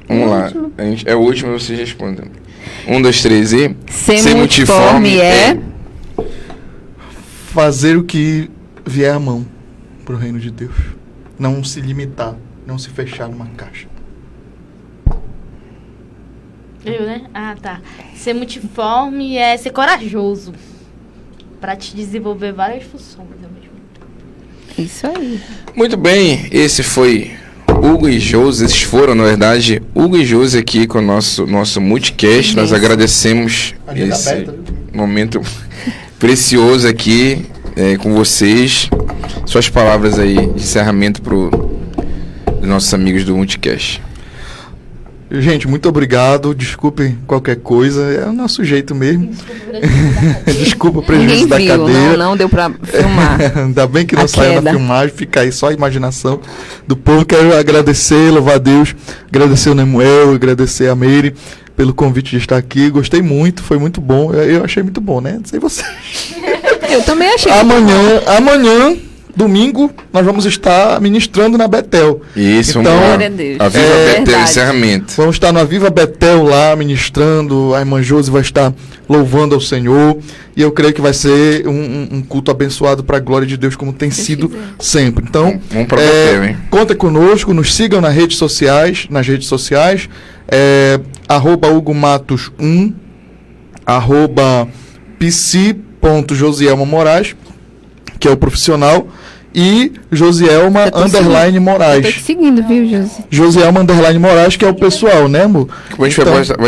Vamos lá. É o último, vocês respondem. 1, 2, 3 e... Ser multiforme é... fazer o que vier à mão pro reino de Deus. Não se limitar, não se fechar numa caixa. Eu, né? Tá. Ser multiforme é ser corajoso. Pra te desenvolver várias funções ao mesmo tempo. Isso aí. Muito bem, esse foi Hugo e Josi. Esses foram, na verdade, Hugo e Josi aqui com o nosso multicast. Nós agradecemos esse momento precioso aqui com vocês. Suas palavras aí de encerramento dos nossos amigos do multicast. Gente, muito obrigado. Desculpem qualquer coisa. É o nosso jeito mesmo. Desculpa o prejuízo da Ninguém viu, cadeira. não deu pra filmar. Ainda bem que não A saiu na queda. filmagem. Fica aí só a imaginação do povo. Quero agradecer, louvar a Deus. Agradecer o Nemuel, agradecer a Meire pelo convite de estar aqui. Gostei muito, foi muito bom. Eu achei muito bom, né? Não sei vocês. Eu também achei. Amanhã, domingo, nós vamos estar ministrando na Betel. Isso, Então, Glória a Deus. A Viva Betel, Verdade. encerramento. Vamos estar na Viva Betel lá, ministrando. A irmã Josi vai estar louvando ao Senhor. E eu creio que vai ser um culto abençoado para a glória de Deus, como tem sido sempre. Então, Vamos pra Betel, hein? conta conosco, nos sigam nas redes sociais, @Hugo Matos 1, @psi.Josielma Moraes, que é o profissional, e Josielma Eu tô _Moraes. Eu tô te seguindo, viu, Josi? Josielma _Moraes, que é o pessoal, né, amor? A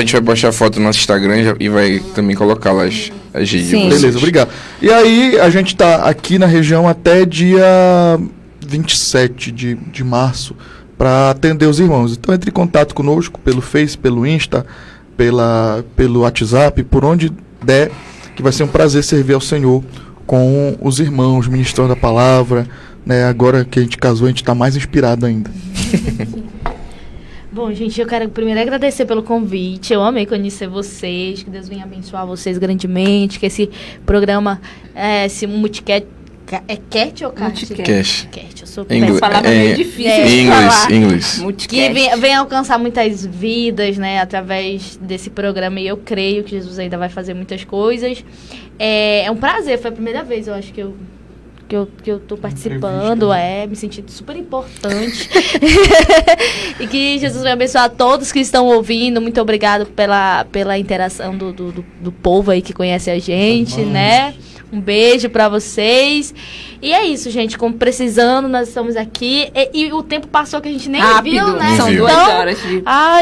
gente vai postar foto no nosso Instagram e vai também colocar lá as redes. Sim. Beleza, obrigado. E aí, a gente tá aqui na região até dia 27 de março para atender os irmãos. Então, entre em contato conosco pelo Face, pelo Insta, pelo WhatsApp, por onde der, que vai ser um prazer servir ao Senhor com os irmãos, ministrando a palavra, né? Agora que a gente casou, a gente está mais inspirado ainda. Bom, gente, eu quero primeiro agradecer pelo convite. Eu amei conhecer vocês. Que Deus venha abençoar vocês grandemente. Que esse programa, esse multicast... É cat ou cat? Multicast. Cat. Eu sou Inglês. péssima. Palavra meio difícil É. de falar. Inglês. Que venha alcançar muitas vidas, né, através desse programa. E eu creio que Jesus ainda vai fazer muitas coisas. É um prazer, foi a primeira vez, eu acho que eu tô participando, me sentindo super importante. E que Jesus vai abençoar a todos que estão ouvindo. Muito obrigado pela interação do povo aí que conhece a gente, né? Um beijo pra vocês. E é isso, gente. Como precisando, nós estamos aqui. E o tempo passou que a gente nem Rápido, viu, né? são Viu. 2 horas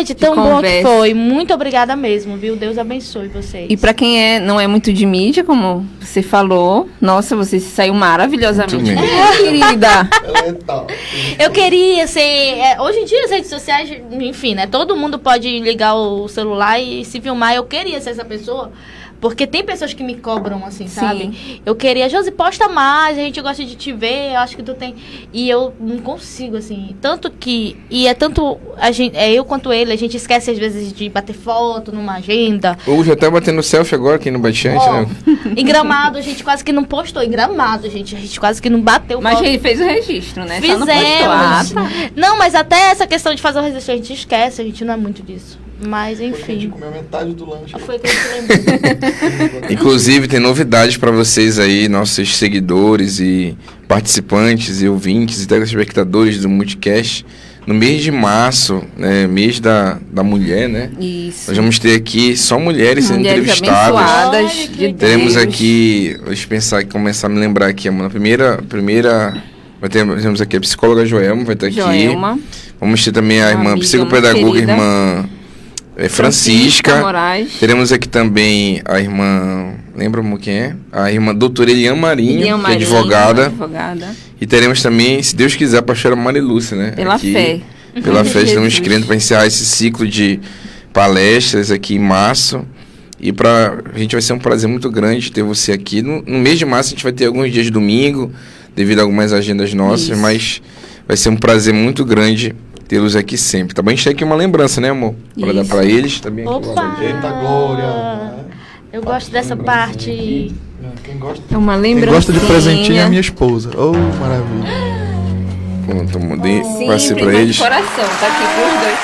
De tão bom que conversa. foi. Muito obrigada mesmo, viu? Deus abençoe vocês. E pra quem não é muito de mídia, como você falou, nossa, você saiu maravilhosamente Muito bem, bem. querida. Eu queria ser... hoje em dia as redes sociais, enfim, né? Todo mundo pode ligar o celular e se filmar. Eu queria ser essa pessoa. Porque tem pessoas que me cobram, assim, sabe? Eu queria, Josi, posta mais, a gente gosta de te ver, eu acho que tu tem... E eu não consigo, assim. Tanto que... E é tanto... eu quanto ele, a gente esquece, às vezes, de bater foto numa agenda. Ou já tá batendo selfie agora aqui no Bate Antes, né? Em Gramado, a gente quase que não postou. Em Gramado, gente, a gente quase que não bateu Mas a foto. gente fez o registro, né? Só não Fizemos. postou. Não, mas até essa questão de fazer o registro, a gente esquece, a gente não é muito disso. Mas, A gente enfim. comeu metade do lanche. Foi que a gente lembrou. Inclusive, tem novidades para vocês aí, nossos seguidores e participantes e ouvintes e telespectadores do Multicast. No mês de março, né, mês da mulher, né? Isso. Nós vamos ter aqui só mulheres sendo Mulheres entrevistadas. abençoadas Olha, que de legal. Teremos Deus. aqui, deixa eu pensar, começar a me lembrar aqui, na primeira temos aqui a psicóloga Joelma, vai estar aqui. Joelma. Vamos ter também a Uma irmã amiga psicopedagoga, muito querida. irmã Francisca. Moraes. Teremos aqui também a irmã, lembra quem é? A irmã doutora Eliane Marinho, Eliane que é Marinho, advogada. E teremos também, se Deus quiser, a pastora Marilúcia, né? Pela Aqui, fé. Pela fé, estamos Jesus. crendo para encerrar esse ciclo de palestras aqui em março. E a gente vai ser um prazer muito grande ter você aqui. No mês de março a gente vai ter alguns dias de domingo, devido a algumas agendas nossas, Isso. mas vai ser um prazer muito grande tê-los aqui sempre, tá bom? A gente tem aqui uma lembrança, né, amor? Para dar Isso. para eles também. Opa! Eita glória! Eu gosto dessa parte. Quem gosta, É uma quem lembrança. gosta de presentinho é a minha esposa. Oh, maravilha. Pronto, mandei, Sim, passei para presente eles. de coração, tá aqui pros dois.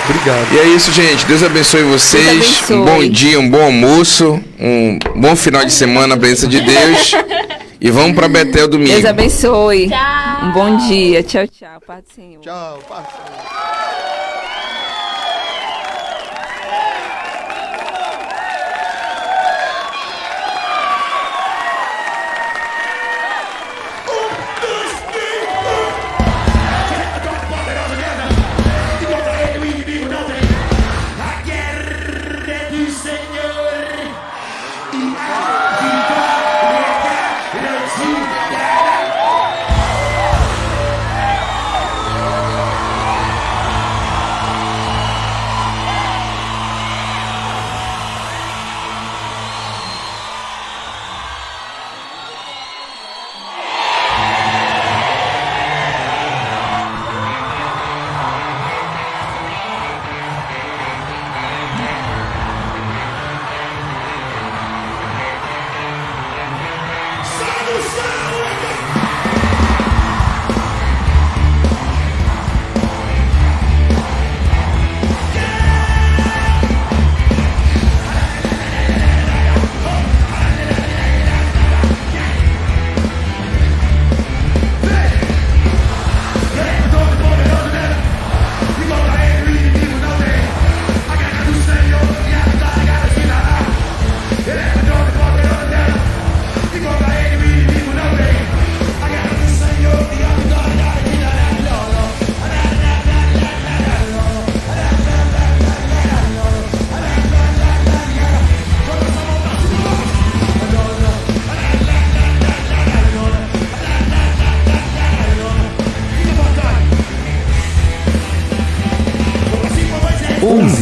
Obrigado. E é isso, gente. Deus abençoe vocês. Deus abençoe. Um bom dia, um bom almoço, um bom final de semana na presença de Deus. E vamos para Betel domingo. Deus abençoe. Tchau. Um bom dia. Tchau, tchau. Paz do Senhor. Tchau, parceiro.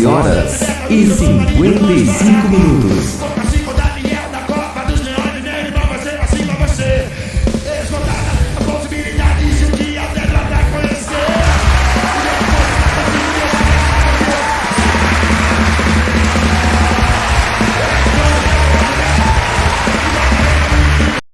11 horas e 55 minutos.